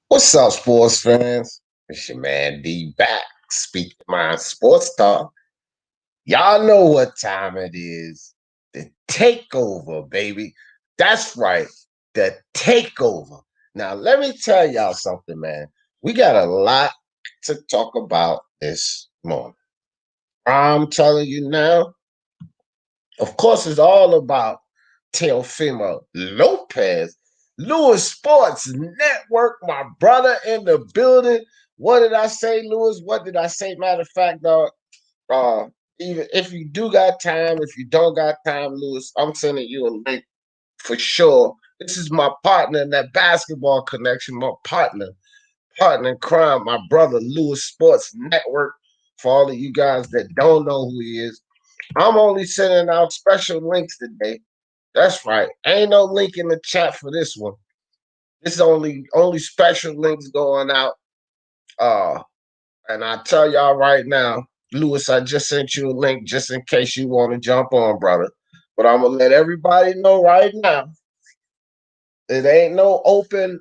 What's up, sports fans? It's your man D back, speaking my sports talk. Y'all know what time it is. The takeover, baby. That's right, the takeover. Now, let me tell y'all something, man. We got a lot to talk about this morning. I'm telling you now, of course, it's all about Teofimo Lopez, Lewis Sports Network, my brother in the building. What did I say, Lewis? What did I say? Matter of fact, dog, even if you do got time, if you don't got time, Lewis, I'm sending you a link for sure. This is my partner in that basketball connection, my partner in crime, my brother, Lewis Sports Network. For all of you guys that don't know who he is, I'm only sending out special links today. That's right. Ain't no link in the chat for this one. This is only special links going out. And I tell y'all right now, Lewis, I just sent you a link just in case you want to jump on, brother. But I'm gonna let everybody know right now. It ain't no open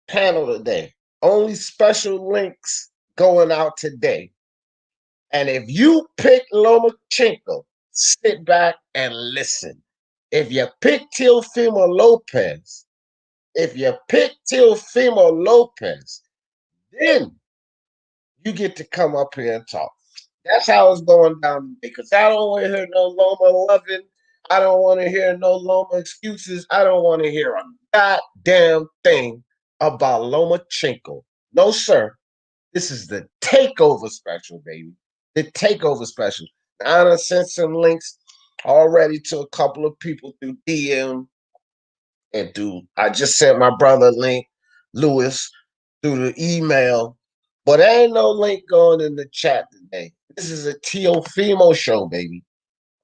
panel today. Only special links going out today. And if you pick Lomachenko, sit back and listen. If you pick Teofimo Lopez, then you get to come up here and talk. That's how it's going down because I don't want to hear no Loma loving. I don't want to hear no Loma excuses. I don't want to hear a goddamn thing about Lomachenko. No, sir. This is the takeover special, baby. The takeover special. Now, I done sent some links already to a couple of people through DM and I just sent my brother a link, Lewis, through the email. But there ain't no link going in the chat today. This is a Teofimo show, baby.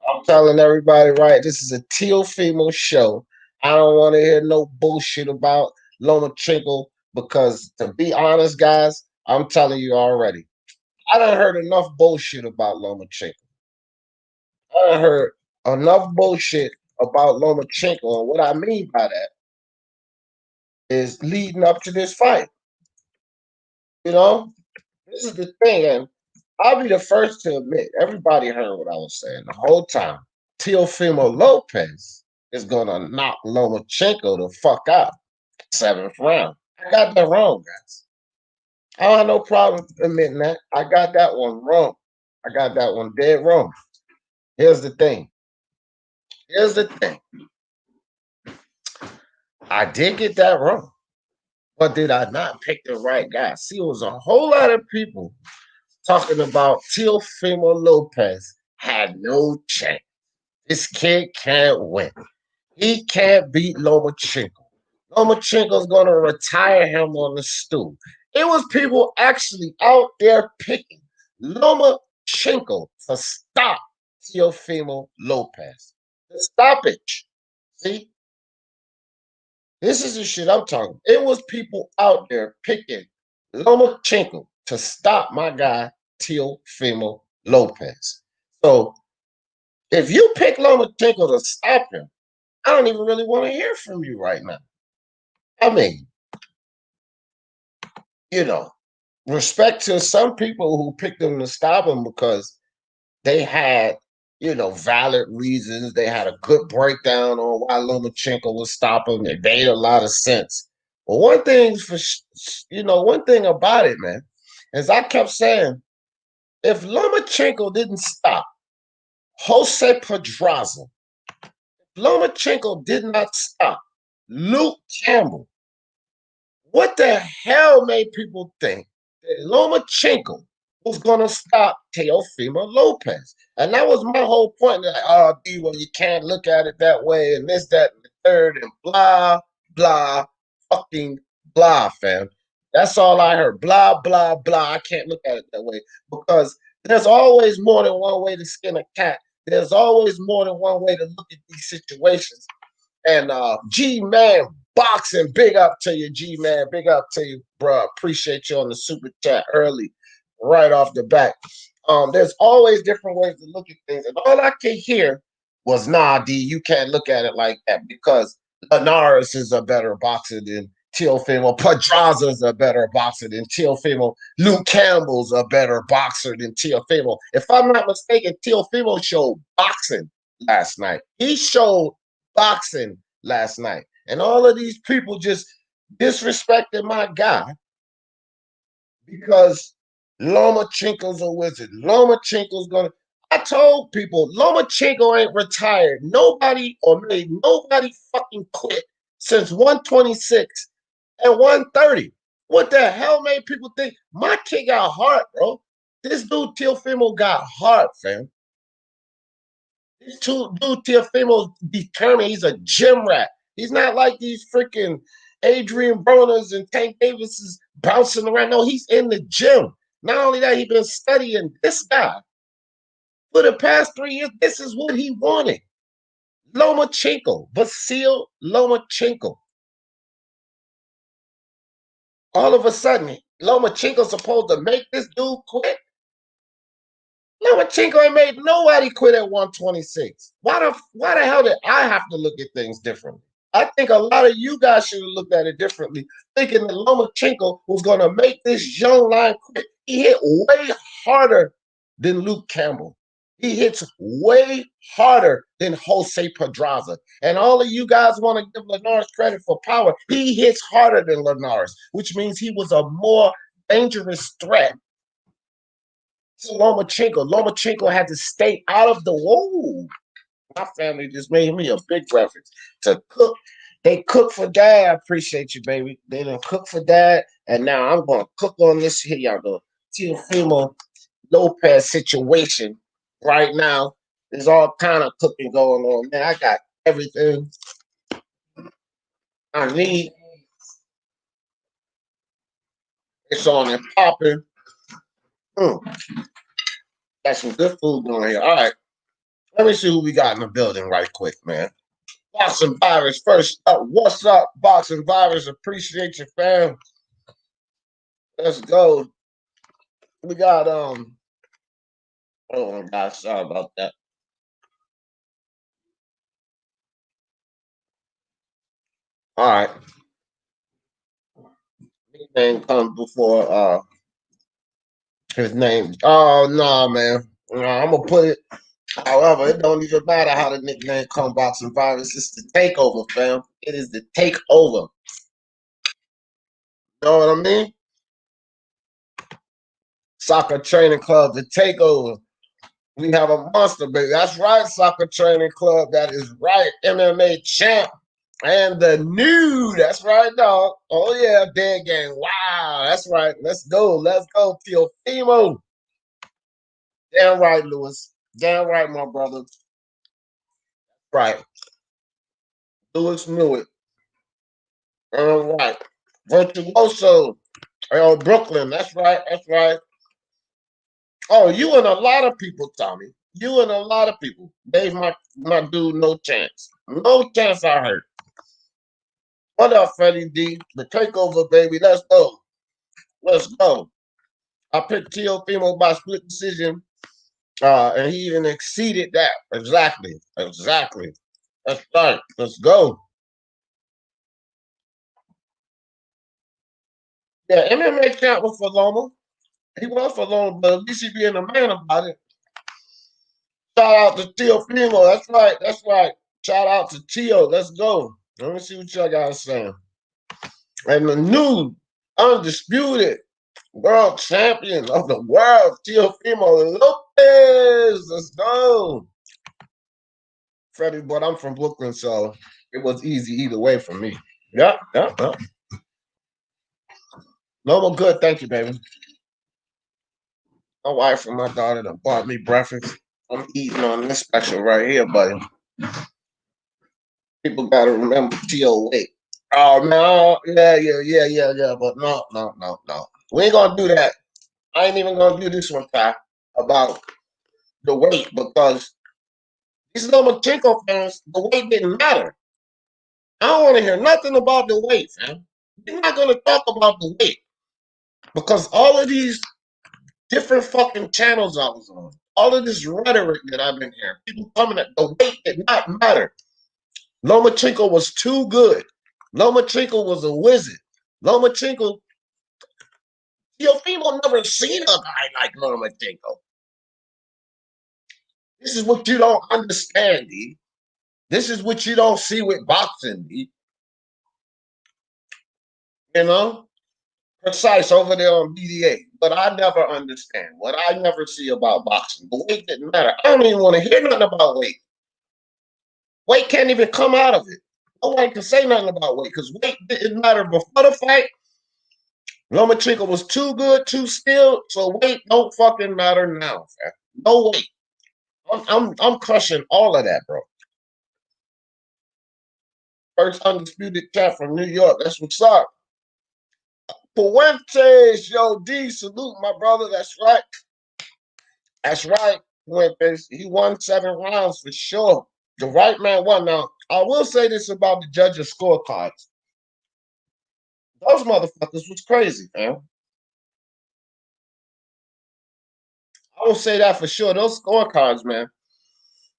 I'm telling everybody, right? This is a Teofimo show. I don't want to hear no bullshit about Lomachenko because, to be honest, guys, I'm telling you already. I done heard enough bullshit about Lomachenko. I done heard enough bullshit about Lomachenko. And what I mean by that is leading up to this fight. You know, this is the thing. And I'll be the first to admit, everybody heard what I was saying the whole time. Teofimo Lopez is going to knock Lomachenko the fuck out. 7th round. I got that wrong, guys. I don't have no problem admitting that. I got that one wrong. I got that one dead wrong. Here's the thing. I did get that wrong. But did I not pick the right guy? See, it was a whole lot of people talking about Teofimo Lopez had no chance. This kid can't win. He can't beat Lomachenko. Lomachenko's going to retire him on the stool. It was people actually out there picking Lomachenko to stop Teofimo Lopez. The stoppage. See? This is the shit I'm talking. It was people out there picking Lomachenko to stop my guy, Teofimo Lopez. So if you pick Lomachenko to stop him, I don't even really want to hear from you right now. I mean, respect to some people who picked him to stop him because they had, valid reasons. They had a good breakdown on why Lomachenko was stopping. It made a lot of sense. But one thing about it, man, as I kept saying, if Lomachenko didn't stop Jose Pedraza, Lomachenko did not stop Luke Campbell, what the hell made people think that Lomachenko was going to stop Teofimo Lopez? And that was my whole point. Like, oh, D, well, you can't look at it that way, and this, that, and the third, and blah, blah, fucking blah, fam. That's all I heard. Blah, blah, blah. I can't look at it that way because there's always more than one way to skin a cat. There's always more than one way to look at these situations. And G-Man Boxing, big up to you, G-Man. Big up to you, bro. Appreciate you on the super chat early, right off the bat. There's always different ways to look at things. And all I can hear was, nah, D, you can't look at it like that because Linares is a better boxer than Teofimo. Pedraza's a better boxer than Teofimo. Luke Campbell's a better boxer than Teofimo. If I'm not mistaken, Teofimo showed boxing last night. He showed boxing last night. And all of these people just disrespected my guy because Lomachenko's a wizard. Lomachenko's gonna. I told people Lomachenko ain't retired. Nobody or made nobody fucking quit since 126 and 130. What the hell made people think my kid got heart, bro? This dude Teofimo got heart, fam. This dude Teofimo's determined. He's a gym rat. He's not like these freaking Adrian Broners and Tank Davis's bouncing around. No, he's in the gym. Not only that, he's been studying this guy for the past 3 years. This is what he wanted. Lomachenko, Vasil Lomachenko. All of a sudden, Lomachenko's supposed to make this dude quit. Lomachenko ain't made nobody quit at 126. Why the hell did I have to look at things differently? I think a lot of you guys should have looked at it differently, thinking that Lomachenko was going to make this young lion quit. He hit way harder than Luke Campbell. He hits way harder than Jose Pedraza. And all of you guys want to give Linares credit for power. He hits harder than Linares, which means he was a more dangerous threat to Lomachenko. Lomachenko had to stay out of the whoa. My family just made me a big reference to cook. They cook for dad. I appreciate you, baby. They didn't cook for dad, and now I'm gonna cook on this here, y'all. The Teofimo Lopez situation right now. There's all kind of cooking going on, man. I got everything I need. It's on and popping. Got some good food going here. All right. Let me see who we got in the building right quick, man. Boxing Virus first up. What's up, Boxing Virus? Appreciate you, fam. Let's go. We got oh my gosh, sorry about that. All right. Name comes before his name. Oh no, man. No, I'm gonna put it. However, it don't even matter how the nickname come Boxing Virus. It's the takeover, fam. It is the takeover. You know what I mean? Soccer Training Club, the takeover. We have a monster, baby. That's right, Soccer Training Club. That is right. MMA champ. And the new, that's right, dog. Oh, yeah, dead game. Wow, that's right. Let's go. Let's go, Teofimo. Damn right, Lewis. Damn right, my brother. Right. Lewis knew it. All right. Virtuoso. Oh, Brooklyn. That's right. That's right. Oh, you and a lot of people, Tommy. You and a lot of people gave my dude no chance. No chance, I heard. What up, Freddie D? The takeover, baby. Let's go. Let's go. I picked Teofimo by split decision, and he even exceeded that. Exactly. Exactly. That's right. Let's go. Yeah, MMA champ was for Loma. He was for Loma, but at least he being a man about it. Shout out to Teofimo. That's right. That's right. Shout out to Teo. Let's go. Let me see what y'all guys saying. And the new undisputed world champion of the world, Teofimo Lopez. Let's go. Freddie, but I'm from Brooklyn, so it was easy either way for me. Yeah. No more good. Thank you, baby. My wife and my daughter that bought me breakfast. I'm eating on this special right here, buddy. People gotta remember T.O. weight. Oh no, yeah. But no. We ain't gonna do that. I ain't even gonna do this one, Ty, about the weight because these Lomachenko fans, the weight didn't matter. I don't want to hear nothing about the weight, man. We're not gonna talk about the weight because all of these different fucking channels I was on, All of this rhetoric that I've been hearing, people coming at the weight did not matter. Lomachenko was too good. Lomachenko was a wizard. Lomachenko, Teofimo never seen a guy like Lomachenko. This is what you don't understand, D. This is what you don't see with boxing, D. You know? Precise over there on BDA. But I never understand what I never see about boxing. The weight didn't matter. I don't even want to hear nothing about weight. Weight can't even come out of it. Nobody can say nothing about weight because weight didn't matter before the fight. Lomachenko was too good, too skilled, so weight don't fucking matter now, fam. No weight. I'm crushing all of that, bro. First undisputed champ from New York. That's what's up. Fuentes, yo, D, salute my brother. That's right. That's right, Fuentes. He won 7 rounds for sure. The right man won. Now, I will say this about the judges' scorecards. Those motherfuckers was crazy, man. I will say that for sure. Those scorecards, man.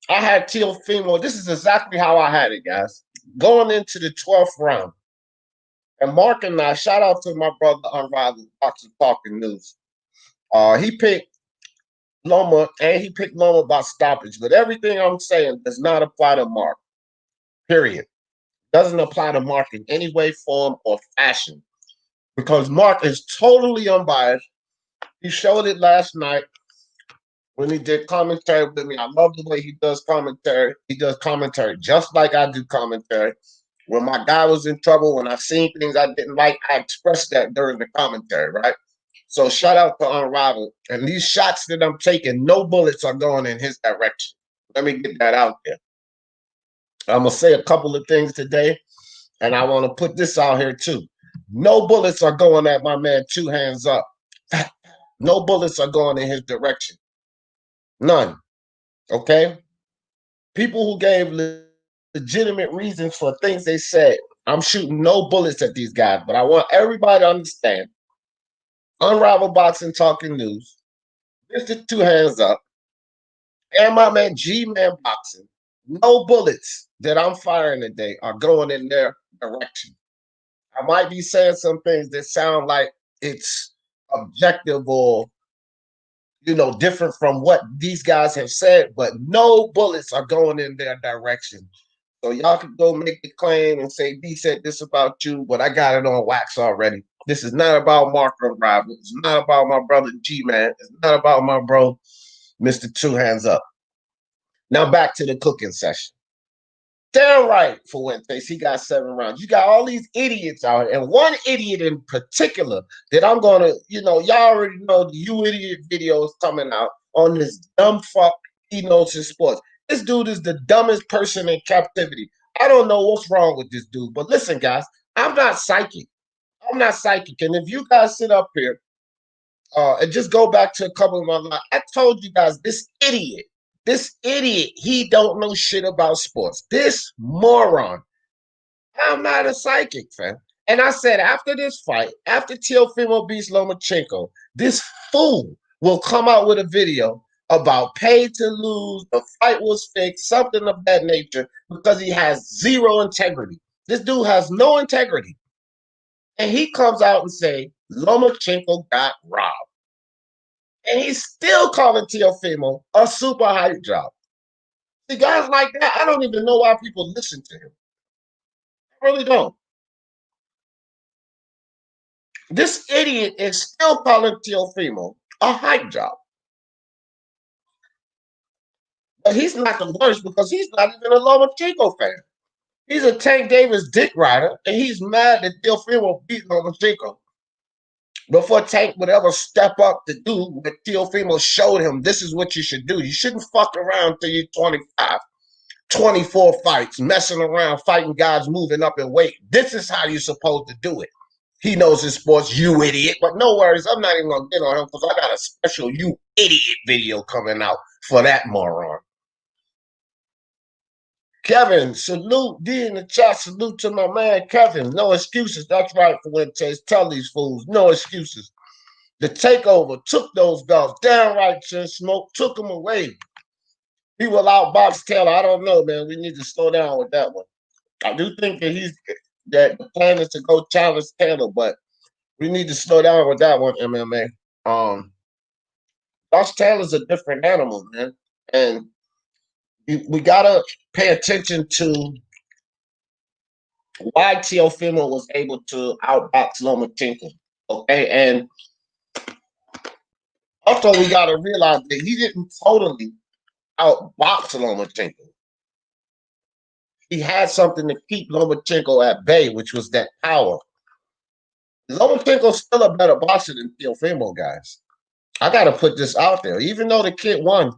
I had Teofimo. This is exactly how I had it, guys. Going into the 12th round. And Mark and I, shout out to my brother Unrivaled Boxing Talking News. He picked Loma and he picked Loma by stoppage. But everything I'm saying does not apply to Mark. Period. Doesn't apply to Mark in any way, form, or fashion. Because Mark is totally unbiased. He showed it last night when he did commentary with me. I love the way he does commentary. He does commentary just like I do commentary. When my guy was in trouble, when I seen things I didn't like, I expressed that during the commentary, right? So shout out to Unrivaled. And these shots that I'm taking, no bullets are going in his direction. Let me get that out there. I'm going to say a couple of things today, and I want to put this out here too. No bullets are going at my man 2 hands up. No bullets are going in his direction. None. Okay? People who gave legitimate reasons for things they said. I'm shooting no bullets at these guys, but I want everybody to understand. Unrivaled Boxing Talking News. Mr. 2 hands up. And my man G-Man Boxing. No bullets that I'm firing today are going in their direction. I might be saying some things that sound like it's objective or, different from what these guys have said, but no bullets are going in their direction. So y'all can go make the claim and say, B said this about you, but I got it on wax already. This is not about Mark Unrivaled. It's not about my brother G-Man. It's not about my bro, Mr. 2 Hands Up. Now back to the cooking session. Damn right, Fuentes. He got 7 rounds. You got all these idiots out here, and one idiot in particular that I'm gonna, y'all already know the You Idiot video is coming out on this dumb fuck he knows his sports. This dude is the dumbest person in captivity. I don't know what's wrong with this dude, but listen, guys, I'm not psychic. I'm not psychic, and if you guys sit up here and just go back to a couple of my lives, I told you guys this idiot, he don't know shit about sports. This moron. I'm not a psychic, fam. And I said after this fight, after Teofimo beats Lomachenko, this fool will come out with a video about pay to lose, the fight was fixed, something of that nature, because he has zero integrity. This dude has no integrity. And he comes out and say, Lomachenko got robbed. And he's still calling Teofimo a super hype job. See, guys like that, I don't even know why people listen to him. I really don't. This idiot is still calling Teofimo a hype job. But he's not the worst because he's not even a Lomachenko fan. He's a Tank Davis dick rider, and he's mad that Teofimo beat Lomachenko before Tank would ever step up to do what Teofimo showed him. This is what you should do. You shouldn't fuck around till you're 25, 24 fights, messing around, fighting guys moving up in weight. This is how you're supposed to do it. He knows his sports, you idiot. But no worries, I'm not even going to get on him because I got a special you idiot video coming out for that moron. Kevin, salute D in the chat. Salute to my man Kevin. No excuses. That's right, Fuentes. Tell these fools. No excuses. The takeover took those belts downright to smoke, took them away. He will outbox Taylor. I don't know, man. We need to slow down with that one. I do think that the plan is to go challenge Taylor, but we need to slow down with that one, MMA. Josh Taylor's a different animal, man. And we gotta pay attention to why Teofimo was able to outbox Lomachenko. Okay, and also we gotta realize that he didn't totally outbox Lomachenko. He had something to keep Lomachenko at bay, which was that power. Lomachenko's still a better boxer than Teofimo, guys. I gotta put this out there. Even though the kid won,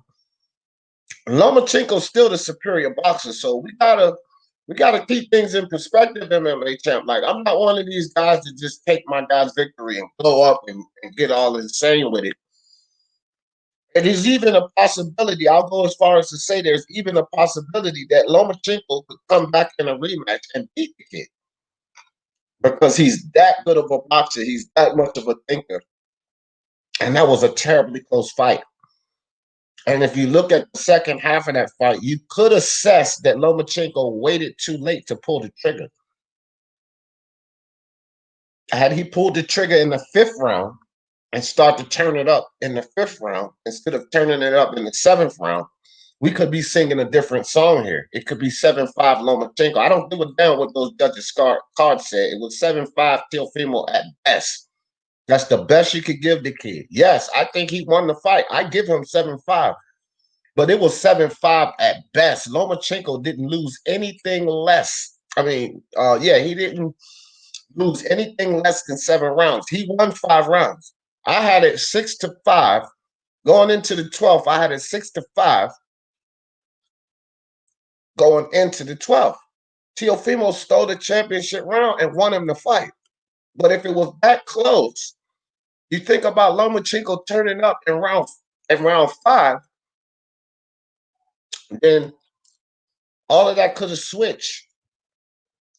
Lomachenko's still the superior boxer. So we gotta keep things in perspective, MMA champ. Like, I'm not one of these guys that just take my guy's victory and blow up and get all insane with it. And there's even a possibility, I'll go as far as to say there's even a possibility that Lomachenko could come back in a rematch and beat the kid. Because he's that good of a boxer. He's that much of a thinker. And that was a terribly close fight. And if you look at the second half of that fight, you could assess that Lomachenko waited too late to pull the trigger. Had he pulled the trigger in the 5th round and start to turn it up in the 5th round instead of turning it up in the 7th round, we could be singing a different song here. It could be 7-5 Lomachenko. I don't give a damn what those judges' cards said. It was 7-5 Teofimo at best. That's the best you could give the kid. Yes, I think he won the fight. I give him 7-5. But it was 7-5 at best. Lomachenko didn't lose anything less. I mean, he didn't lose anything less than 7 rounds. He won 5 rounds. I had it 6-5. Going into the 12th, I had it 6-5. Going into the 12th. Teofimo stole the championship round and won him the fight. But if it was that close, you think about Lomachenko turning up in round 5, then all of that could have switched.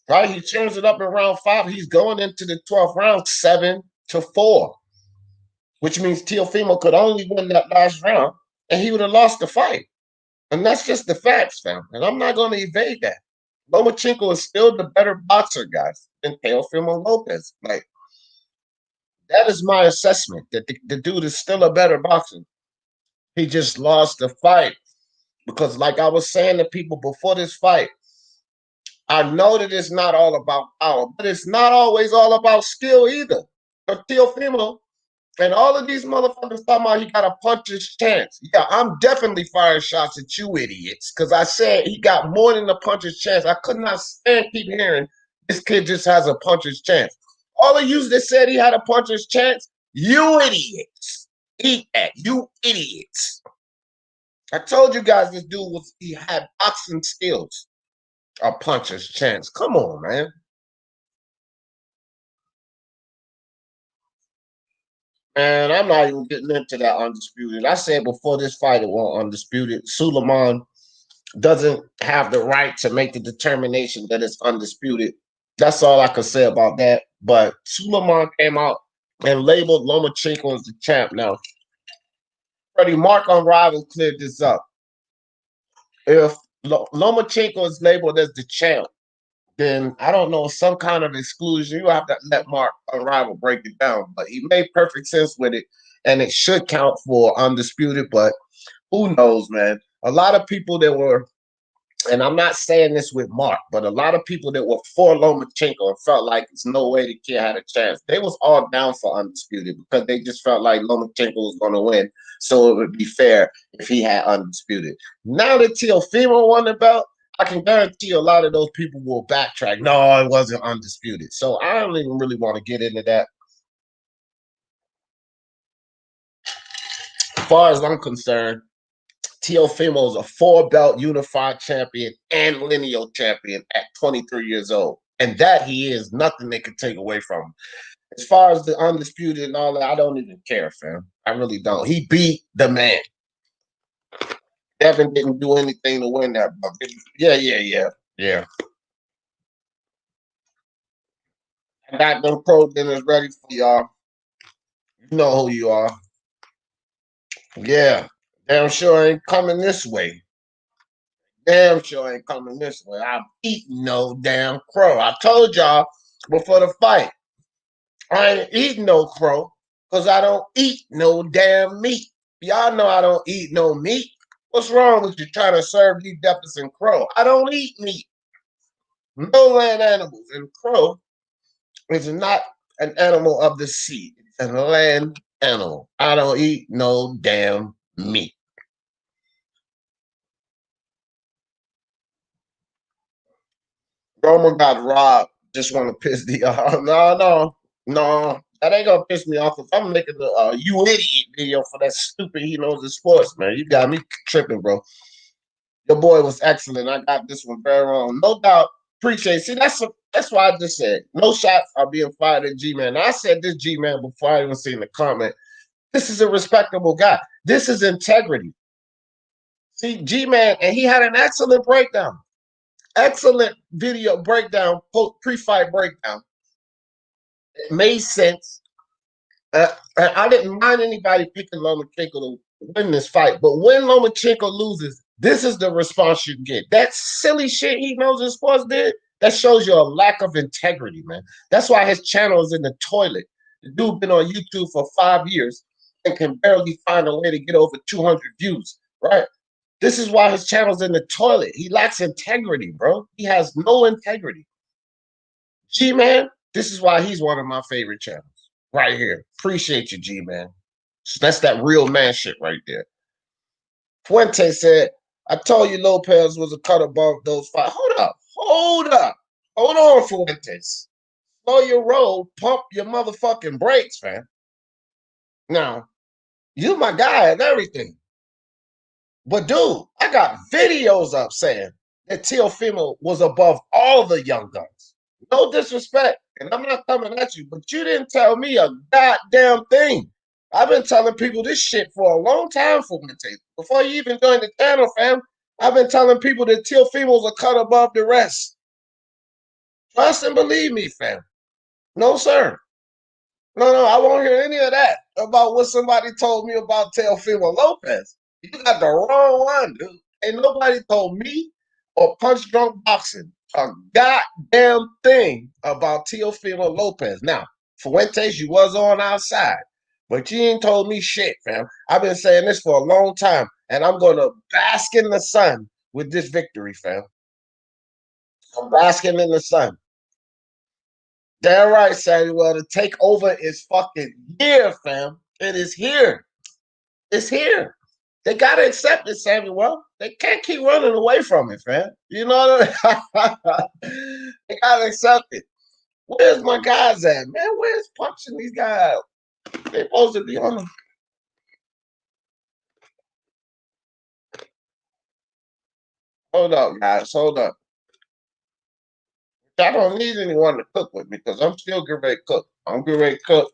Right? He turns it up in round 5. He's going into the 12th round 7-4, which means Teofimo could only win that last round and he would have lost the fight. And that's just the facts, fam. And I'm not going to evade that. Lomachenko is still the better boxer, guys, than Teofimo Lopez. Like, that is my assessment, that the dude is still a better boxer. He just lost the fight. Because like I was saying to people before this fight, I know that it's not all about power, but it's not always all about skill either. But Teofimo and all of these motherfuckers talking about he got a puncher's chance. Yeah, I'm definitely firing shots at you idiots because I said he got more than a puncher's chance. I could not stand keep hearing this kid just has a puncher's chance. All of you that said he had a puncher's chance, you idiots. Eat that, you idiots. I told you guys this dude he had boxing skills. A puncher's chance. Come on, man. And I'm not even getting into that Undisputed. I said before this fight, it won't Undisputed. Suleiman doesn't have the right to make the determination that it's Undisputed. That's all I can say about that. But Suleiman came out and labeled Lomachenko as the champ. Now, Freddie, Mark on Rival cleared this up. If Lomachenko is labeled as the champ, then I don't know, some kind of exclusion. You have to let Mark Unrival break it down. But he made perfect sense with it, and it should count for Undisputed, but who knows, man? A lot of people that were, and I'm not saying this with Mark, but a lot of people that were for Lomachenko and felt like there's no way the kid had a chance. They was all down for Undisputed because they just felt like Lomachenko was going to win, so it would be fair if he had Undisputed. Now that Teofimo won the belt, I can guarantee a lot of those people will backtrack. No, it wasn't Undisputed. So I don't even really want to get into that. As far as I'm concerned, Teofimo is a 4-belt unified champion and lineal champion at 23 years old. And that he is nothing they could take away from him. As far as the Undisputed and all that, I don't even care, fam. I really don't. He beat the man. Devin didn't do anything to win that. Yeah. I got them pro dinners ready for y'all. You know who you are. Yeah. Damn sure ain't coming this way. Damn sure ain't coming this way. I'm eating no damn crow. I told y'all before the fight, I ain't eating no crow because I don't eat no damn meat. Y'all know I don't eat no meat. What's wrong with you trying to serve these Jefferson crow? I don't eat meat. No land animals. And crow is not an animal of the sea. It's a land animal. I don't eat no damn meat. Roman got robbed. Just want to piss the no. That ain't gonna piss me off if I'm making the you idiot video for that stupid he knows the sports, man. You got me tripping, bro. Your boy was excellent. I got this one very wrong. No doubt. Appreciate. See, that's why I just said no shots are being fired at G-Man. I said this G-Man before I even seen the comment. This is a respectable guy. This is integrity. See, G-Man, and he had an excellent breakdown. Excellent video breakdown, pre-fight breakdown. It made sense. I didn't mind anybody picking Lomachenko to win this fight, but when Lomachenko loses, this is the response you get. That silly shit he knows in sports did, that shows you a lack of integrity, man. That's why his channel is in the toilet. The dude been on YouTube for 5 years and can barely find a way to get over 200 views, right? This is why his channel's in the toilet. He lacks integrity, bro. He has no integrity. G-Man, this is why he's one of my favorite channels right here. Appreciate you, G-Man. So that's that real man shit right there. Fuente said, I told you Lopez was a cut above those five. Hold up. Hold on, Fuentes. Slow your roll, pump your motherfucking brakes, fam. Now, you my guy and everything. But dude, I got videos up saying that Teofimo was above all the young guns. No disrespect, and I'm not coming at you, but you didn't tell me a goddamn thing. I've been telling people this shit for a long time, Fumente. Before you even joined the channel, fam, I've been telling people that Teofimo's a cut above the rest. Trust and believe me, fam. No, sir. No, I won't hear any of that about what somebody told me about Teofimo Lopez. You got the wrong one, dude. Ain't nobody told me or Punch Drunk Boxing a goddamn thing about Teofimo Lopez. Now, Fuentes, you was on outside, but you ain't told me shit, fam. I've been saying this for a long time, and I'm going to bask in the sun with this victory, fam. I'm basking in the sun. Damn right, Samuel. The takeover is fucking here, fam. It is here. It's here. They gotta accept it, Samuel. They can't keep running away from it, fam. You know what I mean? They gotta accept it. Where's my guys at, man? Where's punching these guys? They're supposed to be on them. Hold up, guys. Hold up. I don't need anyone to cook with me because I'm still getting ready to cook. I'm getting ready to cook.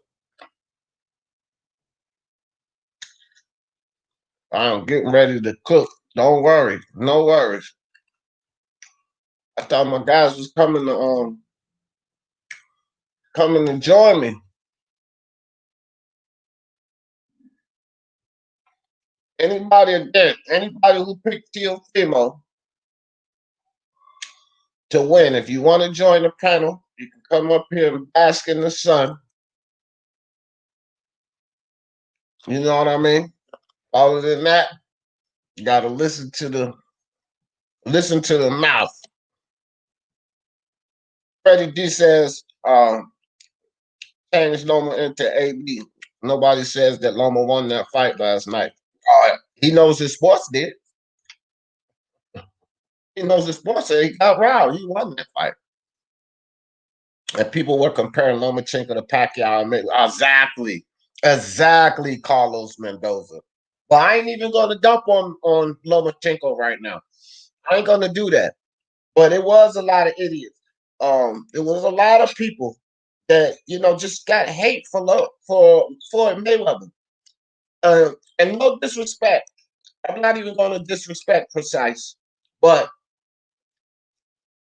I'm getting ready to cook. Don't worry. No worries. I thought my guys was coming to join me. Anybody who picked Teofimo to win, if you want to join the panel, you can come up here and bask in the sun. You know what I mean? Other than that, you gotta listen to the mouth. Freddie D says, change Loma into AB. Nobody says that Loma won that fight last night. He knows his sports did. He knows his sports did. He got round. He won that fight. And people were comparing Lomachenko to Pacquiao. Exactly, Carlos Mendoza. But I ain't even going to dump on Lomachenko right now. I ain't going to do that. But it was a lot of idiots. It was a lot of people that just got hate for Floyd Mayweather. And no disrespect. I'm not even going to disrespect Precise, but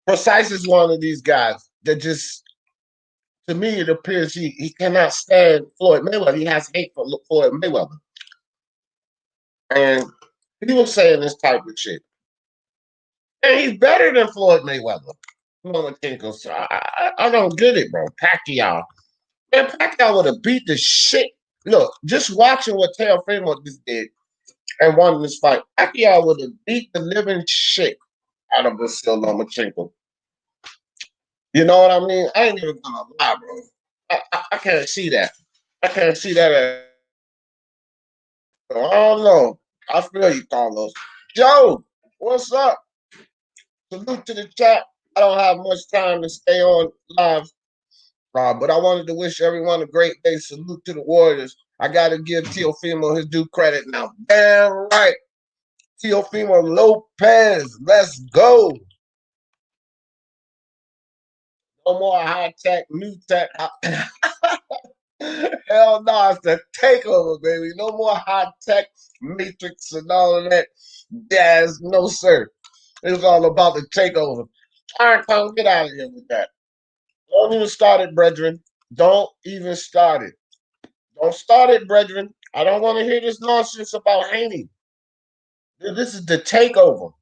Precise is one of these guys that just, To me, it appears he cannot stand Floyd Mayweather. He has hate for Floyd Mayweather. And he was saying this type of shit. And he's better than Floyd Mayweather. Lomachenko. So I don't get it, bro. Pacquiao. Man, Pacquiao would have beat the shit. Look, just watching what Teofimo just did and won this fight, Pacquiao would have beat the living shit out of Brazil Lomachenko. You know what I mean? I ain't even gonna lie, bro. I can't see that. I can't see that. I don't know. I feel you, Carlos. Joe, what's up? Salute to the chat. I don't have much time to stay on live, but I wanted to wish everyone a great day. Salute to the Warriors. I got to give Teofimo his due credit now. Damn right. Teofimo Lopez. Let's go. No more high tech, new tech. Hell no, it's the takeover, baby. No more high tech matrix and all of that. Yes, no, sir. It's all about the takeover. All right, Tom, get out of here with that. Don't even start it, brethren. Don't even start it. Don't start it, brethren. I don't want to hear this nonsense about Haney. This is the takeover.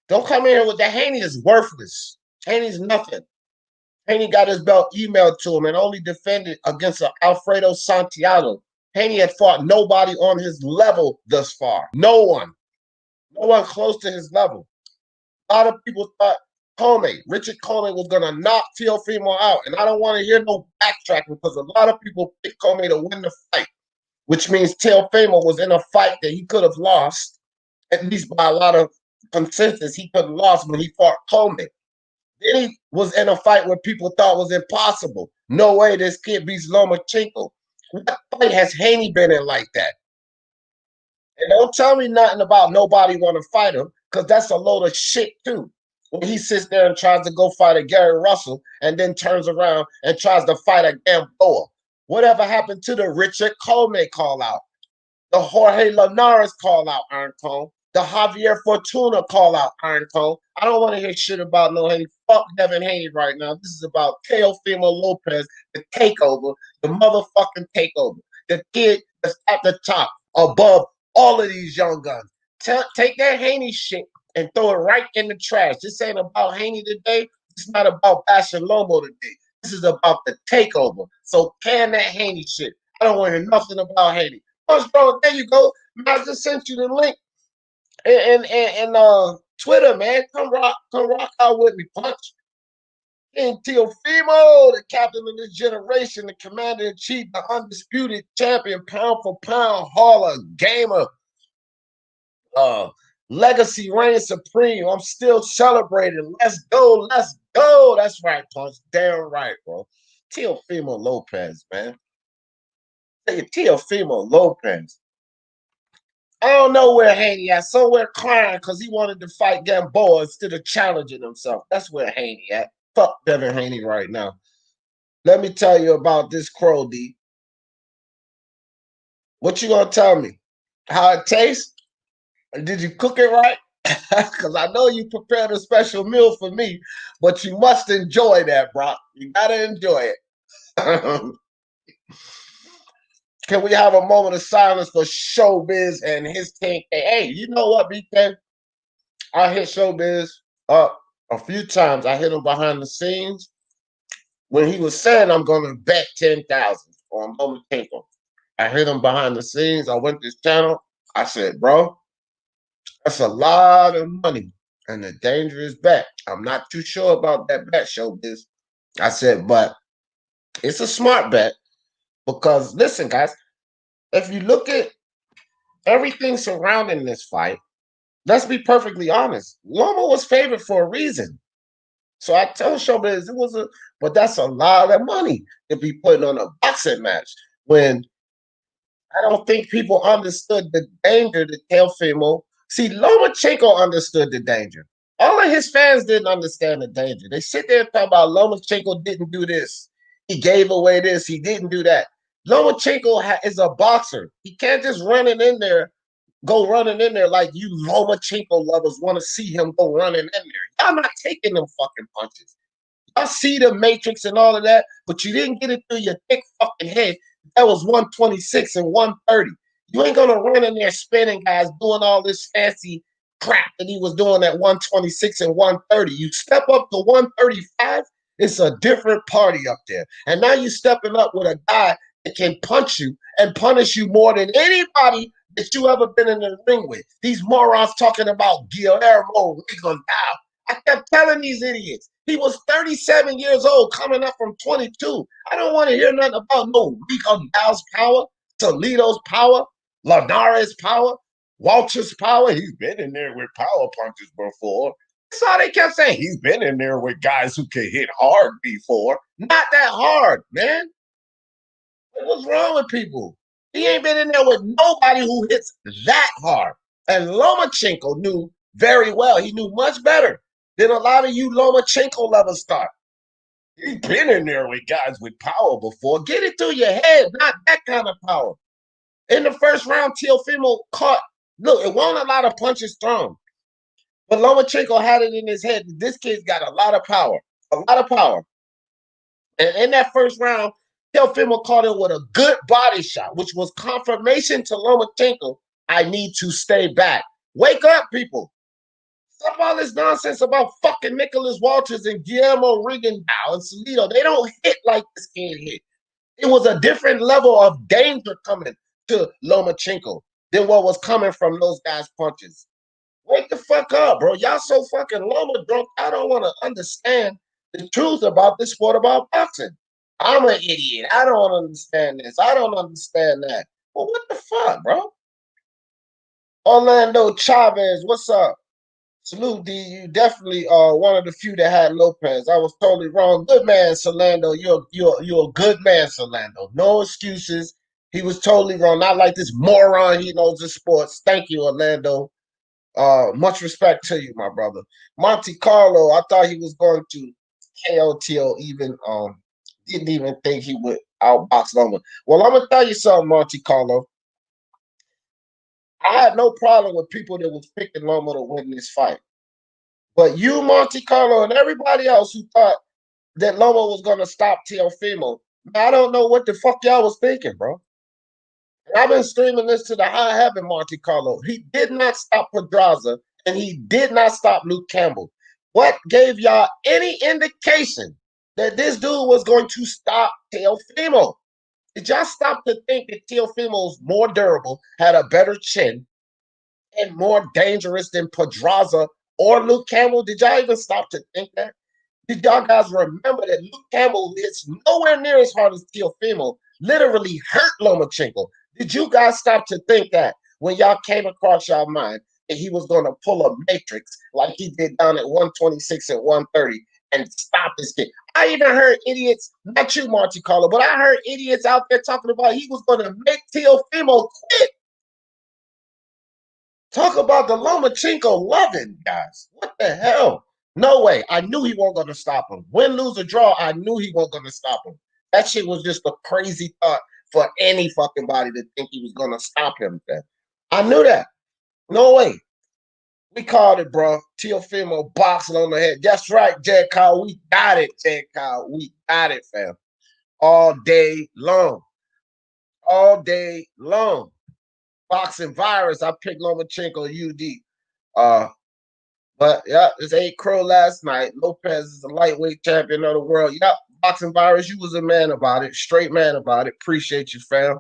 Don't come in here with that. Haney is worthless. Haney's nothing. Haney got his belt emailed to him and only defended against Alfredo Santiago. Haney had fought nobody on his level thus far. No one. No one close to his level. A lot of people thought Richard Coleman was going to knock Teofimo out. And I don't want to hear no backtracking because a lot of people picked Coleman to win the fight, which means Teofimo was in a fight that he could have lost, at least by a lot of consensus. He could have lost when he fought Coleman. Then he was in a fight where people thought was impossible. No way this kid beats Lomachenko. What fight has Haney been in like that? And don't tell me nothing about nobody want to fight him, because that's a load of shit too. When he sits there and tries to go fight a Gary Russell and then turns around and tries to fight a Gamboa. Whatever happened to the Richard Coleman call out? The Jorge Linares call out, Iron Cone? The Javier Fortuna call out, Iron Cone? I don't want to hear shit about no Haney. Fuck Devin Haney right now. This is about Teofimo Lopez, the takeover, the motherfucking takeover. The kid that's at the top, above all of these young guns. Take that Haney shit and throw it right in the trash. This ain't about Haney today. It's not about bashing Lomo today. This is about the takeover. So can that Haney shit. I don't want to hear nothing about Haney. Punch, bro, there you go. I just sent you the link. And Twitter, man. Come rock out with me, Punch. King Teofimo, the captain of this generation, the commander-in-chief, the undisputed champion, pound for pound, hall of gamer. Legacy reigns supreme. I'm still celebrating. Let's go. Let's go. That's right, Punch. Damn right, bro. Teofimo Lopez, man. Teofimo Lopez. I don't know where Haney at. Somewhere crying because he wanted to fight Gamboa instead of challenging himself. That's where Haney at. Fuck Devin Haney right now. Let me tell you about this crow, D. What you gonna tell me? How it tastes? Did you cook it right? Because I know you prepared a special meal for me, but you must enjoy that, Brock. You gotta enjoy it. Can we have a moment of silence for Showbiz and his team? Hey, you know what, BK? I hit Showbiz up a few times. I hit him behind the scenes when he was saying I'm going to bet 10,000 on Lomachenko. I hit him behind the scenes. I went to his channel. I said, bro, that's a lot of money and a dangerous bet. I'm not too sure about that bet, Showbiz. I said, but it's a smart bet because, listen, guys, if you look at everything surrounding this fight, let's be perfectly honest. Loma was favored for a reason. So I tell Showbiz but that's a lot of money to be putting on a boxing match when I don't think people understood the danger that Teofimo. See, Lomachenko understood the danger. All of his fans didn't understand the danger. They sit there and talk about Lomachenko didn't do this. He gave away this. He didn't do that. Lomachenko is a boxer. He can't just go running in there like you Lomachenko lovers want to see him go running in there. Y'all not taking them fucking punches. I see the matrix and all of that, but you didn't get it through your thick fucking head. That was 126 and 130. You ain't gonna run in there spinning, guys, doing all this fancy crap that he was doing at 126 and 130. You step up to 135, it's a different party up there. And now you're stepping up with a guy that can punch you and punish you more than anybody that you ever been in the ring with. These morons talking about Guillermo Rigondeaux. I kept telling these idiots, he was 37 years old coming up from 22. I don't want to hear nothing about no Rigondeaux's power, Toledo's power, Linares' power, Walter's power. He's been in there with power punches before. That's all they kept saying. He's been in there with guys who can hit hard before. Not that hard, man. What's wrong with people? He ain't been in there with nobody who hits that hard. And Lomachenko knew very well. He knew much better than a lot of you Lomachenko lovers thought. He's been in there with guys with power before. Get it through your head, not that kind of power. In the first round, Teofimo caught. Look, it wasn't a lot of punches thrown. But Lomachenko had it in his head. This kid's got a lot of power. A lot of power. And in that first round, Teofimo caught him with a good body shot, which was confirmation to Lomachenko, I need to stay back. Wake up, people. Stop all this nonsense about fucking Nicholas Walters and Guillermo Rigondeaux and Salido. They don't hit like this kid hit. It was a different level of danger coming to Lomachenko than what was coming from those guys' punches. Wake the fuck up, bro. Y'all so fucking Loma drunk. I don't want to understand the truth about this sport, about boxing. I'm an idiot. I don't understand this. I don't understand that. Well, what the fuck, bro? Orlando Chavez, what's up? Salute, D. You definitely one of the few that had Lopez. I was totally wrong. Good man, Solando. You're a good man, Solando. No excuses. He was totally wrong. Not like this moron. He knows the sports. Thank you, Orlando. Much respect to you, my brother. Monte Carlo, I thought he was going to KOTO even didn't even think he would outbox Loma. Well, I'm gonna tell you something, Monte Carlo. I had no problem with people that was picking Loma to win this fight. But you, Monte Carlo, and everybody else who thought that Loma was gonna stop Teofimo, I don't know what the fuck y'all was thinking, bro. I've been streaming this to the high heaven, Monte Carlo. He did not stop Pedraza, and he did not stop Luke Campbell. What gave y'all any indication that this dude was going to stop Teofimo? Did y'all stop to think that Teofimo's more durable, had a better chin, and more dangerous than Pedraza or Luke Campbell? Did y'all even stop to think that? Did y'all guys remember that Luke Campbell hits nowhere near as hard as Teofimo, literally hurt Lomachenko? Did you guys stop to think that when y'all came across your mind that he was going to pull a matrix like he did down at 126 and 130 and stop this kid? I even heard idiots, not you, Monte Carlo, but I heard idiots out there talking about he was going to make Teofimo quit. Talk about the Lomachenko loving, guys. What the hell? No way. I knew he wasn't going to stop him. Win, lose, or draw, I knew he wasn't going to stop him. That shit was just a crazy thought for any fucking body to think he was going to stop him. Then. I knew that. No way. We called it, bro. Teofimo boxing on the head. That's right, Jed Kyle. We got it, Jed Kyle. We got it, fam. All day long. All day long. Boxing virus. I picked Lomachenko UD. But yeah, it's 8 Crow last night. Lopez is a lightweight champion of the world. Yep, boxing virus. You was a man about it. Straight man about it. Appreciate you, fam.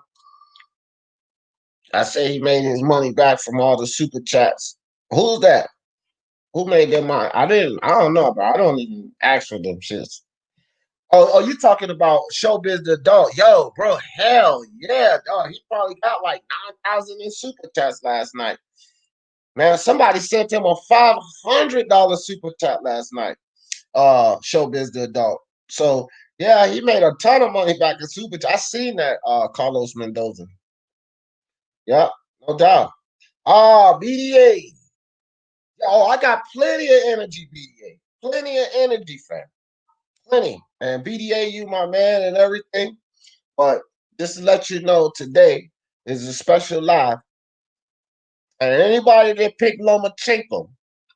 I say he made his money back from all the super chats. Who's that? Who made their money? I don't know, bro. I don't even ask for them shits. Oh, you talking about Showbiz the adult? Yo, bro, hell yeah, dog. He probably got like 9,000 in super chats last night. Man, somebody sent him a $500 super chat last night. Showbiz the adult. So yeah, he made a ton of money back in super chat. I seen that, Carlos Mendoza. Yeah, no doubt. BDA. Oh, I got plenty of energy, BDA. Plenty of energy, fam. Plenty. And BDA, you my man and everything. But just to let you know, today is a special live. And anybody that picked Lomachenko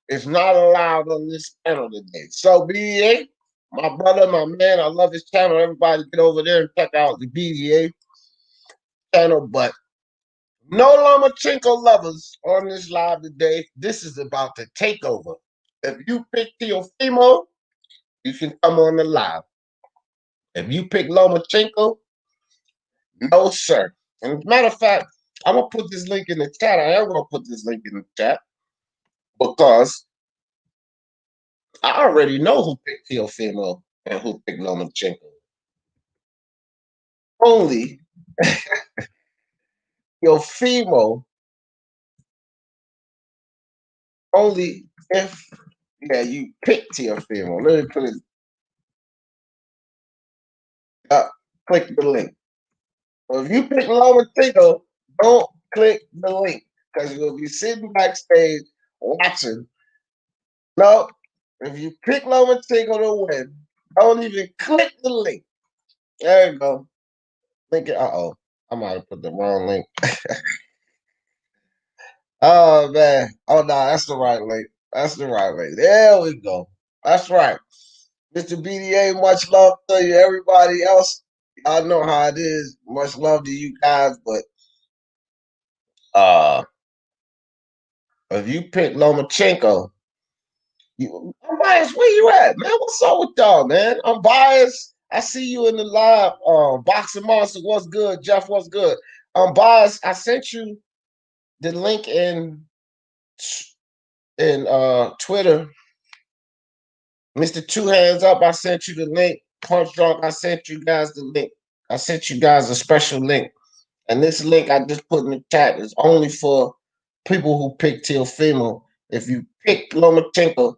is not allowed on this panel today. So, BDA, My brother, my man, I love his channel. Everybody get over there and check out the BDA channel. But no Lomachenko lovers on this live today. This is about the takeover. If you pick Teofimo, you can come on the live. If you pick Lomachenko, no, sir. And as a matter of fact, I'm going to put this link in the chat. I am going to put this link in the chat because I already know who picked Teofimo and who picked Lomachenko. Only Teofimo, only if, yeah, you pick Teofimo. Let me put it up. Click the link. So if you pick Lomachenko, don't click the link because you'll be sitting backstage watching. No, if you pick Lomachenko to win, don't even click the link. There you go. Link it. Uh-oh. I might have put the wrong link. Oh, man. Oh, no, that's the right link. That's the right link. There we go. That's right. Mr. BDA, much love to you. Everybody else, I know how it is. Much love to you guys, but if you pick Lomachenko, Unbiased, where you at, man? What's up with y'all, man? Unbiased. I see you in the live. Boxing Monster, what's good? Jeff, what's good? Unbiased, I sent you the link in Twitter. Mr. Two Hands Up, I sent you the link. Punch Drunk, I sent you guys the link. I sent you guys a special link. And this link I just put in the chat is only for people who pick Teofimo. If you pick Lomachenko,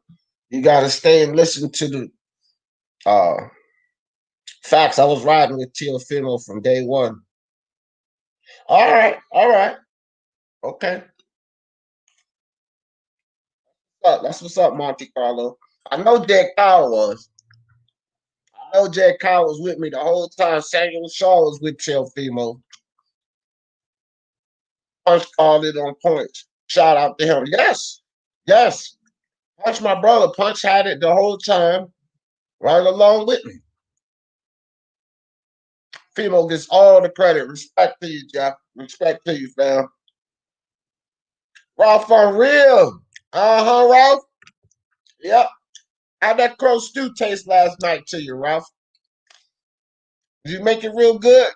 you gotta stay and listen to the facts. I was riding with Teofimo from day one. All right. Okay. That's what's up, Monte Carlo. I know Jay Kyle was. I know Jay Kyle was with me the whole time. Samuel Shaw was with Teofimo. Punch called it on points. Shout out to him. Yes. Punch, my brother. Punch had it the whole time, right along with me. Fimo gets all the credit. Respect to you, Jeff. Respect to you, fam. Ralph on real. Ralph. Yep. How'd that crow stew taste last night to you, Ralph? Did you make it real good?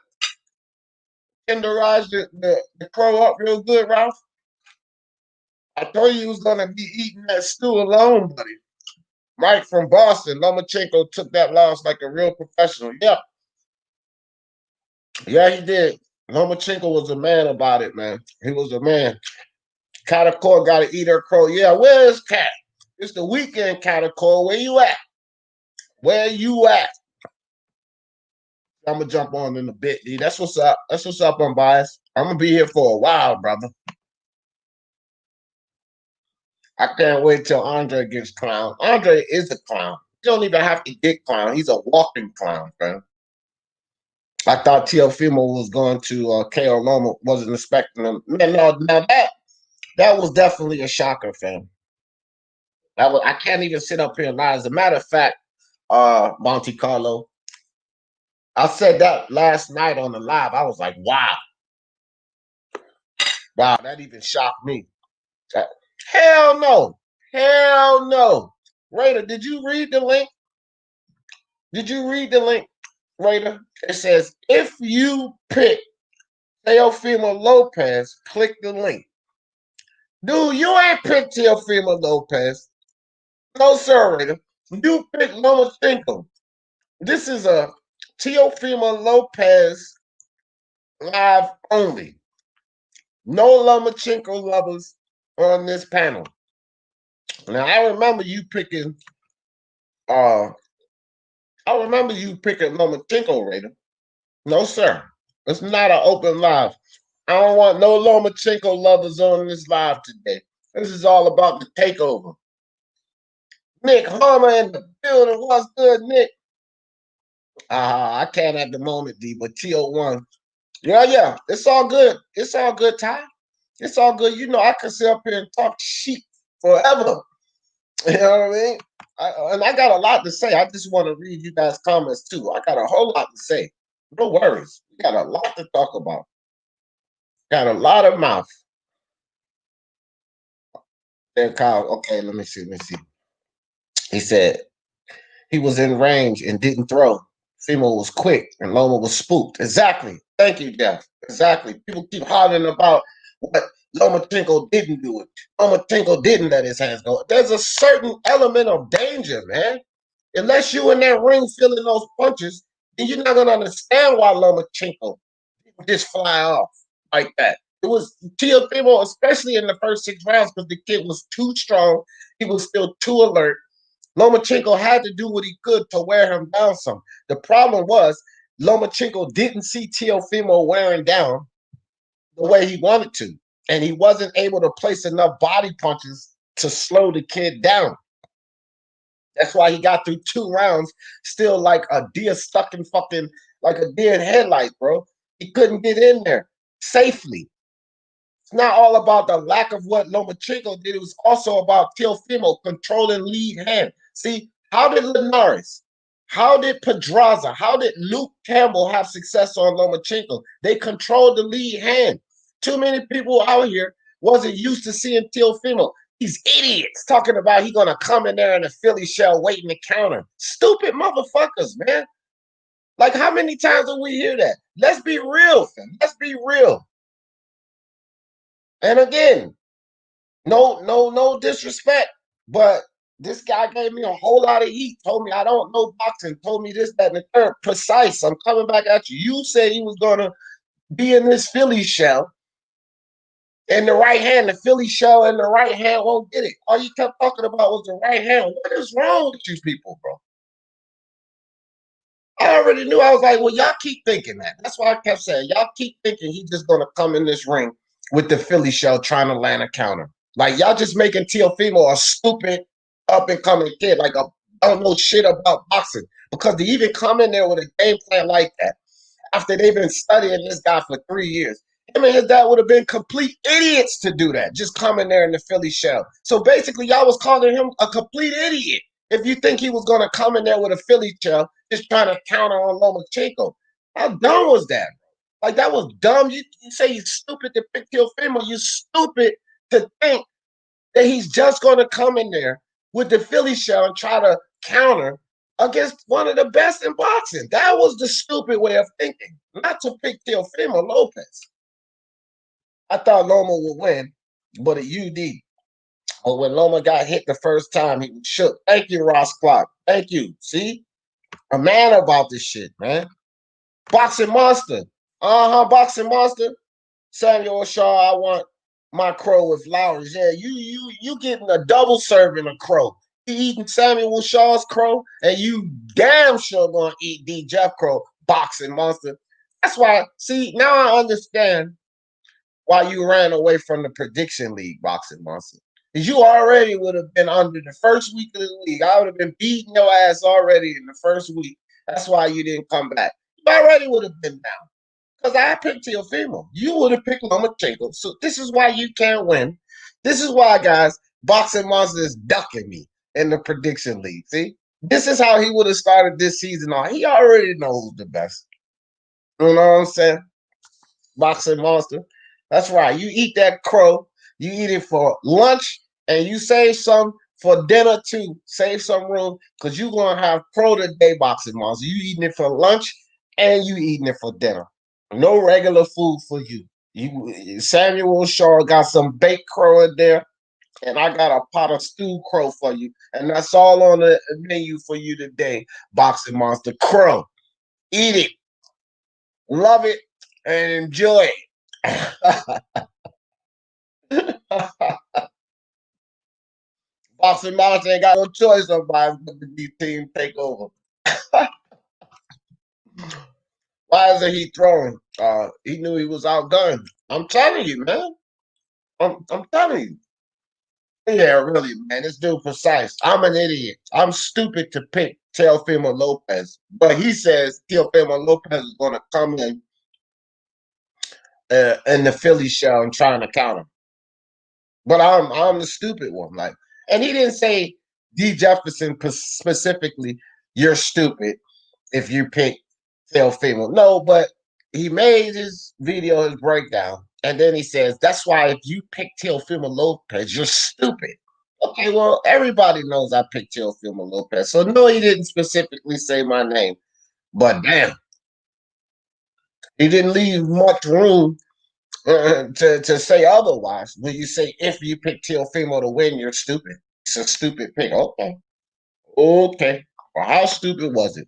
Tenderize the crow up real good, Ralph? I told you was gonna be eating that stew alone, buddy. Mike from Boston, Lomachenko took that loss like a real professional. Yep. Yeah, he did. Lomachenko was a man about it, man. He was a man. Catacor got to eat her crow. Yeah, where is Cat? It's the weekend, Catacor. Where you at? Where you at? I'm gonna jump on in a bit, D. That's what's up. That's what's up, Unbiased. I'm gonna be here for a while, brother. I can't wait till Andre gets clown. Andre is a clown. You don't even have to get clown. He's a walking clown, man. I thought Teofimo was going to KO Loma. Wasn't expecting him. Man, no, now that was definitely a shocker, fam. I can't even sit up here and lie. As a matter of fact, Monte Carlo, I said that last night on the live. I was like, wow, that even shocked me. Hell no. Raider, did you read the link? Did you read the link, Raider? It says, if you pick Teofimo Lopez, click the link. Dude, you ain't picked Teofimo Lopez. No, sir, Raider. You picked Lomachenko. This is a Teofimo Lopez live only. No Lomachenko lovers on this panel. Now, I remember you picking Lomachenko, Raider. No, sir. It's not an open live. I don't want no Lomachenko lovers on this live today. This is all about the takeover. Nick Harmer in the building. What's good, Nick? I can't at the moment, D, but TO1. Yeah. It's all good. It's all good, Ty. It's all good. You know, I can sit up here and talk shit forever. You know what I mean? And I got a lot to say. I just want to read you guys' comments too. I got a whole lot to say. No worries. We got a lot to talk about. Got a lot of mouth. There, Kyle. Okay, let me see. Let me see. He said he was in range and didn't throw. Fimo was quick and Loma was spooked. Exactly. Thank you, Jeff. Exactly. People keep hollering about what Lomachenko didn't do it. Lomachenko didn't let his hands go. There's a certain element of danger, man. Unless you in that ring feeling those punches, then you're not gonna understand why Lomachenko didn't just fly off like that. It was Teofimo, especially in the first 6 rounds, because the kid was too strong. He was still too alert. Lomachenko had to do what he could to wear him down some. The problem was Lomachenko didn't see Teofimo wearing down the way he wanted to, and he wasn't able to place enough body punches to slow the kid down. That's why he got through 2 rounds still like a deer stuck in fucking like a deer in headlights, bro. He couldn't get in there safely. It's not all about the lack of what Lomachenko did. It was also about Teofimo controlling lead hand. See, how did Linares, how did Pedraza, how did Luke Campbell have success on Lomachenko? They controlled the lead hand. Too many people out here wasn't used to seeing Teofimo. These idiots talking about he gonna come in there in a Philly shell waiting to counter. Stupid motherfuckers, man. Like, how many times do we hear that? Let's be real, fam. Let's be real. And again, no disrespect, but this guy gave me a whole lot of heat. Told me I don't know boxing. Told me this, that, and the third. Precise. I'm coming back at you. You said he was gonna be in this Philly shell in the right hand. The Philly shell in the right hand won't get it. All you kept talking about was the right hand. What is wrong with you people, bro? I already knew. I was like, well, y'all keep thinking that. That's why I kept saying, y'all keep thinking he's just gonna come in this ring with the Philly shell trying to land a counter. Like, y'all just making Teofimo a stupid up and coming kid, like a don't know shit about boxing. Because to even come in there with a game plan like that, after they've been studying this guy for 3 years, him and his dad would have been complete idiots to do that. Just come in there in the Philly shell. So basically, y'all was calling him a complete idiot if you think he was going to come in there with a Philly shell, just trying to counter on Lomachenko. How dumb was that? Like, that was dumb. You say he's stupid to pick Teofimo. You're stupid to think that he's just going to come in there with the Philly shell and try to counter against one of the best in boxing. That was the stupid way of thinking, not to pick Teofimo Lopez. I thought Loma would win, but a UD. But when Loma got hit the first time, he was shook. Thank you, Ross Clark. Thank you. See? A man about this shit, man. Boxing Monster. Boxing Monster. Samuel Shaw, I want my crow with flowers. Yeah, you getting a double serving of crow. You eating Samuel Shaw's crow, and you damn sure gonna eat D. Jeff Crow, Boxing Monster. That's why, see, now I understand why you ran away from the prediction league, Boxing Monster. Because you already would have been under the first week of the league. I would have been beating your ass already in the first week. That's why you didn't come back. You already would have been down. Because I picked Teofimo. You would have picked Lomachenko. So this is why you can't win. This is why, guys, Boxing Monster is ducking me in the prediction league. See? This is how he would have started this season on. He already knows the best. You know what I'm saying? Boxing Monster. That's right. You eat that crow. You eat it for lunch, and you save some for dinner too. Save some room because you're going to have crow today, Boxing Monster. You eating it for lunch, and you eating it for dinner. No regular food for you. Samuel Shaw got some baked crow in there, and I got a pot of stewed crow for you. And that's all on the menu for you today, Boxing Monster. Crow. Eat it. Love it and enjoy it. Boxing Monster ain't got no choice about the B team takeover. Why isn't he throwing? He knew he was outgunned. I'm telling you, man. I'm telling you. Yeah, really, man. This dude precise. I'm an idiot. I'm stupid to pick Teofimo Lopez, but he says Teofimo Lopez is going to come in the Philly shell and trying to counter. But I'm the stupid one. Like, and he didn't say D. Jefferson specifically, you're stupid if you pick Teofimo. No, but he made his video, his breakdown, and then he says, that's why if you pick Teofimo Lopez, you're stupid. Okay, well, everybody knows I picked Teofimo Lopez. So no, he didn't specifically say my name. But damn, he didn't leave much room to say otherwise. When you say if you pick Teofimo to win, you're stupid. It's a stupid pick. Okay. Okay. Well, how stupid was it?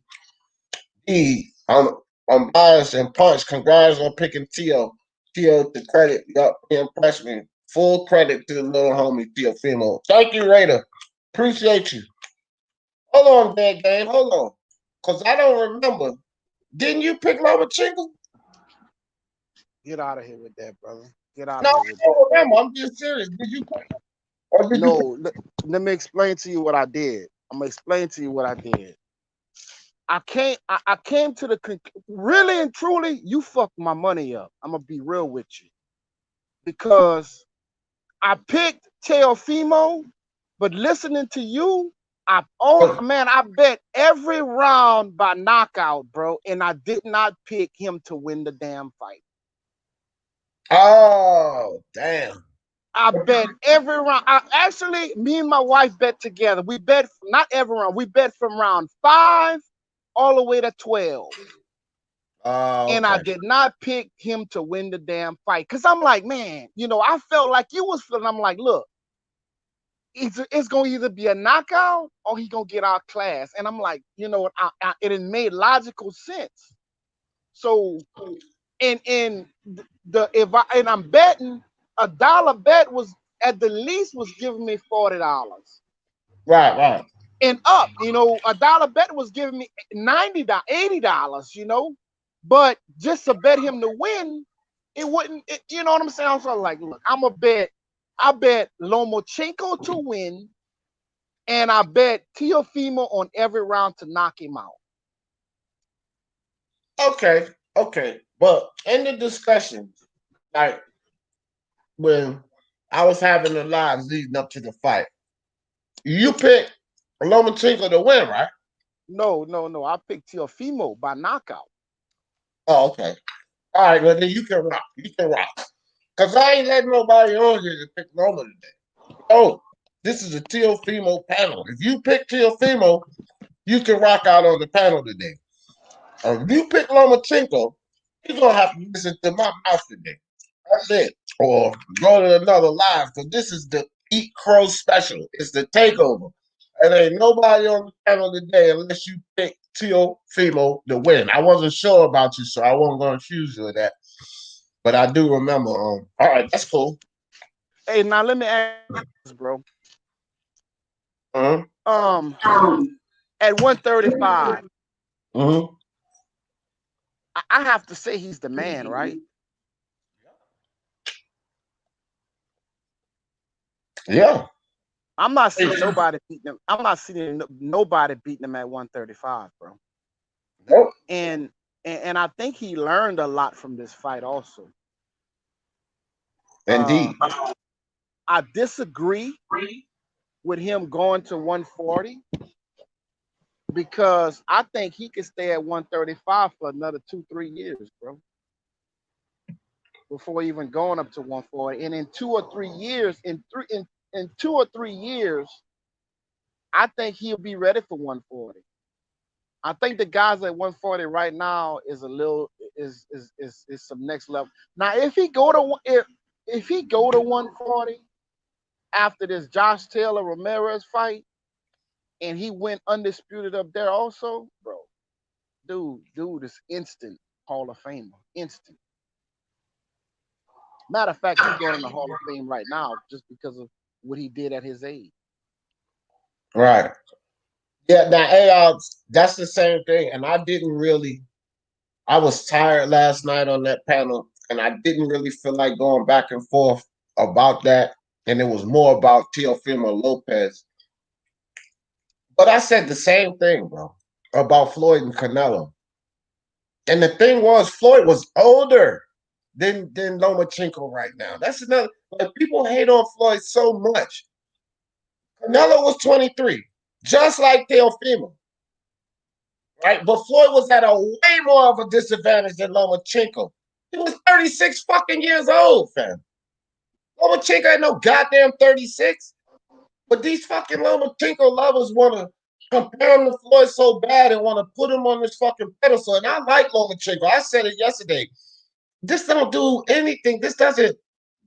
I'm biased and punch. Congrats on picking Teo. Teo to credit. Yup, he impressed me. Full credit to the little homie Teofimo. Thank you, Raider. Appreciate you. Hold on, Bad Game. Hold on. Because I don't remember. Didn't you pick Lomachenko? Get out of here with that, brother. Get out No, of here I with that. don't remember. I'm being serious. Did you pick? Or did No, let me explain to you what I did. I'm gonna explain to you what I did. I came to the really and truly, you fucked my money up. I'm gonna be real with you. Because I picked Teofimo, but listening to you, I bet every round by knockout, bro, and I did not pick him to win the damn fight. Oh, damn. I bet every round. Me and my wife bet together. We bet not every round. We bet from round 5 all the way to 12. And I did not pick him to win the damn fight. Because I'm like, man, I felt like you was feeling. I'm like, look, it's going to either be a knockout or he going to get our class. And I'm like, it made logical sense. So, and I'm betting a dollar bet was at the least was giving me $40. Right. And up, a dollar bet was giving me $90, $80, But just to bet him to win, it wouldn't, you know what I'm saying? I was like, look, I bet Lomachenko to win, and I bet Teofimo on every round to knock him out. Okay. But in the discussion, like when I was having the lives leading up to the fight, you picked Lomachenko to win, right? No. I picked Teofimo by knockout. Oh, okay. All right, well then you can rock. Because I ain't letting nobody on here to pick Loma today. Oh, this is a Teofimo panel. If you pick Teofimo, you can rock out on the panel today. If you pick Lomachenko, you're gonna have to listen to my mouth today. That's it. Or go to another live, because this is the Eat Crow special. It's the takeover. And ain't nobody on the panel today unless you pick Teofimo to win. I wasn't sure about you, so I wasn't gonna accuse you of that. But I do remember. All right, that's cool. Hey, now let me ask this, bro. Uh-huh. At 135, Mm-hmm. I have to say he's the man, right? Yeah. I'm not seeing nobody beating him. I'm not seeing nobody beating him at 135, bro. Nope. And I think he learned a lot from this fight also. Indeed. I disagree with him going to 140 because I think he could stay at 135 for another 2-3 years, bro, before even going up to 140. And in 2 or 3 years, in 2 or 3 years, I think he'll be ready for 140. I think the guys at 140 right now is some next level. Now, if he go to 140 after this Josh Taylor Ramirez fight, and he went undisputed up there also, bro, dude is instant Hall of Famer, instant. Matter of fact, he's going in the Hall of Fame right now just because of what he did at his age. Right. Yeah, now that's the same thing. And I was tired last night on that panel, and I didn't really feel like going back and forth about that. And it was more about Teofimo Lopez. But I said the same thing, bro, about Floyd and Canelo. And the thing was, Floyd was older than Lomachenko right now. That's another. Like, people hate on Floyd so much. Canelo was 23. just like Teofimo. Right? But Floyd was at a way more of a disadvantage than Lomachenko. He was 36 fucking years old, fam. Lomachenko ain't no goddamn 36. But these fucking Lomachenko lovers want to compare him to Floyd so bad and want to put him on this fucking pedestal. And I like Lomachenko. I said it yesterday. This don't do anything. This doesn't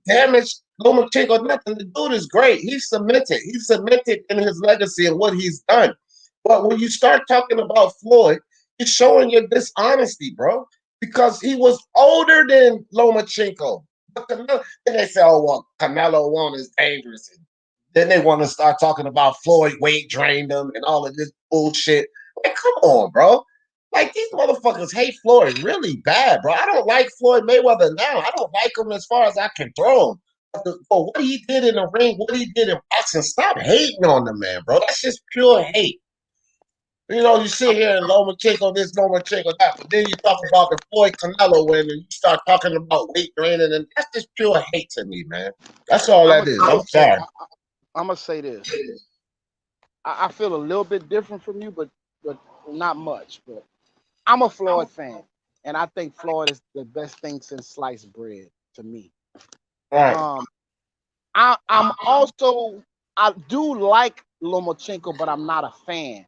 damage Lomachenko nothing. The dude is great. He's cemented. He's cemented in his legacy and what he's done. But when you start talking about Floyd, you're showing your dishonesty, bro. Because he was older than Lomachenko. But then they say, oh, well, Canelo one is dangerous. And then they want to start talking about Floyd weight drained him and all of this bullshit. Like, come on, bro. Like, these motherfuckers hate Floyd really bad, bro. I don't like Floyd Mayweather now. I don't like him as far as I can throw him. But for what he did in the ring, what he did in boxing, stop hating on the man, bro. That's just pure hate. You know, you sit here and Lomachenko this, Lomachenko that, but then you talk about the Floyd Canelo win and you start talking about weight draining, and that's just pure hate to me, man. That's all that is. I'm sorry. I'm gonna say this. I feel a little bit different from you, but not much. But I'm a Floyd fan, and I think Floyd is the best thing since sliced bread to me. Right. I'm also, I do like Lomachenko, but I'm not a fan.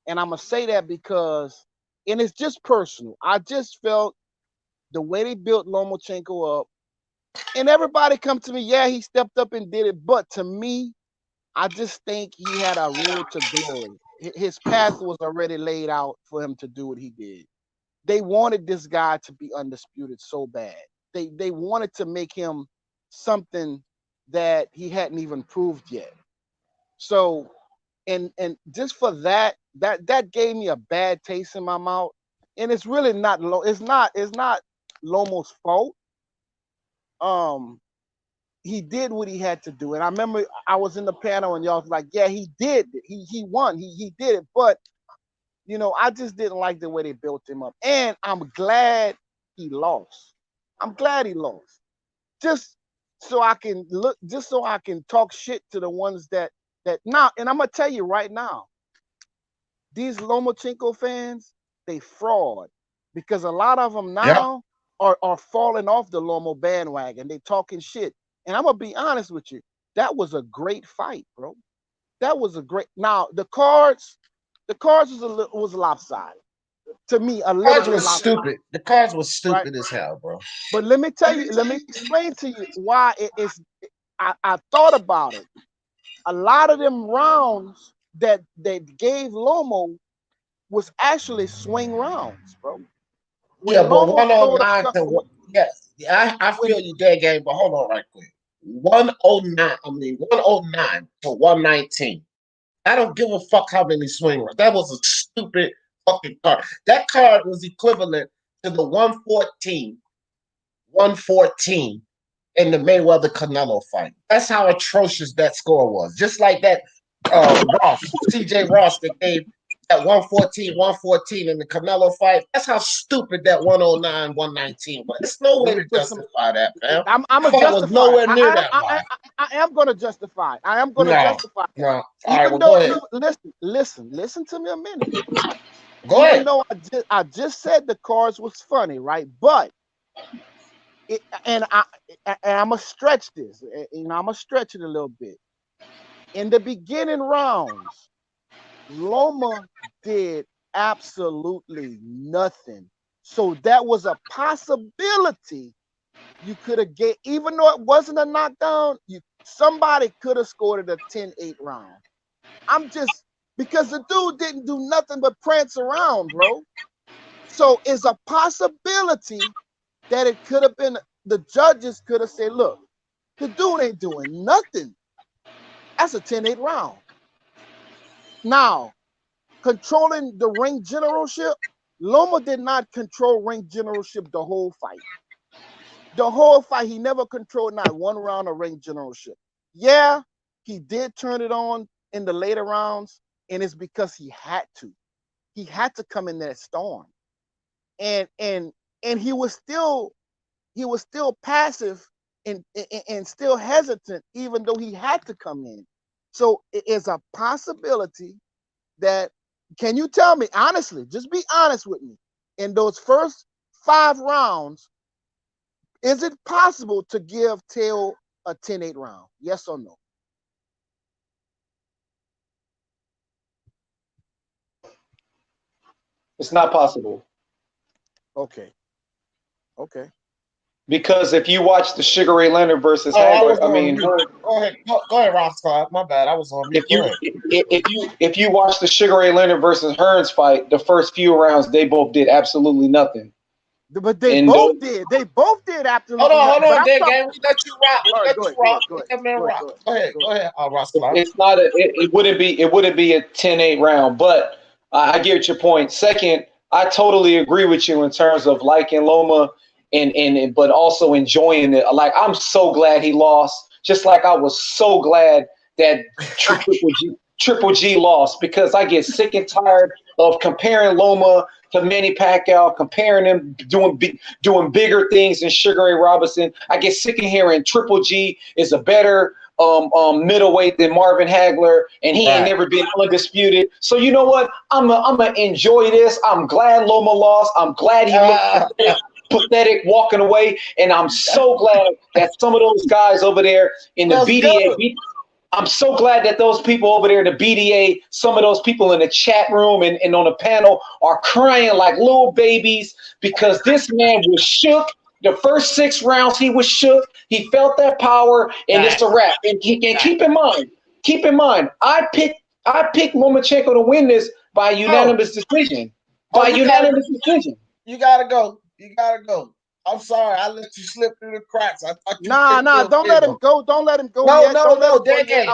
And I'm gonna say that because, and it's just personal. I just felt the way they built Lomachenko up, and everybody come to me, yeah, he stepped up and did it. But to me, I just think he had a road to glory. His path was already laid out for him to do what he did. They wanted this guy to be undisputed so bad. They wanted to make him something that he hadn't even proved yet. So, and just for that gave me a bad taste in my mouth. And it's really not it's not Lomo's fault. He did what he had to do. And I remember I was in the panel and y'all was like, yeah, he did. He won. He did it. But you know, I just didn't like the way they built him up. And I'm glad he lost. I'm glad he lost. Just so I can talk shit to the ones that now, and I'm gonna tell you right now, these Lomachenko fans, they fraud, because a lot of them now are falling off the Lomo bandwagon. They talking shit. And I'm gonna be honest with you, that was a great fight, bro. That was a great. Now the cards was lopsided to me. A little Cards bit was lopsided, stupid. The cards was right? stupid as hell, bro. But let me tell you, let me explain to you why it is. I thought about it. A lot of them rounds that they gave Lomo was actually swing rounds, bro. When Yeah, but Lomo throw the 109 to what? Yes, I when feel you dead game, but hold on right quick. 109, 109 to 119. I don't give a fuck how many swing rounds. That was a stupid fucking card. That card was equivalent to the 114 in the Mayweather Canelo fight. That's how atrocious that score was. Just like that CJ Ross that gave that 114 in the Canelo fight. That's how stupid that 109, 119 was. There's no way let me to put some. justify that, man. I'm That a fight was justify. nowhere near that wide. I am gonna justify. I am gonna No, justify it. no. All right, Even well, go though ahead. listen to me a minute. Go Even ahead. though I just said the cards was funny, right? But it, and I'm gonna stretch this. You know, I'm gonna stretch it a little bit. In the beginning rounds, Loma did absolutely nothing. So that was a possibility you could have get, even though it wasn't a knockdown, somebody could have scored it a 10-8 round. I'm just, because the dude didn't do nothing but prance around, bro. So it's a possibility that it could have been, the judges could have said, look, the dude ain't doing nothing. That's a 10-8 round. Now, controlling the ring generalship, Loma did not control ring generalship the whole fight. The whole fight, he never controlled not one round of ring generalship. Yeah, he did turn it on in the later rounds, and it's because he had to. He had to come in that storm. And he was still passive and still hesitant, even though he had to come in. So it is a possibility that, can you tell me honestly, just be honest with me, in those first 5 rounds, is it possible to give Teo a 10-8 round? Yes or no? It's not possible. Okay. Okay. Because if you watch the Sugar Ray Leonard versus I was Hagler, I on mean, mute. Go ahead, go ahead, Ross Clark. My bad, I was on mute. if you watch the Sugar Ray Leonard versus Hearns fight, the first few rounds they both did absolutely nothing. But they both did. They both did absolutely. Hold on, Dick. We let you rock. We let you rock. Let that man rock. Go ahead, Ross Clark. It's not a. It wouldn't be a 10-8 round. But I get your point. Second, I totally agree with you in terms of liking Loma and but also enjoying it. Like, I'm so glad he lost. Just like I was so glad that Triple G lost, because I get sick and tired of comparing Loma to Manny Pacquiao, comparing them doing bigger things than Sugar Ray Robinson. I get sick of hearing Triple G is a better middleweight than Marvin Hagler, and he ain't never been undisputed. So you know what? I'm gonna enjoy this. I'm glad Loma lost. I'm glad he looked pathetic walking away, and I'm so glad that some of those guys over there in the BDA. I'm so glad that those people over there in the BDA, some of those people in the chat room and on the panel are crying like little babies, because this man was shook. The first 6 rounds, he was shook. He felt that power, and it's a wrap. And keep in mind, I picked Lomachenko to win this by unanimous decision. You gotta go. I'm sorry, I let you slip through the cracks. I thought you don't let him go. Don't let him go. No, dead game.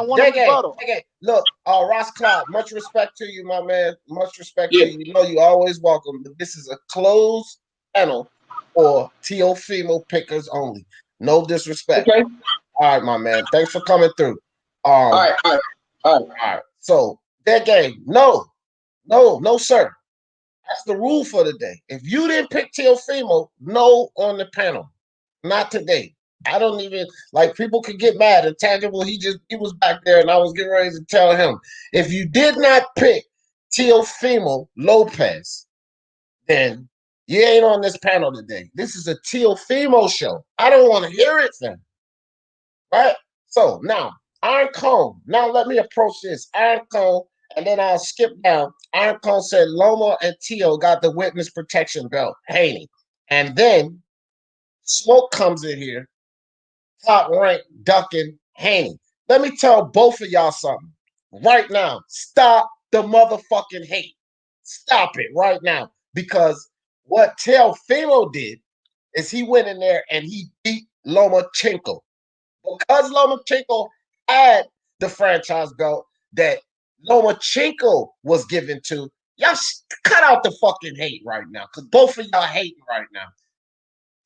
Look, Ross Clark, much respect to you, my man. Much respect to you. You know you always welcome. But this is a closed panel for Teofimo pickers only. No disrespect. Okay. All right, my man. Thanks for coming through. All right. So dead game. No, sir. That's the rule for the day. If you didn't pick Teofimo, no on the panel. Not today. I don't even, like, people could get mad. Intangible, he was back there, and I was getting ready to tell him, if you did not pick Teofimo Lopez, then you ain't on this panel today. This is a Teofimo show. I don't want to hear it then. Right? So now, Iron Cone. Now let me approach this. Iron Cone. And then I'll skip down. Iron Cone said Loma and Teo got the witness protection belt. Haney. And then Smoke comes in here. Top rank ducking Haney. Let me tell both of y'all something. Right now. Stop the motherfucking hate. Stop it right now. Because what Teofimo did is he went in there and he beat Lomachenko. Because Lomachenko had the franchise belt that Lomachenko was given to, y'all cut out the fucking hate right now, because both of y'all hating right now.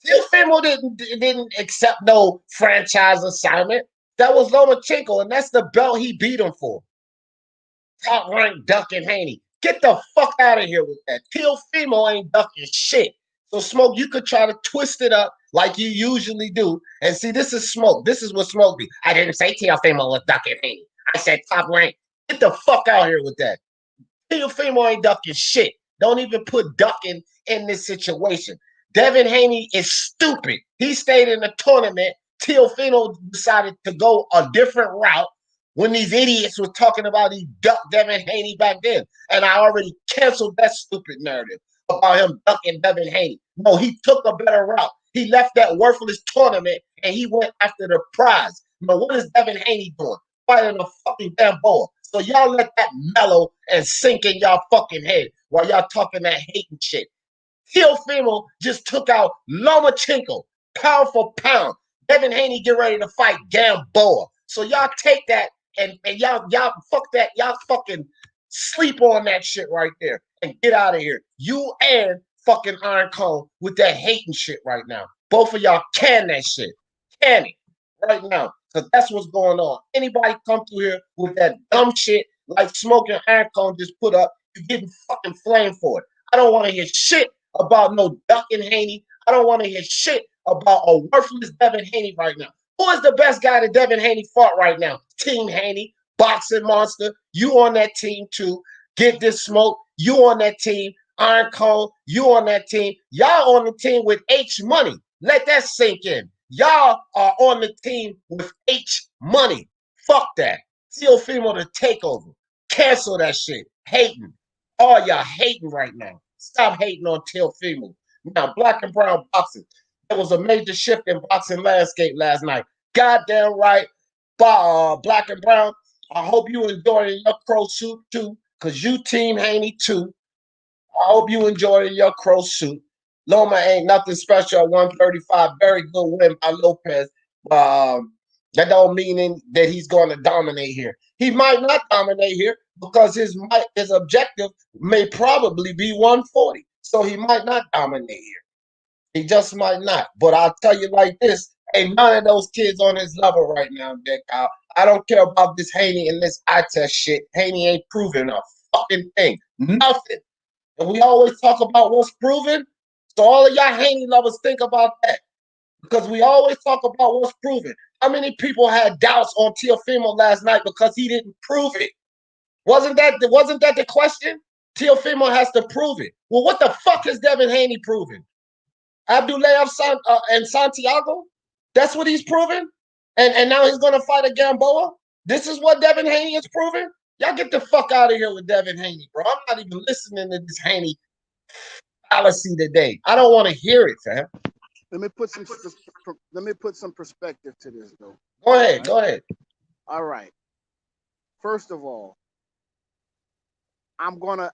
Teofimo didn't accept no franchise assignment. That was Lomachenko, and that's the belt he beat him for. Top rank ducking Haney. Get the fuck out of here with that. Teofimo ain't ducking shit. So Smoke, you could try to twist it up like you usually do. And see, this is Smoke. This is what Smoke be. I didn't say Teofimo was ducking Haney. I said top rank. Get the fuck out here with that. Teofimo ain't ducking shit. Don't even put ducking in this situation. Devin Haney is stupid. He stayed in the tournament. Teofimo decided to go a different route when these idiots were talking about he ducked Devin Haney back then. And I already canceled that stupid narrative about him ducking Devin Haney. No, he took a better route. He left that worthless tournament and he went after the prize. Now, what is Devin Haney doing? Fighting a fucking Balboa. So y'all let that mellow and sink in y'all fucking head while y'all talking that hating shit. Teofimo just took out Lomachenko, pound for pound. Devin Haney get ready to fight Gamboa. So y'all take that and y'all fuck that. Y'all fucking sleep on that shit right there and get out of here. You and fucking Iron Cone with that hating shit right now. Both of y'all can that shit. Can it right now. Because that's what's going on. Anybody come through here with that dumb shit like Smoking Iron Cone just put up, you're getting fucking flamed for it. I don't want to hear shit about no ducking Haney. I don't want to hear shit about a worthless Devin Haney right now. Who is the best guy that Devin Haney fought right now? Team Haney, Boxing Monster. You on that team too. Get this smoke. You on that team. Iron Cone, you on that team. Y'all on the team with H money. Let that sink in. Y'all are on the team with H money. Fuck that. Teofimo the takeover. Cancel that shit. Hating. All y'all hating right now. Stop hating on Teofimo. Now, black and brown boxing. There was a major shift in boxing landscape last night. Goddamn right. Black and brown. I hope you enjoying your crow soup too, because you team Haney too. I hope you enjoyed your crow suit. Loma ain't nothing special at 135. Very good win by Lopez. That don't mean that he's going to dominate here. He might not dominate here because his objective may probably be 140. So he might not dominate here. He just might not. But I'll tell you like this, ain't none of those kids on his level right now, Dick. I don't care about this Haney and this eye test shit. Haney ain't proving a fucking thing. Nothing. And we always talk about what's proven. So all of y'all Haney lovers think about that. Because we always talk about what's proven. How many people had doubts on Teofimo last night because he didn't prove it? Wasn't that the question? Teofimo has to prove it. Well, what the fuck has Devin Haney proven? Abdullah and Santiago? That's what he's proven? And now he's going to fight a Gamboa? This is what Devin Haney is proving? Y'all get the fuck out of here with Devin Haney, bro. I'm not even listening to this Haney fallacy today. I don't want to hear it, fam. Let me put some perspective to this, though. Go ahead, right? Go ahead. All right. First of all, I'm gonna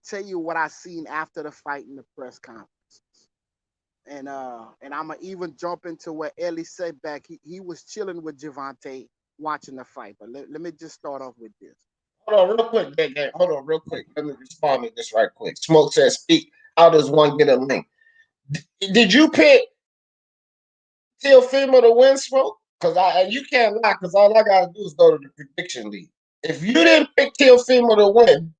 tell you what I seen after the fight in the press conference. And I'm gonna even jump into what Ellie said back. He was chilling with Javante watching the fight. But let me just start off with this. Hold on real quick, gang. Hold on real quick. Let me respond to this right quick. Smoke says, speak. How does one get a link? Did you pick Teofimo to win, Smoke? Because you can't lie, because all I gotta do is go to the prediction league. If you didn't pick Teofimo to win,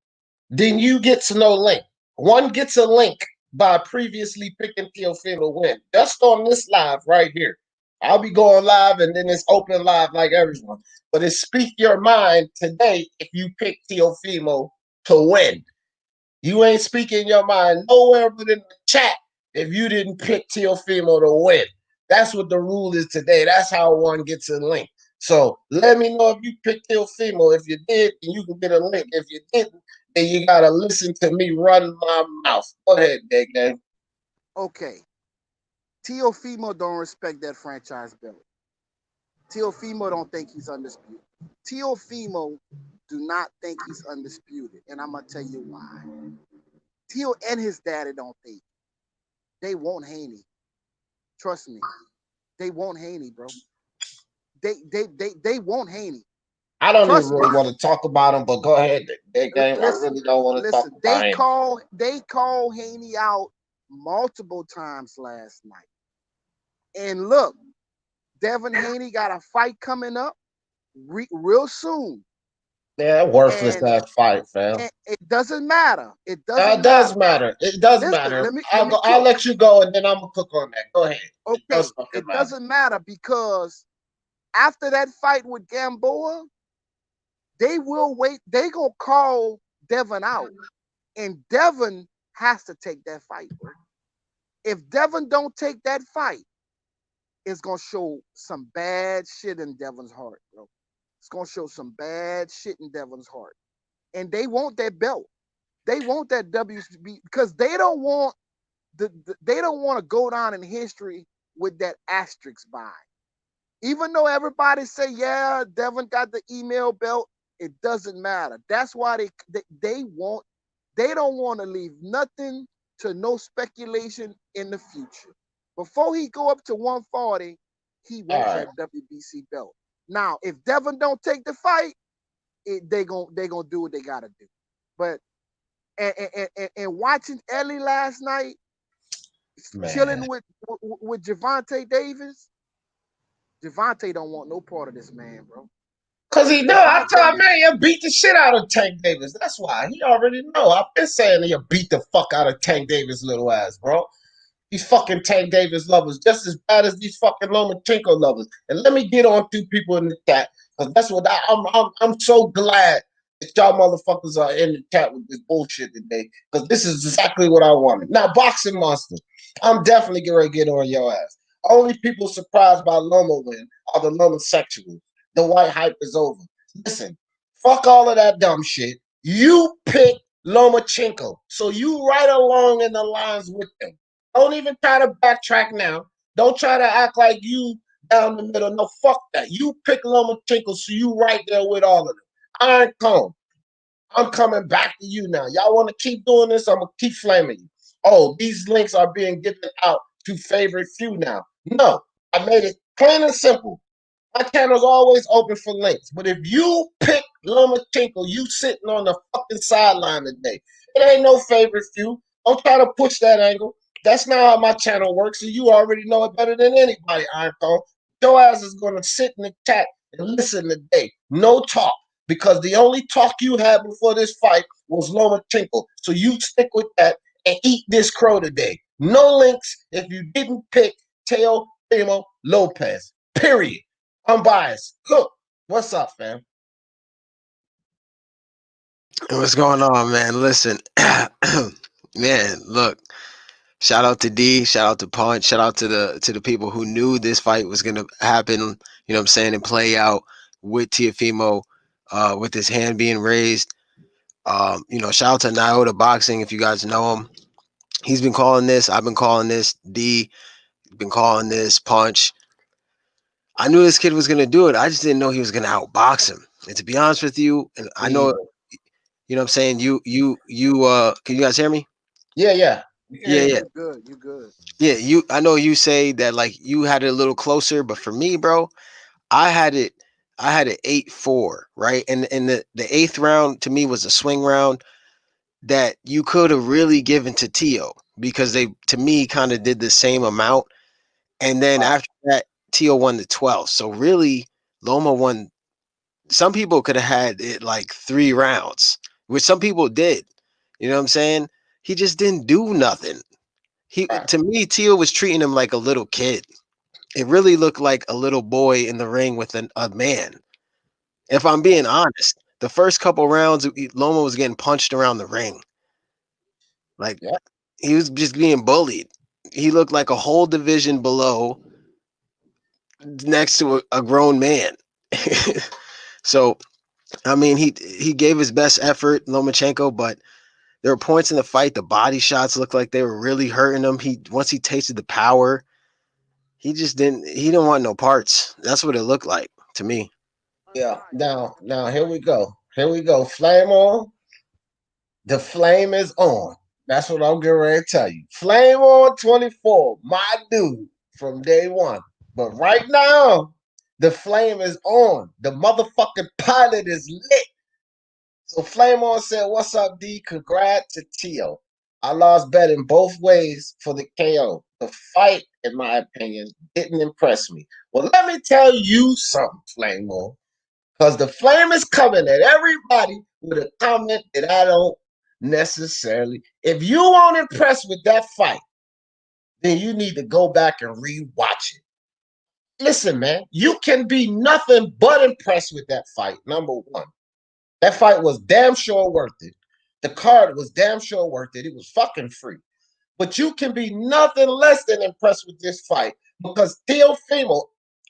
then you get to no link. One gets a link by previously picking Teofimo to win. Just on this live right here. I'll be going live and then it's open live like everyone. But it's speak your mind today if you pick Teofimo to win. You ain't speaking your mind nowhere but in the chat if you didn't pick Teofimo to win. That's what the rule is today. That's how one gets a link. So let me know if you picked Teofimo. If you did, then you can get a link. If you didn't, then you gotta listen to me run my mouth. Go ahead, Big Game. Okay. Teofimo don't respect that franchise belt. Teofimo don't think he's undisputed. Teofimo do not think he's undisputed. And I'm gonna tell you why. Teo and his daddy don't think. They want Haney. Trust me. They want Haney, bro. They want Haney. I don't even really want to talk about him, but go ahead, Big Game. I really don't want to talk about him. They call Haney out multiple times last night. And look, Devin Haney got a fight coming up real soon. Yeah, worthless ass fight, fam. It doesn't matter. It does matter. It does matter. I'll let you go, and then I'm gonna cook on that. Go ahead. Okay. It doesn't matter because after that fight with Gamboa, they will wait. They gonna call Devin out, and Devin has to take that fight, bro. If Devin don't take that fight, it's gonna show some bad shit in Devin's heart, bro. It's gonna show some bad shit in Devin's heart. And they want that belt. They want that WCB because they don't want they don't want to go down in history with that asterisk by. Even though everybody say, yeah, Devin got the email belt, it doesn't matter. That's why they don't want to leave nothing to no speculation in the future. Before he go up to 140, he wants that WBC belt. Now, if Devin don't take the fight, they gonna do what they gotta do. But and watching Ellie last night, chilling with Javante Davis, Javante don't want no part of this man, bro. Cause he know. I told man he'll beat the shit out of Tank Davis. That's why he already know. I've been saying he'll beat the fuck out of Tank Davis little ass, bro. These fucking Tank Davis lovers just as bad as these fucking Lomachenko lovers. And let me get on two people in the chat because that's what I'm so glad that y'all motherfuckers are in the chat with this bullshit today, because this is exactly what I wanted. Now, Boxing Monster, I'm definitely going to get on your ass. Only people surprised by Loma win are the Lomosexuals. The white hype is over. Listen, fuck all of that dumb shit. You pick Lomachenko, so you right along in the lines with them. Don't even try to backtrack now. Don't try to act like you down the middle. No, fuck that. You pick Lomachenko, so you right there with all of them. Iron Cone, I'm coming back to you now. Y'all want to keep doing this? I'm going to keep flaming you. Oh, these links are being given out to favorite few now. No, I made it plain and simple. My channel's always open for links. But if you pick Lomachenko, you sitting on the fucking sideline today. It ain't no favorite few. Don't try to push that angle. That's not how my channel works, and you already know it better than anybody, Iron. Your ass is going to sit in the chat and listen today. No talk, because the only talk you had before this fight was Lomachenko. So you stick with that and eat this crow today. No links if you didn't pick Teofimo Lopez. Period. Unbiased. Cook. What's up, fam? What's going on, man? Listen, man, look. Shout out to D, shout out to Punch, shout out to the people who knew this fight was gonna happen, you know what I'm saying, and play out with Teofimo, with his hand being raised. You know, shout out to Nyota Boxing, if you guys know him. He's been calling this, I've been calling this, D been calling this, Punch. I knew this kid was gonna do it. I just didn't know he was gonna outbox him. And to be honest with you, and I know, you know what I'm saying, you can you guys hear me? Yeah. Yeah. You good. You good. Yeah, I know you say that like you had it a little closer, but for me, bro, I had it 8-4, right? And the eighth round to me was a swing round that you could have really given to Tio, because they, to me, kind of did the same amount. And then after that, Tio won the 12th. So really, Loma won. Some people could have had it like 3 rounds, which some people did. You know what I'm saying? He just didn't do nothing. To me, Tio was treating him like a little kid. It really looked like a little boy in the ring with a man. If I'm being honest, the first couple rounds, Loma was getting punched around the ring. Like, he was just being bullied. He looked like a whole division below, next to a grown man. So, I mean, he gave his best effort, Lomachenko, but there were points in the fight, the body shots looked like they were really hurting him. Once he tasted the power, he didn't want no parts. That's what it looked like to me. Yeah. Now here we go. Here we go. Flame on. The flame is on. That's what I'm getting ready to tell you. Flame on 24, my dude, from day one. But right now, the flame is on. The motherfucking pilot is lit. So Flame on said, "What's up, D? Congrats to Tio. I lost betting both ways for the KO. The fight, in my opinion, didn't impress me." Well, let me tell you something, Flame on. Because the flame is coming at everybody with a comment that I don't necessarily. If you aren't impressed with that fight, then you need to go back and rewatch it. Listen, man, you can be nothing but impressed with that fight. Number one, that fight was damn sure worth it. The card was damn sure worth it. It was fucking free. But you can be nothing less than impressed with this fight, because Teofimo,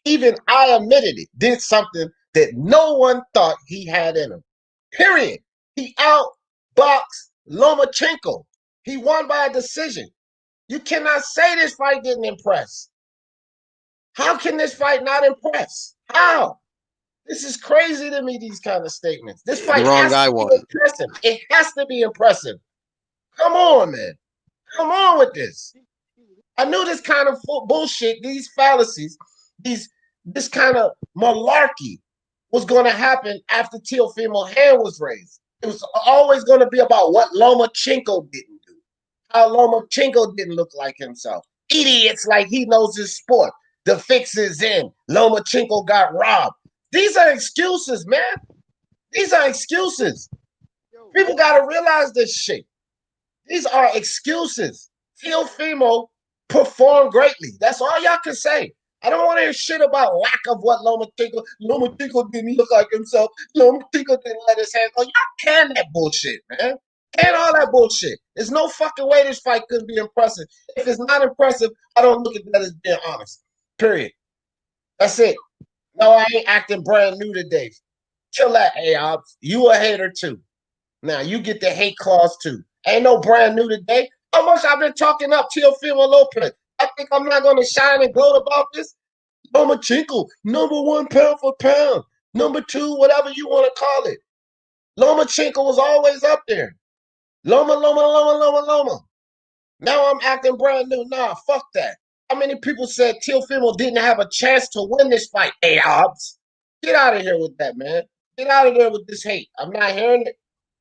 even I admitted it, did something that no one thought he had in him. Period. He outboxed Lomachenko. He won by a decision. You cannot say this fight didn't impress. How can this fight not impress? How? This is crazy to me, these kind of statements. This fight has to be impressive. It has to be impressive. Come on, man. Come on with this. I knew this kind of bullshit, these fallacies, this kind of malarkey was going to happen after Teofimo's hand was raised. It was always going to be about what Lomachenko didn't do, how Lomachenko didn't look like himself. Idiots like he knows his sport. The fix is in. Lomachenko got robbed. These are excuses, man. These are excuses. People got to realize this shit. These are excuses. Teofimo performed greatly. That's all y'all can say. I don't want to hear shit about lack of what Lomachenko. Lomachenko didn't look like himself. Lomachenko didn't let his hands go. Y'all can that bullshit, man. Can all that bullshit. There's no fucking way this fight could be impressive. If it's not impressive, I don't look at that as being honest. Period. That's it. No, I ain't acting brand new today. Chill that, A-Ops. You a hater too. Now you get the hate clause too. Ain't no brand new today. How much I've been talking up Teofimo Lopez. I think I'm not going to shine and gloat about this. Lomachenko, #1 pound for pound. #2, whatever you want to call it. Lomachenko was always up there. Loma. Now I'm acting brand new. Nah, fuck that. How many people said Teofimo didn't have a chance to win this fight? A-Hobbs. Get out of here with that, man. Get out of there with this hate. I'm not hearing it.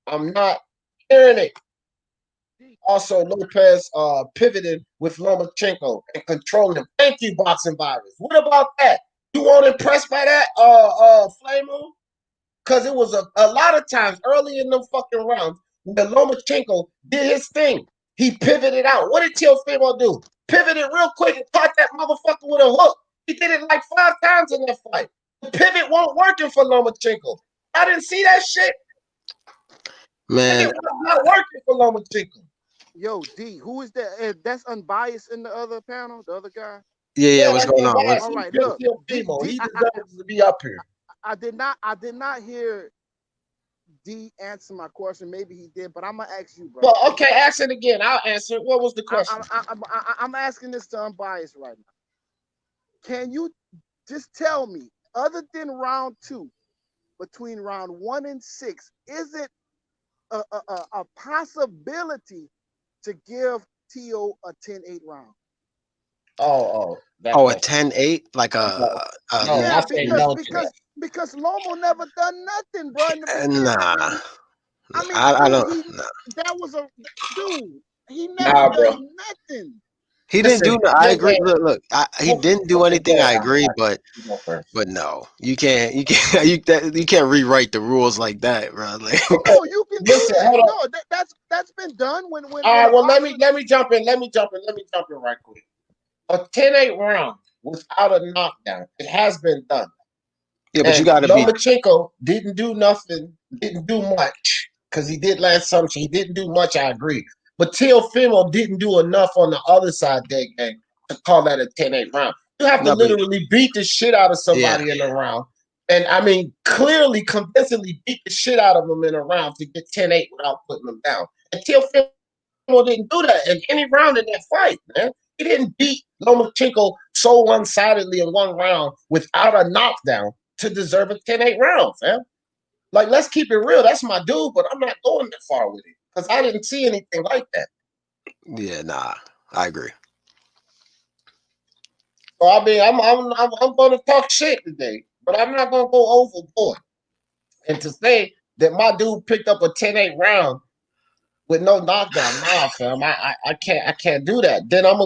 I'm not hearing it. Also, Lopez pivoted with Lomachenko and controlling him. Thank you, Boxing Virus. What about that? You weren't impressed by that, Flamo? Because it was a lot of times early in the fucking rounds where Lomachenko did his thing. He pivoted out. What did Teofimo do? Pivoted real quick and caught that motherfucker with a hook. He did it like 5 times in that fight. The pivot won't working for Lomachenko. I didn't see that shit. Man, Pivot was not working for Lomachenko. Yo, D, who is that? That's Unbiased in the other panel, the other guy. yeah, what's going on? All All right, right, look, Teofimo. He deserves to be up here. I did not hear D answer my question. Maybe he did, but I'm gonna ask you, bro. Well, okay, ask it again. I'll answer it. What was the question? I'm asking this to Unbiased right now. Can you just tell me, other than round 2, between round 1 and 6, is it a possibility to give T.O. a 10-8 round? Oh, a 10-8, like no, Yeah, I say no to that. because Lomo never done nothing, bro. In the beginning. nah. I mean, I dude, don't. Nah. that was a dude. He never Nah, bro. done nothing. He didn't do. I agree. Look. He didn't do anything. I agree, but no, you can't. You can't. You can't rewrite the rules like that, bro. Like, Oh, you can Listen, do that. hold on. No, that's been done when. All right, well, let me jump in. Let me jump in right quick. A 10-8 round without a knockdown. It has been done. yeah, but you And got to be. Lomachenko didn't do nothing, didn't do much, because he did land something. He didn't do much, I agree. But Teofimo didn't do enough on the other side, Day Gang, to call that a 10-8 round. You have to No, but literally beat the shit out of somebody in a round. And I mean, clearly, convincingly beat the shit out of them in a round to get 10-8 without putting them down. And Teofimo didn't do that in any round in that fight, man. He didn't beat Lomachenko so one-sidedly in one round without a knockdown to deserve a 10-8 round, fam. Like, let's keep it real. That's my dude, but I'm not going that far with it because I didn't see anything like that. yeah, nah, I agree. So I mean, I'm going to talk shit today, but I'm not going to go overboard. And to say that my dude picked up a 10-8 round with no knockdown, nah, fam. I can't do that. Then I'm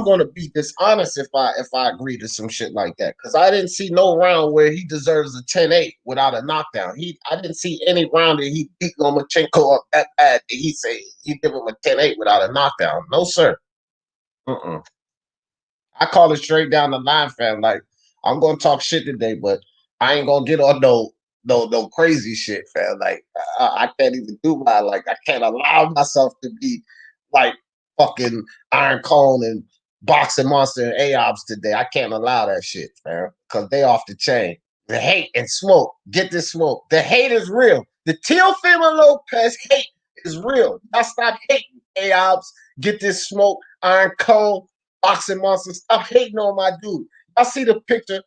gonna be dishonest if I agree to some shit like that. Cause I didn't see no round where he deserves a 10-8 without a knockdown. I didn't see any round that he beat Lomachenko up that bad that he say you give him a 10-8 without a knockdown. No, sir. I call it straight down the line, fam. Like, I'm gonna talk shit today, but I ain't gonna get on no crazy shit, fam. Like, I can't even do my, like, I can't allow myself to be like fucking Iron Cone and Boxing Monster and A-Ops today. I can't allow that shit, fam, because they off the chain. The hate and smoke. Get this smoke. The hate is real. The Teofimo Lopez hate is real. Y'all stop hating, A-Ops. Get this smoke. Iron Cone, Boxing Monster. Stop hating on my dude. Y'all see the picture?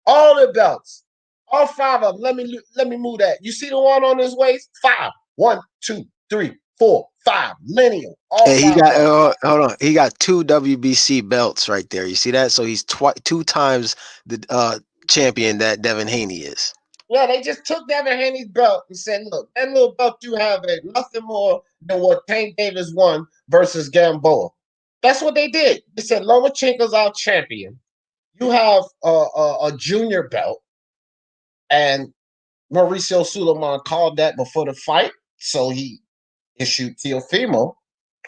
All the belts. All 5 of them. Let me move that. You see the one on his waist? 5. 1, 2, 3, 4, 5. Lineal. All Hey, 5 he got. belts. Hold on. He got 2 WBC belts right there. You see that? So he's 2 times the champion that Devin Haney is. Yeah, they just took Devin Haney's belt and said, look, that little belt you have ain't nothing more than what Tank Davis won versus Gamboa. That's what they did. They said Lomachenko's our champion. You have a junior belt, and Mauricio Suleiman called that before the fight, so he issued Teofimo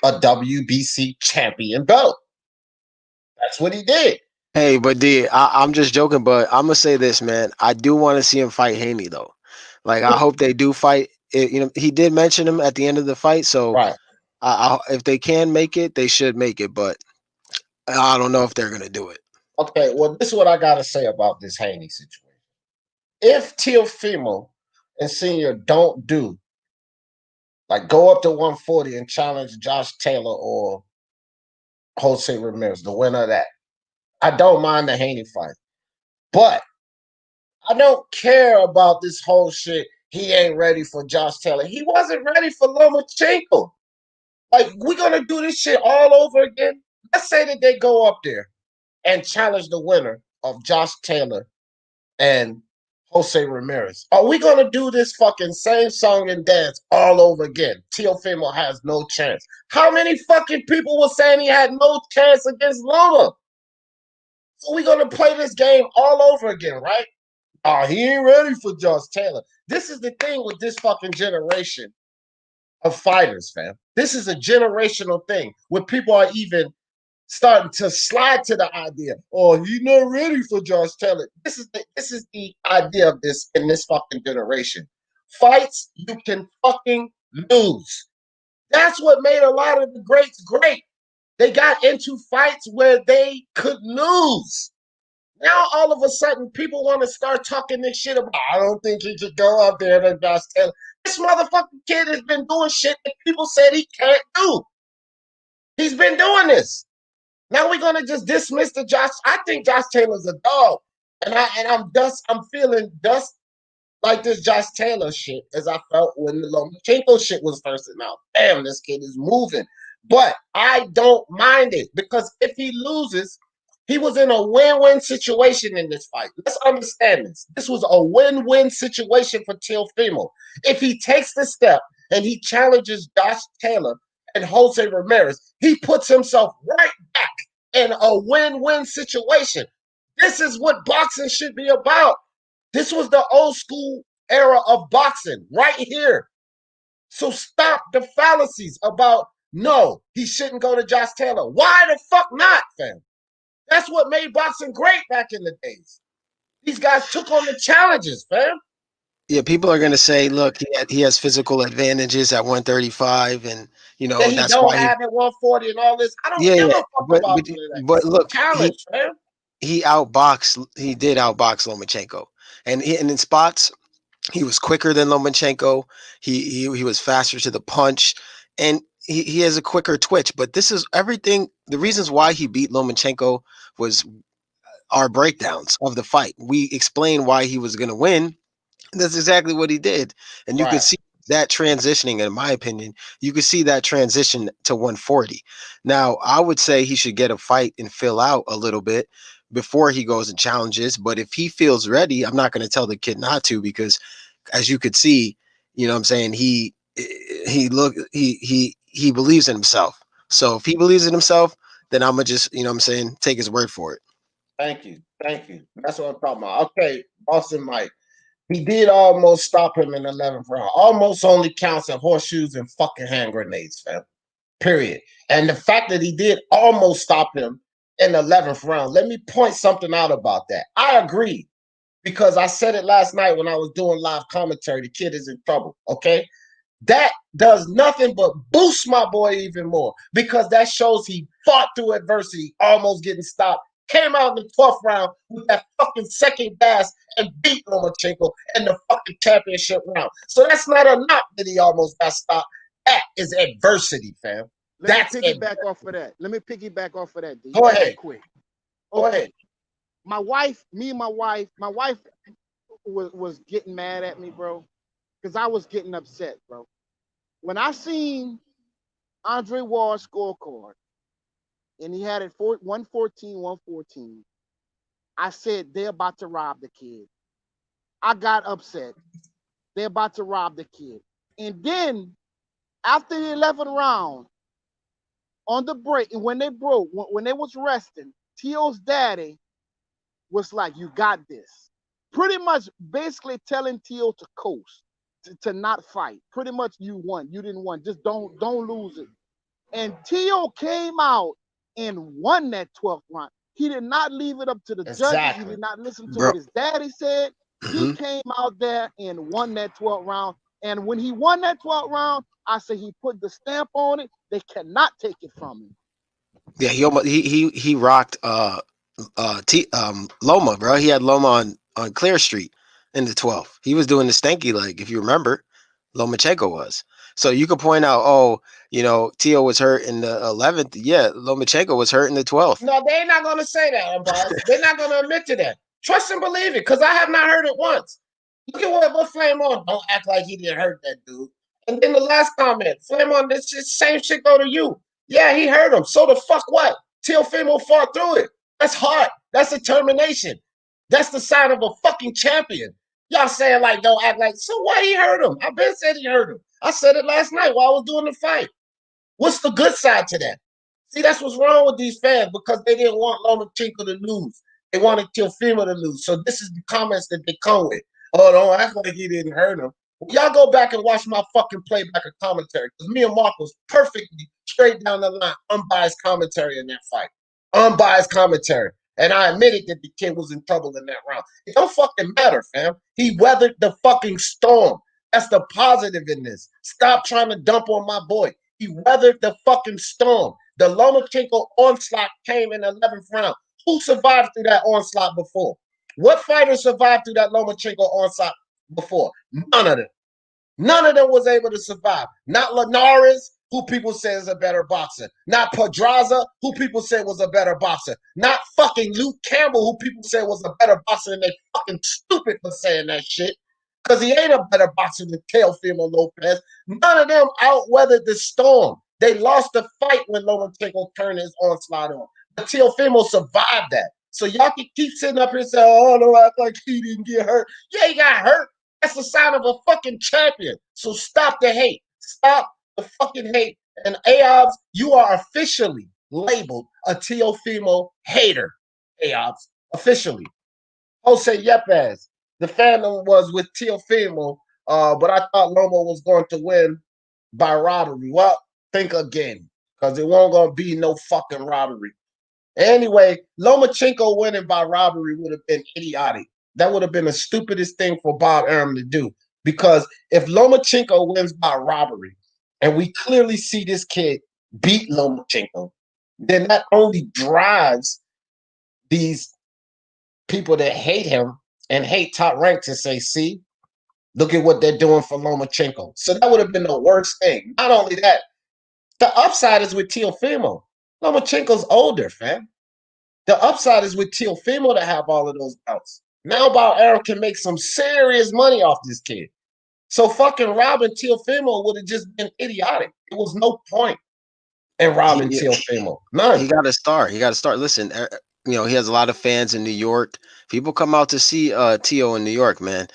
a WBC champion belt. That's what he did. Hey, but I'm just joking, but I'm gonna say this, man. I do want to see him fight Haney though. Like, I hope they do fight. He did mention him at the end of the fight, so Right. if they can make it, they should make it. But I don't know if they're gonna do it. Okay, well, this is what I gotta say about this Haney situation. If Teofimo and Senior don't do like go up to 140 and challenge Josh Taylor or Jose Ramirez, the winner of that, I don't mind the Haney fight. But I don't care about this whole shit. He ain't ready for Josh Taylor. He wasn't ready for Lomachenko. Like, we're gonna do this shit all over again. Let's say that they go up there and challenge the winner of Josh Taylor and Jose Ramirez. Are we gonna do this fucking same song and dance all over again? Teofimo has no chance. How many fucking people were saying he had no chance against Loma? So we're gonna play this game all over again, right? Oh, he ain't ready for Josh Taylor. This is the thing with this fucking generation of fighters, fam. This is a generational thing where people are even starting to slide to the idea, oh, he's not ready for Josh Taylor. This is the idea of this in this fucking generation. Fights you can fucking lose. That's what made a lot of the greats great. They got into fights where they could lose. Now all of a sudden people want to start talking this shit about, I don't think he should go out there and Josh Taylor. This motherfucking kid has been doing shit that people said he can't do. He's been doing this. Now we're gonna just dismiss the Josh. I think Josh Taylor's a dog, and I'm feeling dust like this Josh Taylor shit as I felt when the Lomachenko shit was first announced. Damn, this kid is moving, but I don't mind it because if he loses, he was in a win-win situation in this fight. Let's understand this. This was a win-win situation for Teofimo. If he takes the step and he challenges Josh Taylor and Jose Ramirez, he puts himself right back in a win-win situation. This is what boxing should be about. This was the old school era of boxing right here. So stop the fallacies about no, he shouldn't go to Josh Taylor. Why the fuck not, fam? That's what made boxing great back in the days. These guys took on the challenges, fam. Yeah, people are gonna say, look, he has physical advantages at 135, and That he that's don't why he. have at 140 and all this. I don't Yeah, give a yeah, fuck about none of that. but It's a look, challenge, fam. he did outbox Lomachenko, and in spots he was quicker than Lomachenko. He was faster to the punch, and he has a quicker twitch. But this is everything. The reasons why he beat Lomachenko was our breakdowns of the fight. We explained why he was going to win. That's exactly what he did, and you could Right. see that transitioning. In my opinion, you could see that transition to 140. Now, I would say he should get a fight and fill out a little bit before he goes and challenges. But if he feels ready, I'm not going to tell the kid not to because as you could see, what I'm saying, he believes in himself. So if he believes in himself, then I'm gonna just, what I'm saying, take his word for it. Thank you. Thank you. That's what I'm talking about. Okay, Boston Mike. He did almost stop him in the 11th round. Almost only counts in horseshoes and fucking hand grenades, fam. Period. And the fact that he did almost stop him in the 11th round, let me point something out about that. I agree because I said it last night when I was doing live commentary. The kid is in trouble, okay? That does nothing but boost my boy even more because that shows he fought through adversity, almost getting stopped, came out in the 12th round with that fucking second gas and beat Lomachenko in the fucking championship round. So that's not a knock that he almost got stopped. That is adversity, fam. Let That's me piggyback off of that. Let me piggyback off of that, D. Go ahead. Right quick. Go Okay. ahead. My wife was getting mad at me, bro, because I was getting upset, bro. When I seen Andre Ward's scorecard and he had it 114, 114, I said they're about to rob the kid. I got upset. They're about to rob the kid. And then after the 11th round, on the break, and when they broke, when they was resting, Teo's daddy was like, "You got this." Pretty much, basically telling Teo to coast, to not fight. Pretty much, you won. You didn't win. Just don't lose it. And Teo came out and won that 12th round. He did not leave it up to the judges. He Exactly. did not listen to Bro. what his daddy said. He came out there and won that 12th round. And when he won that 12th round, I say he put the stamp on it. They cannot take it from him. Yeah, he rocked Loma, bro. He had Loma on Clear Street in the 12th. He was doing the stanky leg, if you remember. Lomachenko was. So you could point out, oh, you know, Tio was hurt in the 11th. Yeah, Lomachenko was hurt in the 12th. No, they're not going to say that, Unbiased. They're not going to admit to that. Trust and believe it, because I have not heard it once. Look at what Flame on. Don't act like he didn't hurt that dude. And then the last comment, Flame on, this same shit go to you. Yeah, he hurt him. So the fuck what? Teofimo fought through it. That's heart. That's determination. That's the sign of a fucking champion. Y'all saying like, don't act like, so why he hurt him? I been said he hurt him. I said it last night while I was doing the fight. What's the good side to that? See, that's what's wrong with these fans because they didn't want Lomachenko to lose. They wanted Teofimo to lose. So this is the comments that they come with. Oh, don't act like he didn't hurt him. Well, y'all go back and watch my fucking playback of commentary because me and Mark was perfectly straight down the line, unbiased commentary in that fight. Unbiased commentary. And I admitted that the kid was in trouble in that round. It don't fucking matter, fam. He weathered the fucking storm. That's the positive in this. Stop trying to dump on my boy. He weathered the fucking storm. The Lomachenko onslaught came in the 11th round. Who survived through that onslaught before? What fighter survived through that Lomachenko onslaught before? None of them. None of them was able to survive. Not Linares, who people say is a better boxer. Not Pedraza, who people say was a better boxer. Not fucking Luke Campbell, who people say was a better boxer, and they fucking stupid for saying that shit. Because he ain't a better boxer than Teofimo Lopez. None of them outweathered the storm. They lost the fight when Lomachenko turned his onslaught on. But Teofimo survived that. So y'all can keep sitting up here and say, oh, no, act like he didn't get hurt. Yeah, he got hurt. That's the sign of a fucking champion. So stop the hate. Stop the fucking hate. And Aobs, you are officially labeled a Teofimo hater. Aobs, officially. Jose Yepes, the fandom was with Teofimo, but I thought Loma was going to win by robbery. Well, think again, because it won't going to be no fucking robbery. Anyway, Lomachenko winning by robbery would have been idiotic. That would have been the stupidest thing for Bob Arum to do. Because if Lomachenko wins by robbery, and we clearly see this kid beat Lomachenko, then that only drives these people that hate him and hate Top Rank to say, see, look at what they're doing for Lomachenko. So that would have been the worst thing. Not only that, the upside is with Teofimo. Lomachenko's older, fam. The upside is with Teofimo to have all of those belts. Now Bob Arum can make some serious money off this kid. So fucking robbing Teofimo would have just been idiotic. It was no point in robbing Teofimo. None. He got to start. He got to start. Listen, you know, he has a lot of fans in New York. People come out to see Tio in New York, man.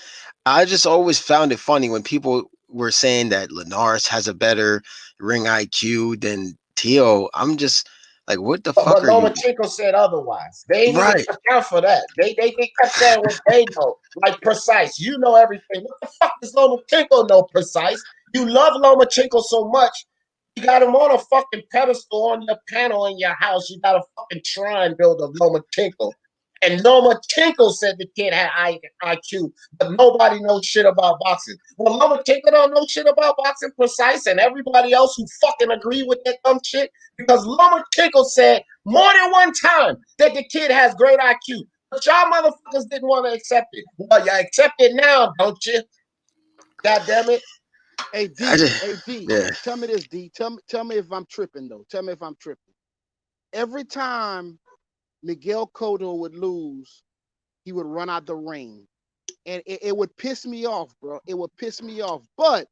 I just always found it funny when people were saying that Linares has a better ring IQ than Tio. I'm just like, what the fuck But are you? Lomachenko said otherwise. They ain't Right. even account for that. They kept saying what they know, like precise. You know everything. What the fuck does Lomachenko know precise? You love Lomachenko so much, you got him on a fucking pedestal on your panel in your house. You got a fucking shrine built of Lomachenko. And Lomachenko said the kid had IQ, but nobody knows shit about boxing. Well, Lomachenko don't know shit about boxing precise, and everybody else who fucking agree with that dumb shit, because Lomachenko said more than one time that the kid has great IQ. But y'all motherfuckers didn't want to accept it. Well, you accept it now, don't you? God damn it. Hey D, Yeah. tell me this, D. Tell me if I'm tripping though. Tell me if I'm tripping. Every time Miguel Cotto would lose, he would run out the ring. And it would piss me off, bro. It would piss me off. But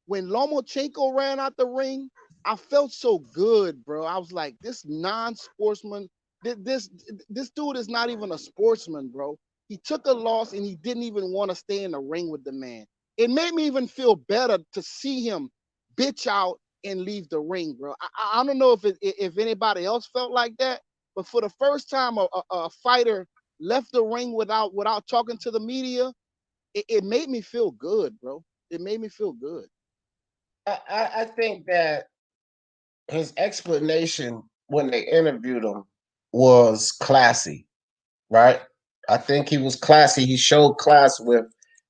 when Lomachenko ran out the ring, I felt so good, bro. I was like, this non-sportsman, this dude is not even a sportsman, bro. He took a loss and he didn't even want to stay in the ring with the man. It made me even feel better to see him bitch out and leave the ring, bro. I don't know if anybody else felt like that, but for the first time a fighter left the ring without talking to the media, it made me feel good, bro. It made me feel good. I think that his explanation when they interviewed him was classy, right? I think he was classy. He showed class with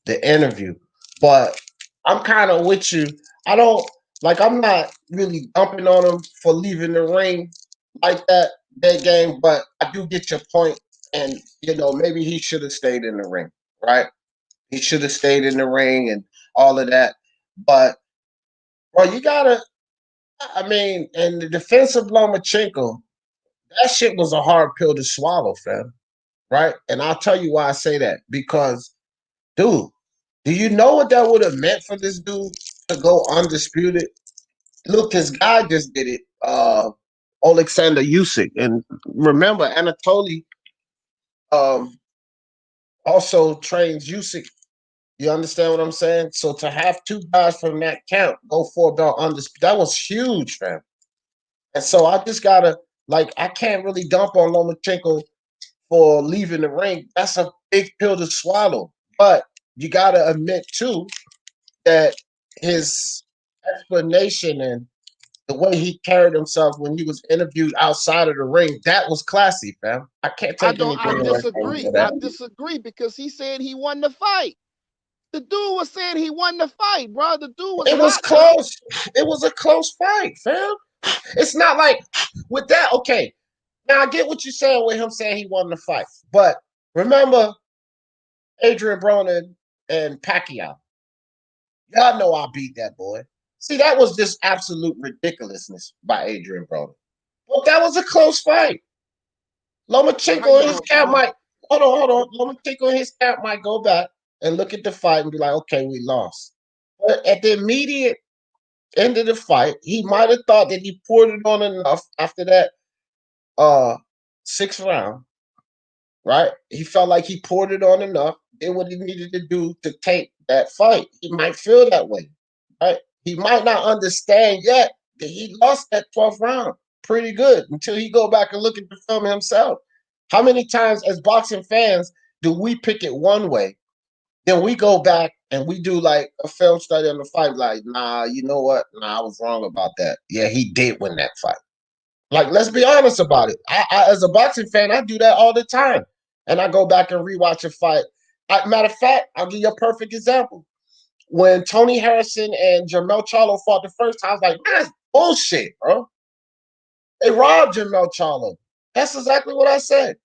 the interview. But I'm kind of with you. I don't like I'm not really dumping on him for leaving the ring like that game, but I do get your point. And maybe he should have stayed in the ring, right? He should have stayed in the ring and all of that. But bro, you gotta I mean, in the defense of Lomachenko, that shit was a hard pill to swallow, fam. Right? And I'll tell you why I say that. Because, dude, do you know what that would have meant for this dude to go undisputed? Look, his guy just did it. Alexander Usyk. And remember, Anatoly um, also trains Usyk. You understand what I'm saying? So to have two guys from that camp go for a belt undisputed, that was huge, fam. And so I just gotta I can't really dump on Lomachenko for leaving the ring. That's a big pill to swallow. But you gotta admit too that his explanation and the way he carried himself when he was interviewed outside of the ring, that was classy, fam. I can't take I anything away from him disagree. for I that. disagree because he said he won the fight. The dude was saying he won the fight, bro. The dude was It was hot, bro. close. It was a close fight, fam. It's not like with that, okay. Now I get what you're saying with him saying he won the fight. But remember Adrian Broner and Pacquiao. Y'all know I beat that boy. See, that was just absolute ridiculousness by Adrian Broner. But that was a close fight. Well, how Lomachenko you and his know? camp might hold on. Lomachenko and his camp might go back and look at the fight and be like, okay, we lost. But at the immediate end of the fight, he might have thought that he poured it on enough after that sixth round, right? He felt like he poured it on enough, did what he needed to do to take that fight. He might feel that way, right? He might not understand yet that he lost that 12th round pretty good until he go back and look at the film himself. How many times as boxing fans do we pick it one way, then we go back and we do like a film study on the fight, like, nah, you know what? Nah, I was wrong about that. Yeah, he did win that fight. Like, let's be honest about it. As a boxing fan, I do that all the time. And I go back and rewatch a fight. Matter of fact, I'll give you a perfect example. When Tony Harrison and Jermell Charlo fought the first time, I was like, man, that's bullshit, bro. They robbed Jermell Charlo. That's exactly what I said.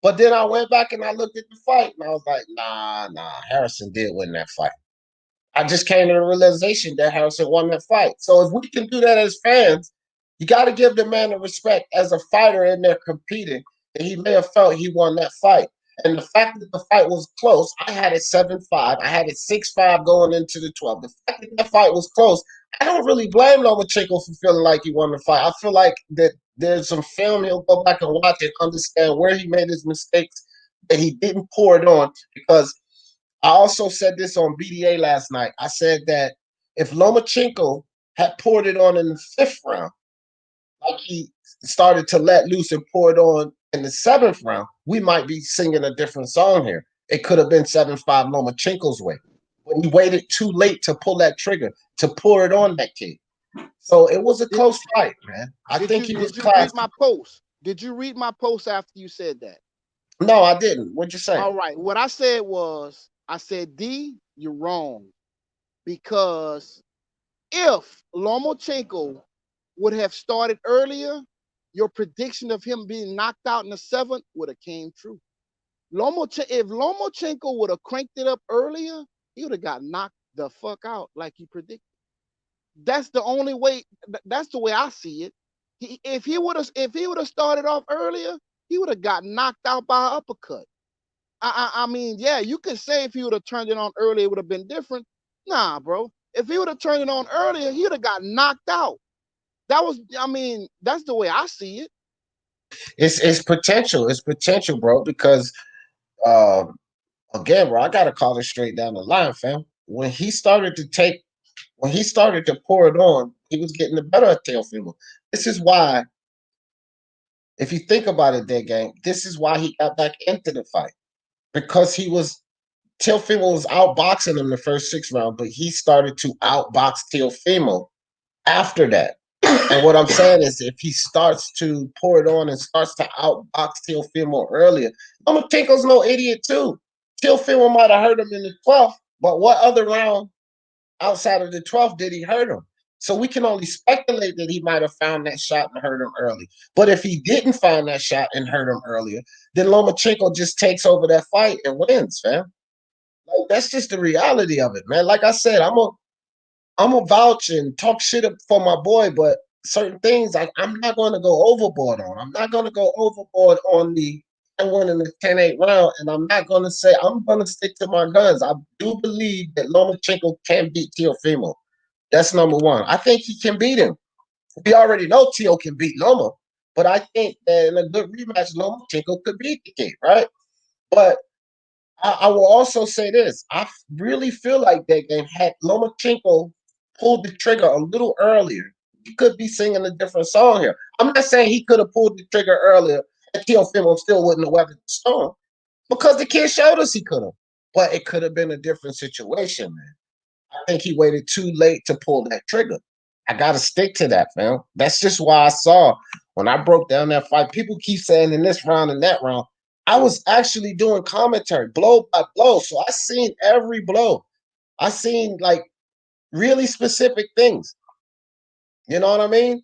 But then I went back and I looked at the fight and I was like, nah, Harrison did win that fight. I just came to the realization that Harrison won that fight. So if we can do that as fans, you got to give the man the respect as a fighter in there competing that he may have felt he won that fight. And the fact that the fight was close, I had it 7-5. I had it 6-5 going into the 12. The fact that fight was close, I don't really blame Lomachenko for feeling like he won the fight. I feel like that there's some film he'll go back and watch and understand where he made his mistakes, that he didn't pour it on. Because I also said this on BDA last night. I said that if Lomachenko had poured it on in the 5th round, like he started to let loose and pour it on in the 7th round, we might be singing a different song here. It could have been 7-5 Lomachenko's way. But he waited too late to pull that trigger, to pour it on that kid. So it was a Did, close fight, man. I think he was did you read classy. my post? Did you read my post after you said that? No, I didn't. What'd you say? All right. What I said was, I said, D, you're wrong. Because if Lomachenko would have started earlier, your prediction of him being knocked out in the 7th would have came true. If Lomachenko would have cranked it up earlier, he would have got knocked the fuck out like he predicted. That's the only way. That's the way I see it. If he would have started off earlier, he would have got knocked out by an uppercut. I mean, yeah, you could say if he would have turned it on earlier, it would have been different. Nah, bro. If he would have turned it on earlier, he would have got knocked out. I mean, that's the way I see it. It's potential. It's potential, bro, because again, bro, I gotta call it straight down the line, fam. When he started to pour it on, he was getting the better of Teofimo. This is why, if you think about it, that game, this is why he got back into the fight. Because Teofimo was outboxing him the first 6 rounds, but he started to outbox Teofimo after that. And what I'm saying is, if he starts to pour it on and starts to outbox Teofimo earlier, Lomachenko's no idiot too. Teofimo might have hurt him in the 12th, but what other round outside of the 12th did he hurt him? So we can only speculate that he might have found that shot and hurt him early. But if he didn't find that shot and hurt him earlier, then Lomachenko just takes over that fight and wins, fam. Like, that's just the reality of it, man. Like I said, I'm a vouch and talk shit for my boy, but certain things I'm not going to go overboard on. I'm not going to go overboard on the and winning the 10-8 round, and I'm not going to say I'm going to stick to my guns. I do believe that Lomachenko can beat Teofimo. That's number one. I think he can beat him. We already know Teo can beat Loma, but I think that in a good rematch, Lomachenko could beat the kid, right? But I will also say this. I really feel like that game, had Lomachenko pulled the trigger a little earlier, he could be singing a different song here. I'm not saying he could have pulled the trigger earlier and Teofimo still wouldn't have weathered the storm, because the kid showed us he could have. But it could have been a different situation, man. I think he waited too late to pull that trigger. I got to stick to that, man. That's just why I saw when I broke down that fight. People keep saying in this round and that round. I was actually doing commentary blow by blow. So I seen every blow. I seen like really specific things. You know what I mean?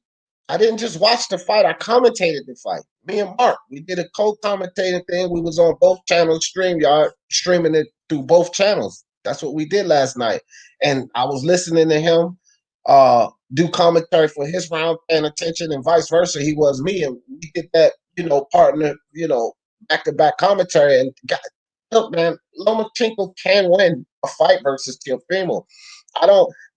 I didn't just watch the fight. I commentated the fight. Me and Mark, we did a co-commentating thing. We was on both channels, StreamYard, streaming it through both channels. That's what we did last night. And I was listening to him do commentary for his round, paying attention, and vice versa. He was me. And we did that, partner, back-to-back commentary. And look, man, Lomachenko can win a fight versus Teofimo.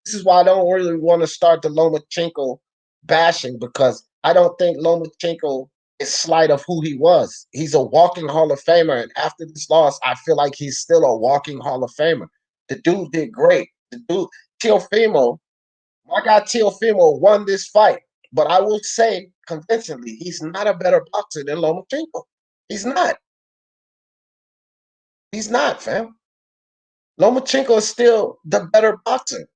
This is why I don't really want to start the Lomachenko bashing, because I don't think Lomachenko is slight of who he was. He's a walking Hall of Famer, and after this loss, I feel like he's still a walking Hall of Famer. The dude did great. The dude, Teofimo, my guy Teofimo won this fight, but I will say convincingly, he's not a better boxer than Lomachenko. He's not. He's not, fam. Lomachenko is still the better boxer.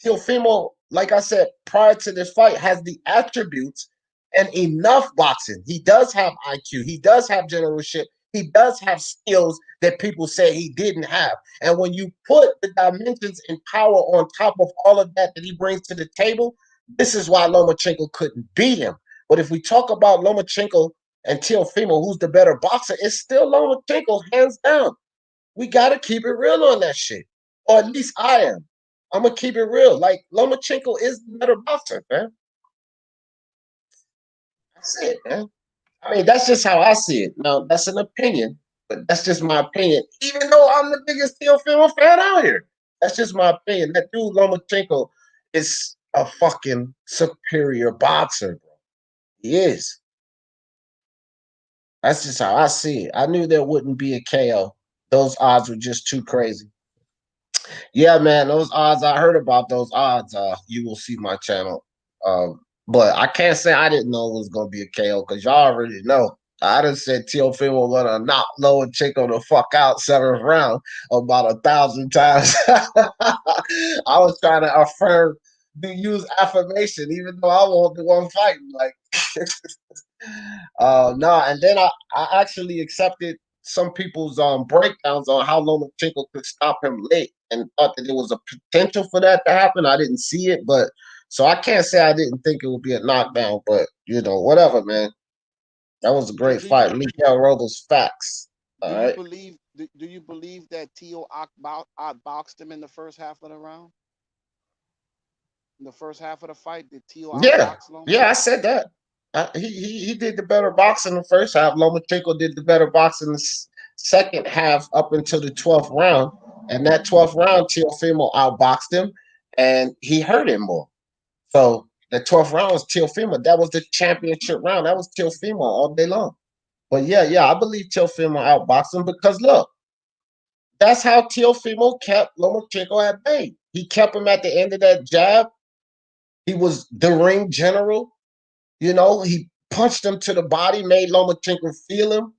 Teofimo, like I said, prior to this fight, has the attributes and enough boxing. He does have IQ. He does have generalship. He does have skills that people say he didn't have. And when you put the dimensions and power on top of all of that he brings to the table, this is why Lomachenko couldn't beat him. But if we talk about Lomachenko and Teofimo, who's the better boxer, it's still Lomachenko, hands down. We got to keep it real on that shit. Or at least I am. I'm going to keep it real. Like, Lomachenko is the better boxer, man. That's it, man. I mean, that's just how I see it. Now, that's an opinion, but that's just my opinion. Even though I'm the biggest Teofimo fan out here, that's just my opinion. That dude Lomachenko is a fucking superior boxer, bro. He is. That's just how I see it. I knew there wouldn't be a KO. Those odds were just too crazy. Yeah, man, those odds, I heard about those odds. You will see my channel. But I can't say I didn't know it was gonna be a KO, because y'all already know. I done said Teofimo was gonna knock Lomachenko the fuck out 7th round about 1,000 times. I was trying to use affirmation, even though I won't the one fighting. Like, no, and then I actually accepted some people's breakdowns on how Lomachenko could stop him late, and thought that there was a potential for that to happen. I didn't see it, but so I can't say I didn't think it would be a knockdown, but whatever, man. That was a great fight. Miguel Robles, facts. All right. Do you believe that Teo outboxed him in the first half of the round? In the first half of the fight, did Teo outbox Loma? Yeah, I said that. He did the better boxing in the first half. Lomachenko did the better boxing in the second half up until the 12th round. And that 12th round, Teofimo outboxed him, and he hurt him more. So the 12th round was Teofimo. That was the championship round. That was Teofimo all day long. But yeah, I believe Teofimo outboxed him, because look, that's how Teofimo kept Lomachenko at bay. He kept him at the end of that jab. He was the ring general. He punched him to the body, made Lomachenko feel him,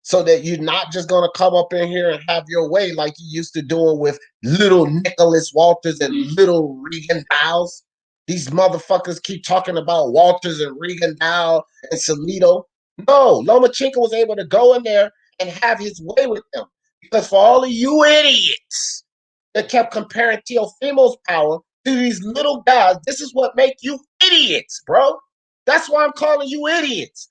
so that you're not just going to come up in here and have your way like you used to doing with little Nicholas Walters and little Regan Biles. These motherfuckers keep talking about Walters and Regan Dow and Salido. No, Lomachenko was able to go in there and have his way with them. Because for all of you idiots that kept comparing Teofimo's power to these little guys, this is what make you idiots, bro. That's why I'm calling you idiots.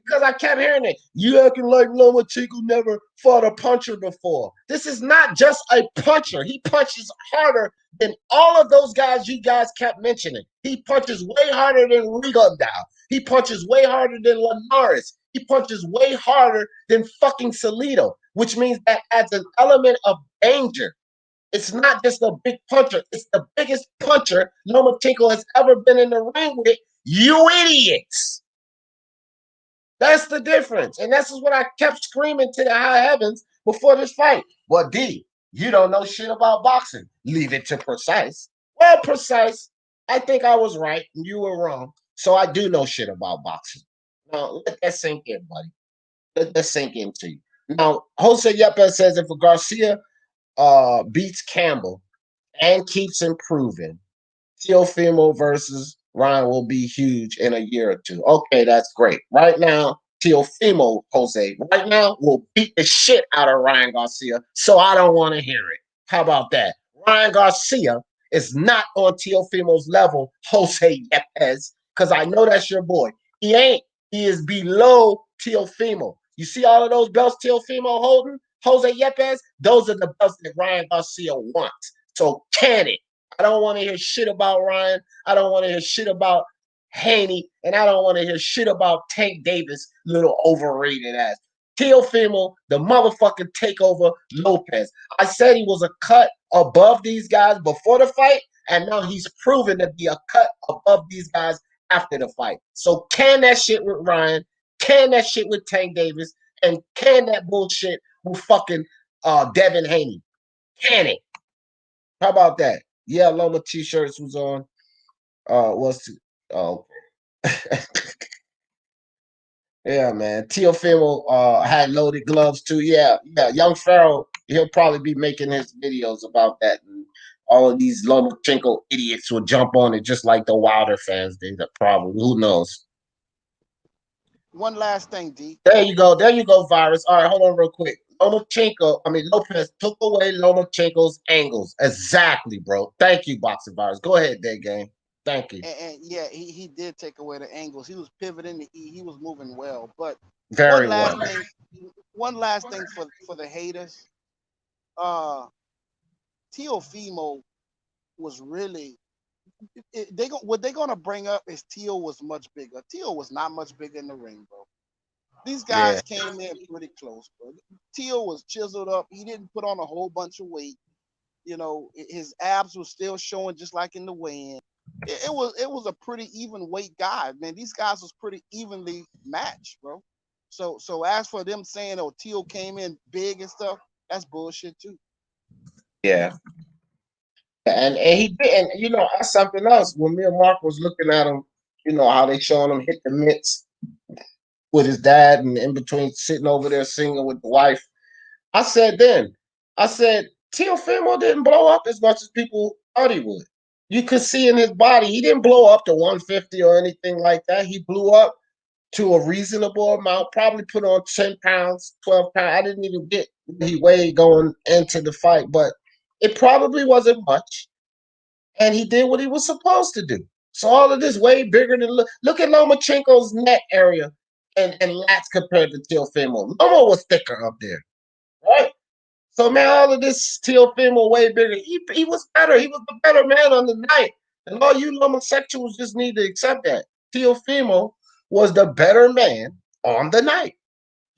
Because I kept hearing it. You acting like Lomachenko never fought a puncher before. This is not just a puncher. He punches harder than all of those guys you guys kept mentioning. He punches way harder than Rigondeaux. He punches way harder than Linares. He punches way harder than fucking Salido, which means that adds an element of danger. It's not just a big puncher. It's the biggest puncher Lomachenko has ever been in the ring with. You idiots. That's the difference. And this is what I kept screaming to the high heavens before this fight. Well, D, you don't know shit about boxing. Leave it to Precise. Well, Precise, I think I was right and you were wrong. So I do know shit about boxing. Now, let that sink in, buddy. Let that sink into you. Now, Jose Yepes says if Garcia beats Campbell and keeps improving, Teofimo versus Ryan will be huge in a year or two. Okay, that's great. Right now, Teofimo, Jose, right now will beat the shit out of Ryan Garcia, so I don't want to hear it. How about that? Ryan Garcia is not on Teofimo's level, Jose Yepes, because I know that's your boy. He ain't. He is below Teofimo. You see all of those belts Teofimo holding? Jose Yepes, those are the belts that Ryan Garcia wants. So can it? I don't want to hear shit about Ryan. I don't want to hear shit about Haney. And I don't want to hear shit about Tank Davis, little overrated ass. Teofimo, the motherfucking takeover Lopez. I said he was a cut above these guys before the fight, and now he's proven to be a cut above these guys after the fight. So can that shit with Ryan, can that shit with Tank Davis, and can that bullshit with fucking Devin Haney. Can it? How about that? Yeah, Loma t-shirts was on. Oh yeah, man. Teofimo had loaded gloves too. Yeah. Young Pharaoh, he'll probably be making his videos about that. And all of these Lomachenko idiots will jump on it just like the Wilder fans did. Probably. Who knows? One last thing, D. There you go. There you go, Virus. All right, hold on real quick. Lopez took away Lomachenko's angles. Exactly, bro. Thank you, Boxing Virus. Go ahead, Day Game. Thank you. And yeah, he did take away the angles. He was pivoting. He was moving well. But Very well. One last thing for the haters. Teofimo was really what they're gonna bring up is Teo was much bigger. Teo was not much bigger in the ring, bro. These guys came in pretty close, bro. Teo was chiseled up. He didn't put on a whole bunch of weight. You know, his abs were still showing just like in the weigh-in. It was a pretty even weight guy, man. These guys was pretty evenly matched, bro. So as for them saying, oh, Teo came in big and stuff, that's bullshit too. Yeah. And he did, and you know, that's something else. When me and Mark was looking at him, you know, how they showing him hit the mitts with his dad and in between sitting over there singing with the wife. I said, Teofimo didn't blow up as much as people thought he would. You could see in his body, he didn't blow up to 150 or anything like that. He blew up to a reasonable amount, probably put on 10 pounds, 12 pounds. I didn't even get what he weighed going into the fight, but it probably wasn't much. And he did what he was supposed to do. So all of this way bigger than look at Lomachenko's neck area and lats compared to Teofimo. Loma was thicker up there, right? So man, all of this Teofimo way bigger. He was better. He was the better man on the night. And all you homosexuals just need to accept that. Teofimo was the better man on the night.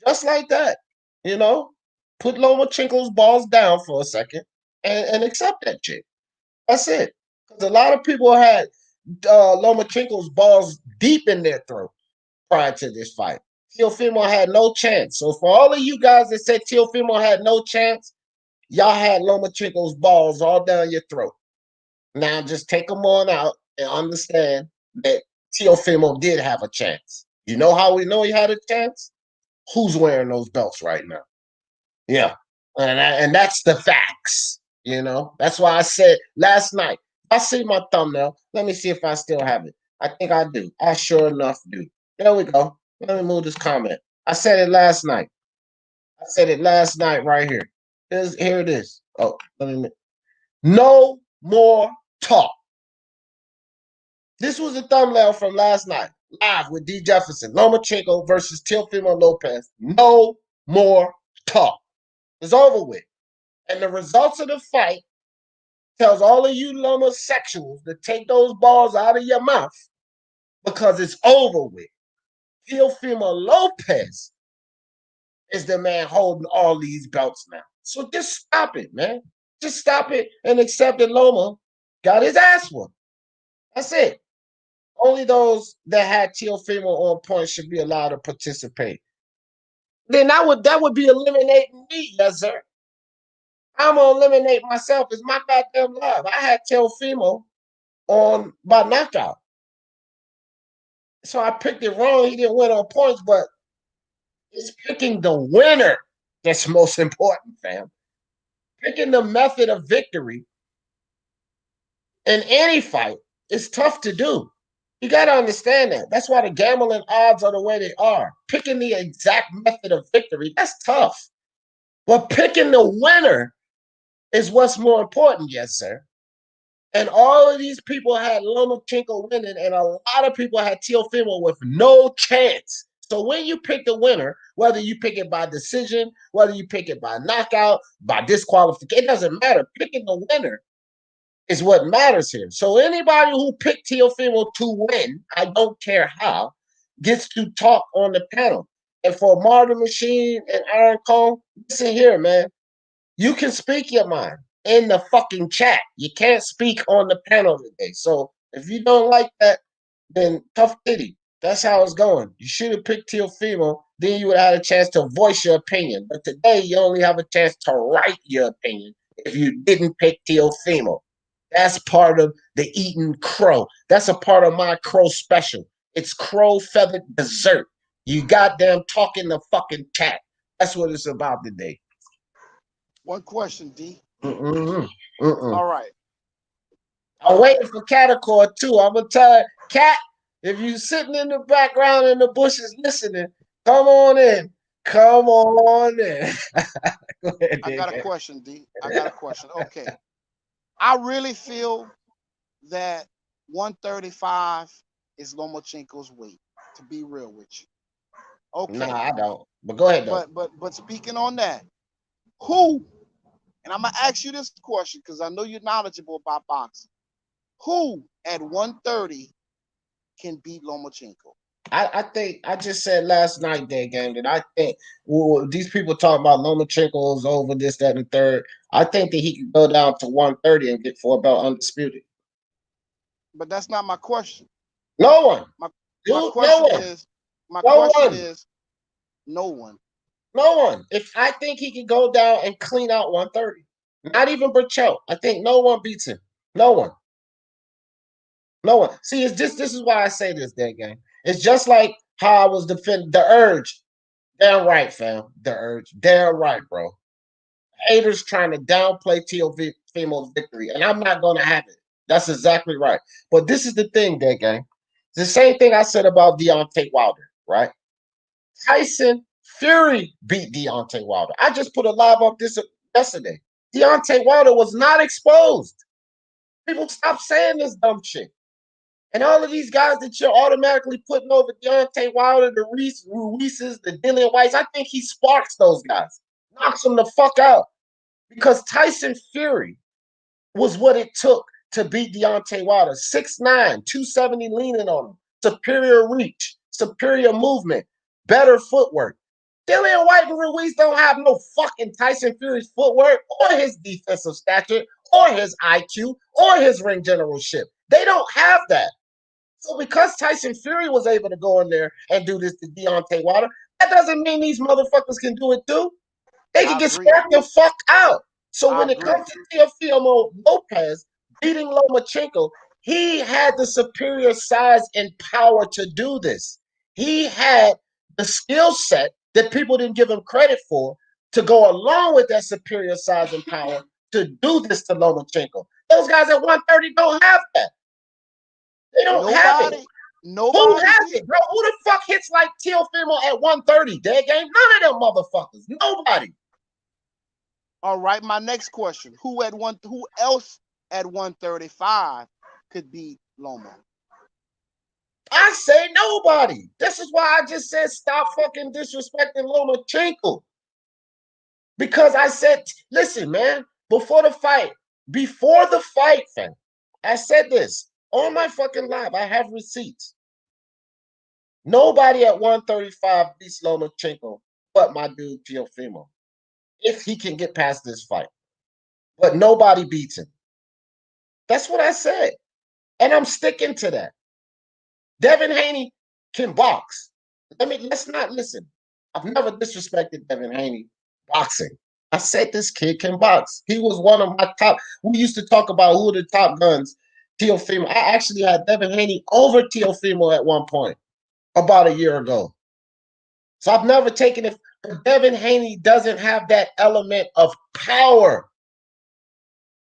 Just like that. You know? Put Lomachenko's balls down for a second and accept that shit. That's it. Because a lot of people had Lomachenko's balls deep in their throat prior to this fight. Teofimo had no chance. So for all of you guys that said Teofimo had no chance, y'all had Lomachenko's balls all down your throat. Now just take them on out and understand that Teofimo did have a chance. You know how we know he had a chance? Who's wearing those belts right now? Yeah. And that's the facts. You know, that's why I said last night, I see my thumbnail. Let me see if I still have it. I think I do. I sure enough do. There we go. Let me move this comment. I said it last night. I said it last night right here. Here it is. Oh, let me. No more talk. This was a thumbnail from last night, live with D. Jefferson, Lomachenko versus Teofimo Lopez. No more talk. It's over with. And the results of the fight tells all of you Lomosexuals to take those balls out of your mouth because it's over with. Teofimo Lopez is the man holding all these belts now. So just stop it, man. Just stop it and accept that Loma got his ass whooped. That's it. Only those that had Teofimo on point should be allowed to participate. Then that would be eliminating me, yes, sir. I'm gonna eliminate myself. It's my goddamn love. I had Teofimo on by knockout. So I picked it wrong. He didn't win on points, but it's picking the winner that's most important, fam. Picking the method of victory in any fight is tough to do. You got to understand that. That's why the gambling odds are the way they are. Picking the exact method of victory, that's tough. But picking the winner is what's more important, yes, sir. And all of these people had Lomachenko winning, and a lot of people had Teofimo with no chance. So when you pick the winner, whether you pick it by decision, whether you pick it by knockout, by disqualification, it doesn't matter. Picking the winner is what matters here. So anybody who picked Teofimo to win, I don't care how, gets to talk on the panel. And for Martin Machine and Aaron Cole, listen here, man. You can speak your mind in the fucking chat. You can't speak on the panel today. So if you don't like that, then tough titty. That's how it's going. You should have picked Teofimo, then you would have had a chance to voice your opinion. But today, you only have a chance to write your opinion if you didn't pick Teofimo. That's part of the eating crow. That's a part of my crow special. It's crow feathered dessert. You goddamn talk in the fucking chat. That's what it's about today. One question, D. All right. I'm waiting for Catacord too. I'm gonna tell Cat, if you sitting in the background in the bushes listening, come on in. Come on in. Go ahead, I got a question, D. I got a question. Okay. I really feel that 135 is Lomachenko's weight, to be real with you. Okay. No, I don't. But go ahead though. But speaking on that, who, and I'm gonna ask you this question because I know you're knowledgeable about boxing. Who at 130 can beat Lomachenko? I think I just said last night that game that I think these people talking about Lomachenko's over this, that, and the third. I think that he could go down to 130 and get for about undisputed. But that's not my question. No one. My question is no one. No one. If I think he can go down and clean out 130. Not even Burchell. I think no one beats him. No one. No one. See, it's just this is why I say this, that game. It's just like how I was defending the urge. Damn right, fam. The urge. Damn right, bro. Haters trying to downplay Teofimo's victory, and I'm not gonna have it. That's exactly right. But this is the thing, that game. The same thing I said about Deontay Wilder, right? Tyson Fury beat Deontay Wilder. I just put a live up this yesterday. Deontay Wilder was not exposed. People stop saying this dumb shit. And all of these guys that you're automatically putting over Deontay Wilder, the Ruizes, the Dillian Whites, I think he sparks those guys, knocks them the fuck out. Because Tyson Fury was what it took to beat Deontay Wilder. 6'9", 270 leaning on him. Superior reach, superior movement, better footwork. Dillian White and Ruiz don't have no fucking Tyson Fury's footwork or his defensive stature or his IQ or his ring generalship. They don't have that. So because Tyson Fury was able to go in there and do this to Deontay Wilder, that doesn't mean these motherfuckers can do it too. They can get sparked the fuck out. So when it comes to Teofimo Lopez beating Lomachenko, he had the superior size and power to do this. He had the skill set that people didn't give him credit for to go along with that superior size and power to do this to Lomachenko. Those guys at 130 don't have that. They don't have it. Who has it, bro? Who the fuck hits like Teofimo at 130? Dead game? None of them motherfuckers. Nobody. All right, my next question: Who else at 135 could beat Loma? I say nobody. This is why I just said stop fucking disrespecting Lomachenko. Because I said, listen, man, before the fight, fam, I said this on my fucking live. I have receipts. Nobody at 135 beats Lomachenko but my dude Teofimo, if he can get past this fight. But nobody beats him. That's what I said. And I'm sticking to that. Devin Haney can box. Let's not listen. I've never disrespected Devin Haney boxing. I said this kid can box. He was one of my top. We used to talk about who the top guns. Teofimo. I actually had Devin Haney over Teofimo at one point about a year ago. So I've never taken it. But Devin Haney doesn't have that element of power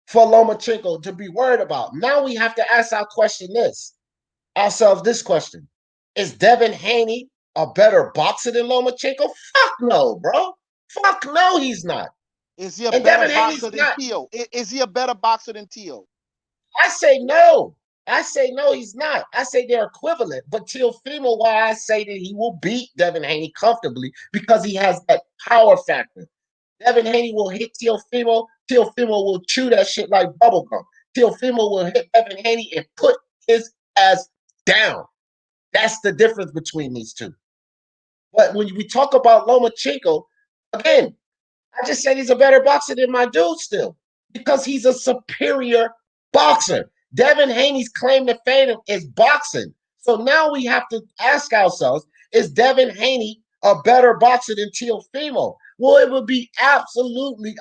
for Lomachenko to be worried about. Now we have to ask ourselves this question. Is Devin Haney a better boxer than Lomachenko? Fuck no, bro. Fuck no, he's not. Is he a better boxer than Teo? Is he a better boxer than Teo? I say no. I say no, he's not. I say they're equivalent. But Teofimo, why I say that he will beat Devin Haney comfortably because he has that power factor. Devin Haney will hit Teofimo. Teofimo will chew that shit like bubblegum. Teofimo will hit Devin Haney and put his ass down. That's the difference between these two. But when we talk about Lomachenko, again, I just said he's a better boxer than my dude still because he's a superior boxer. Devin Haney's claim to fame is boxing. So now we have to ask ourselves, is Devin Haney a better boxer than Teofimo? Well, it would be absolutely,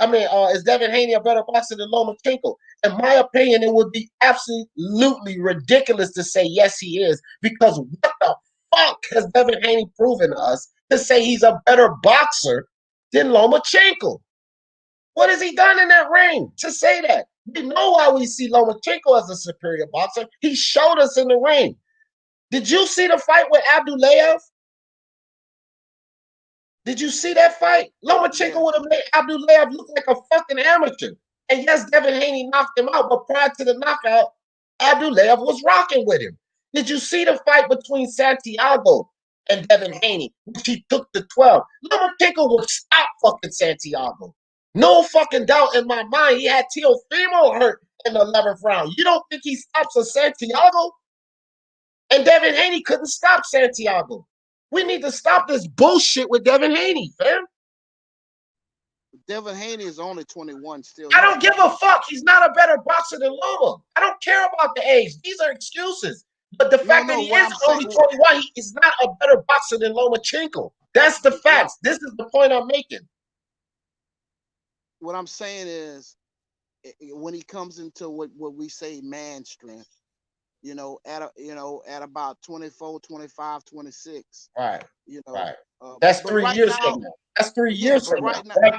is Devin Haney a better boxer than Lomachenko? In my opinion, it would be absolutely ridiculous to say yes, he is, because what the fuck has Devin Haney proven to us to say he's a better boxer than Lomachenko? What has he done in that ring to say that? We know why we see Lomachenko as a superior boxer. He showed us in the ring. Did you see the fight with Abdulayev? Did you see that fight? Lomachenko would have made Abdulayev look like a fucking amateur. And yes, Devin Haney knocked him out, but prior to the knockout, Abdulayev was rocking with him. Did you see the fight between Santiago and Devin Haney, which he took to 12? Lomachenko would stop fucking Santiago. No fucking doubt in my mind. He had Teofimo hurt in the 11th round. You don't think he stops a Santiago? And Devin Haney couldn't stop Santiago. We need to stop this bullshit with Devin Haney, fam. Devin Haney is only 21 still. I don't give a fuck. He's not a better boxer than Loma. I don't care about the age. These are excuses. But the fact that he is only 21, he is not a better boxer than Lomachenko. That's the facts. This is the point I'm making. What I'm saying is, when he comes into what we say man strength, at about 24, 25, 26. Right. Right. That's 3 years from now. That's 3 years from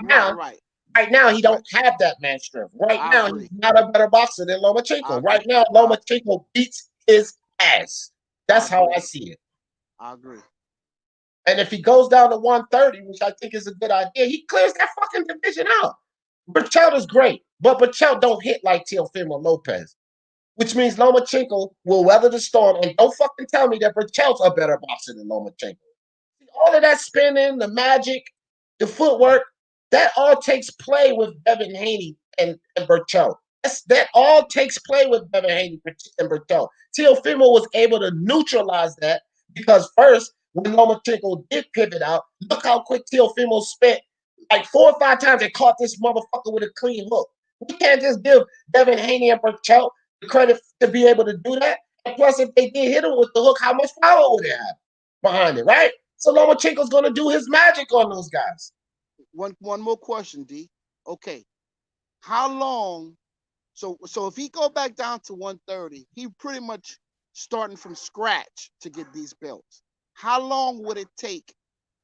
now. Right now, he don't have that man strength. Right now, he's not a better boxer than Lomachenko. Right now, Lomachenko beats his ass. That's how I see it. I agree. And if he goes down to 130, which I think is a good idea, he clears that fucking division out. Berchelt is great, but Berchelt don't hit like Teofimo Lopez, which means Lomachenko will weather the storm. And don't fucking tell me that Berchelt's a better boxer than Lomachenko. All of that spinning, the magic, the footwork, that all takes play with Devin Haney and Berchelt. That all takes play with Devin Haney and Berchelt. Teofimo was able to neutralize that because first, when Lomachenko did pivot out, look how quick Teofimo spent. Like 4 or 5 times and caught this motherfucker with a clean hook. We can't just give Devin Haney and Berchelt the credit to be able to do that. And plus, if they did hit him with the hook, how much power would they have behind it, right? So Lomachenko's going to do his magic on those guys. One more question, D. Okay. How long? So if he go back down to 130, he pretty much starting from scratch to get these belts. How long would it take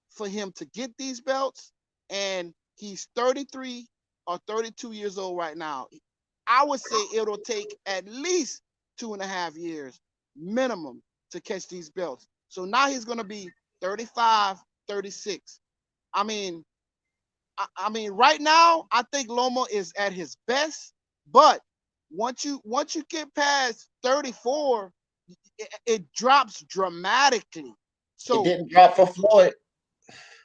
for him to get these belts? And he's 33 or 32 years old right now. I would say it'll take at least 2.5 years minimum to catch these belts. So now he's going to be 35, 36. I mean, right now, I think Loma is at his best, but once you get past 34, it drops dramatically. So it didn't drop for Floyd.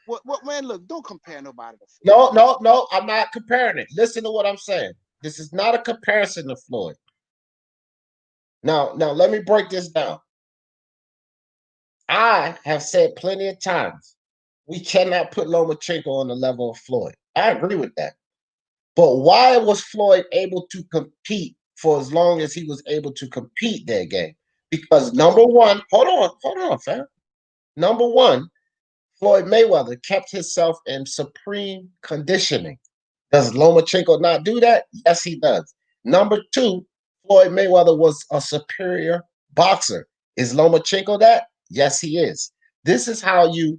what man, look, don't compare nobody to Floyd. No, I'm not comparing it. Listen to what I'm saying. This is not a comparison to Floyd. Now let me break this down. I have said plenty of times we cannot put Lomachenko on the level of Floyd. I agree with that. But why was Floyd able to compete for as long as he was able to compete that game? Because number one, hold on, fam. Number one, Floyd Mayweather kept himself in supreme conditioning. Does Lomachenko not do that? Yes, he does. Number two, Floyd Mayweather was a superior boxer. Is Lomachenko that? Yes, he is. This is how you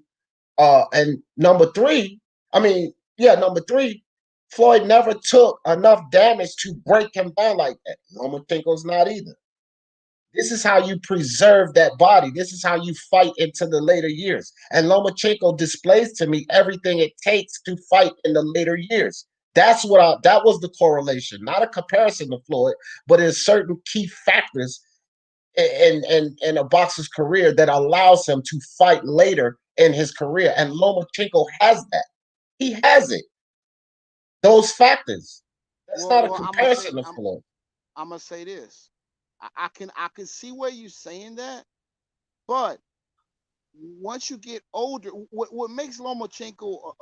and number three, number three, Floyd never took enough damage to break him down like that. Lomachenko's not either. This is how you preserve that body. This is how you fight into the later years. And Lomachenko displays to me everything it takes to fight in the later years. That was the correlation, not a comparison to Floyd, but in certain key factors in a boxer's career that allows him to fight later in his career. And Lomachenko has that. He has it. Those factors. That's not a comparison to Floyd. I'm gonna say this. I can see where you're saying that, but once you get older, what makes Lomachenko,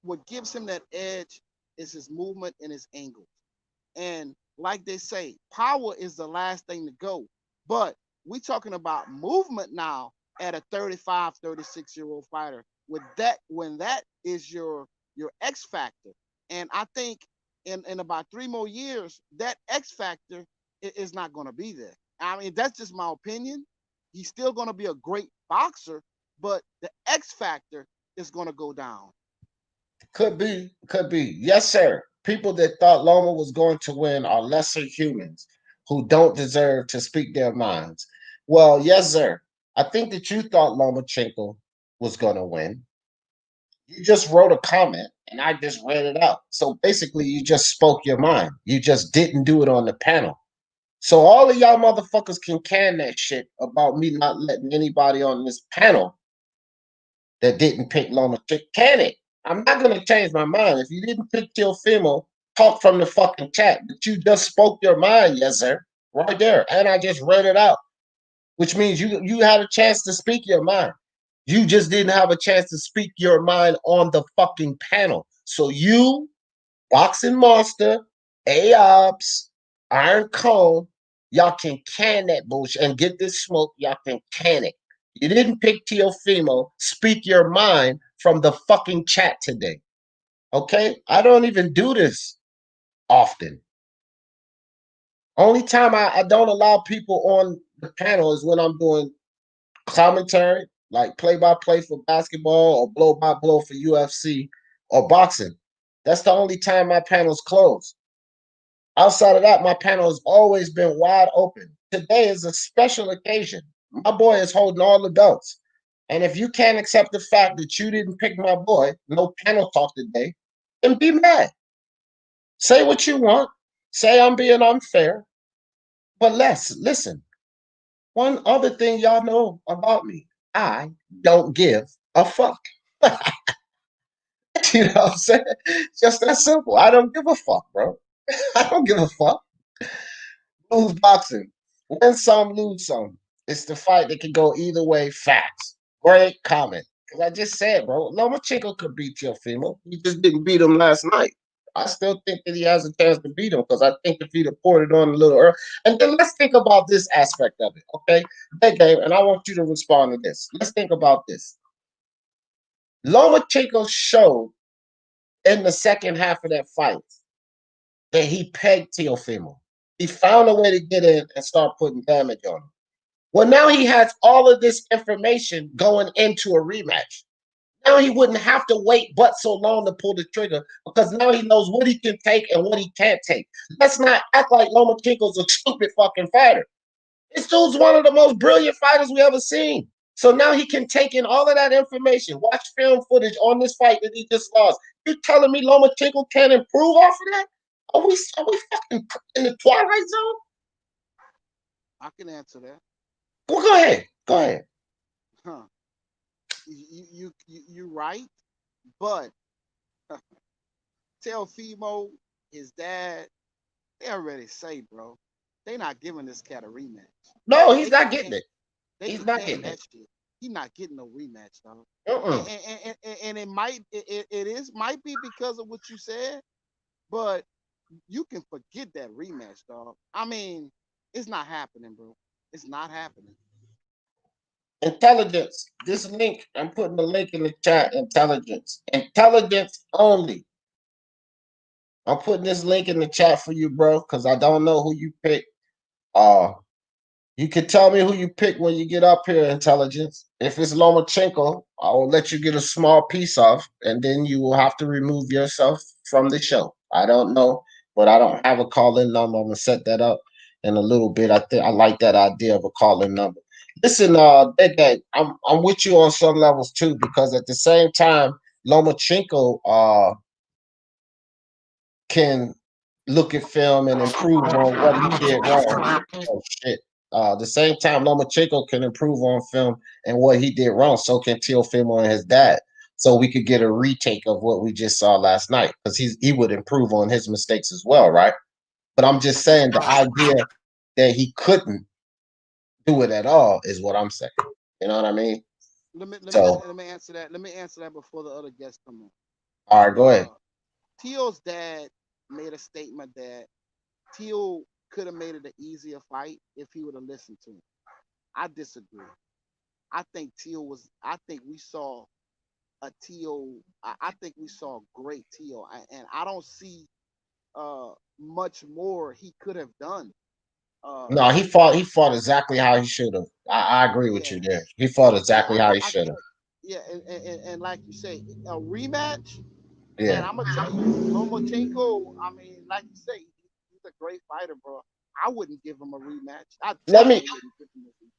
what gives him that edge is his movement and his angles. And like they say, power is the last thing to go. But we're talking about movement now at a 35, 36-year-old fighter. When that is your X factor. And I think in about 3 more years, that X factor is not going to be there. I mean, that's just my opinion. He's still going to be a great boxer, but the X factor is going to go down. Could be. Yes, sir. People that thought Loma was going to win are lesser humans who don't deserve to speak their minds. Well, yes, sir. I think that you thought Lomachenko was going to win. You just wrote a comment and I just read it out. So basically, you just spoke your mind. You just didn't do it on the panel. So all of y'all motherfuckers can that shit about me not letting anybody on this panel that didn't pick Lomachenko. Can it? I'm not going to change my mind. If you didn't pick Teofimo, talk from the fucking chat. But you just spoke your mind, yes, sir. Right there. And I just read it out, which means you had a chance to speak your mind. You just didn't have a chance to speak your mind on the fucking panel. So you, Boxing Monster, AOPS, Iron Cone, y'all can that bullshit and get this smoke. Y'all can it. You didn't pick Teofimo. Speak your mind from the fucking chat today. Okay? I don't even do this often. Only time I don't allow people on the panel is when I'm doing commentary, like play-by-play for basketball or blow-by-blow for UFC or boxing. That's the only time my panel's closed. Outside of that, my panel has always been wide open. Today is a special occasion. My boy is holding all the belts. And if you can't accept the fact that you didn't pick my boy, no panel talk today, then be mad. Say what you want. Say I'm being unfair. But listen. One other thing y'all know about me, I don't give a fuck. You know what I'm saying? Just that simple. I don't give a fuck, bro. I don't give a fuck. Lose boxing. Win some, lose some. It's the fight that can go either way. Facts. Great comment. Because I just said, bro, Lomachenko could beat Teofimo. He just didn't beat him last night. I still think that he has a chance to beat him because I think if he'd have poured it on a little early. And then let's think about this aspect of it, okay? Big game, and I want you to respond to this. Let's think about this. Lomachenko showed in the second half of that fight that he pegged Teofimo. He found a way to get in and start putting damage on him. Well, now he has all of this information going into a rematch. Now he wouldn't have to wait but so long to pull the trigger because now he knows what he can take and what he can't take. Let's not act like Lomachenko's a stupid fucking fighter. This dude's one of the most brilliant fighters we ever seen. So now he can take in all of that information, watch film footage on this fight that he just lost. You're telling me Lomachenko can't improve off of that? Are we fucking in the twilight zone? I can answer that. Well, go ahead. Go ahead. Huh. You right, but Teofimo, his dad, they already say, bro, they not giving this cat a rematch. No, he's not getting it. He's not getting that shit. He's not getting no rematch, dog. And it might be because of what you said, but you can forget that rematch, dog. I mean, it's not happening, bro. It's not happening. Intelligence. This link, I'm putting the link in the chat. Intelligence. Intelligence only. I'm putting this link in the chat for you, bro, because I don't know who you pick. You can tell me who you pick when you get up here, Intelligence. If it's Lomachenko, I will let you get a small piece off, and then you will have to remove yourself from the show. I don't know, but I don't have a call-in number. I'm gonna set that up in a little bit. I think I like that idea of a call-in number. Listen, Dad, I'm with you on some levels too, because at the same time, Lomachenko can look at film and improve on what he did wrong. Oh shit. The same time Lomachenko can improve on film and what he did wrong, so can Teofimo and his dad. So we could get a retake of what we just saw last night, because he would improve on his mistakes as well, right? But I'm just saying the idea that he couldn't do it at all is what I'm saying. You know what I mean? Let me answer that. Let me answer that before the other guests come on. All right, go ahead. Teo's dad made a statement that Teo could have made it an easier fight if he would have listened to him. I disagree. I think we saw a Teo. I think we saw great Teo, and I don't see much more he could have done. No, he fought exactly how he should have. I agree with you there. He fought exactly how he should have. Yeah, and like you say, a rematch. Yeah. And I'm gonna tell you, Lomachenko. I mean, like you say, he's a great fighter, bro. I wouldn't give him a rematch.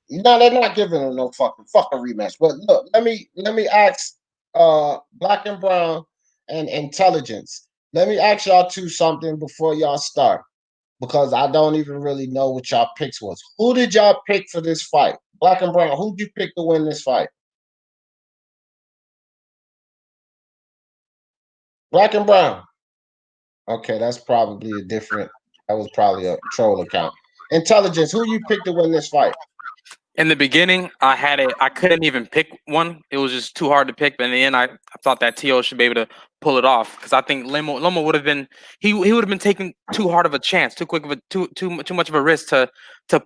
No, they're not giving him no fucking rematch. But look, let me ask Black and Brown and Intelligence. Let me ask y'all two something before y'all start, because I don't even really know what y'all picks was. Who did y'all pick for this fight? Black and Brown, who'd you pick to win this fight? Black and Brown. Okay, that's probably that was probably a troll account. Intelligence, who you picked to win this fight? In the beginning, I couldn't even pick one. It was just too hard to pick. But in the end, I thought that Teo should be able to pull it off, because I think Loma would have been he would have been taking too hard of a chance, too quick of a too much of a risk to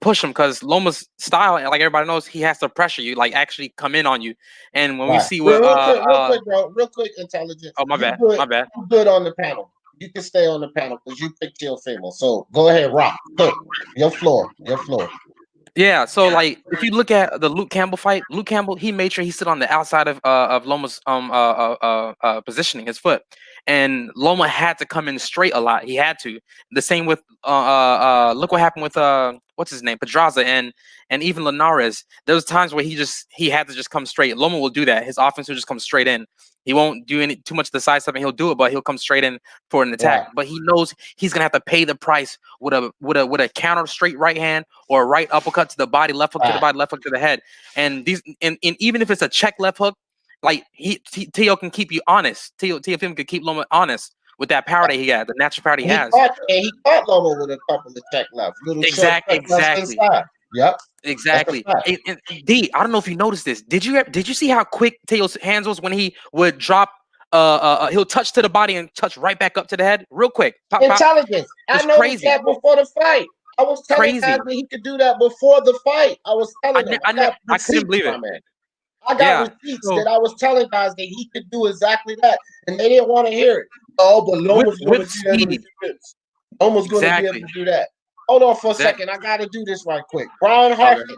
push him, because Loma's style, like everybody knows, he has to pressure you, like actually come in on you. And when we see what real quick, Intelligence. Oh, my bad. You good on the panel. You can stay on the panel because you picked Teofimo. So go ahead, rock. Look, your floor. Yeah, so like if you look at the Luke Campbell fight, Luke Campbell, he made sure he stood on the outside of Loma's positioning, his foot, and Loma had to come in straight a lot. He had to. The same with look what happened with what's his name, Pedraza and even Linares. There was times where he had to just come straight. Loma will do that. His offense will just come straight in. He won't do any too much decisive, and he'll do it, but he'll come straight in for an attack. Right. But he knows he's gonna have to pay the price with a counter straight right hand or a right uppercut to the body, left hook to the body, left hook to the head. And even if it's a check left hook, like Teo can keep you honest. Teofimo can keep Loma honest with that power that he has, the natural power he has. He caught Loma with a couple of check left. Exactly. Yep. Exactly. And D, I don't know if you noticed this. Did you see how quick Teo's hands was when he would drop? He'll touch to the body and touch right back up to the head, real quick. Pop, Intelligence. Pop. I noticed that before the fight. I was telling guys that he could do that before the fight. I was telling them. I couldn't believe it. I got receipts that I was telling guys that he could do exactly that, and they didn't want to hear it. Oh, but Loma's going to be able to do this. Loma's going to be able to do that. Hold on for a second. I got to do this right quick. Brian Harkin.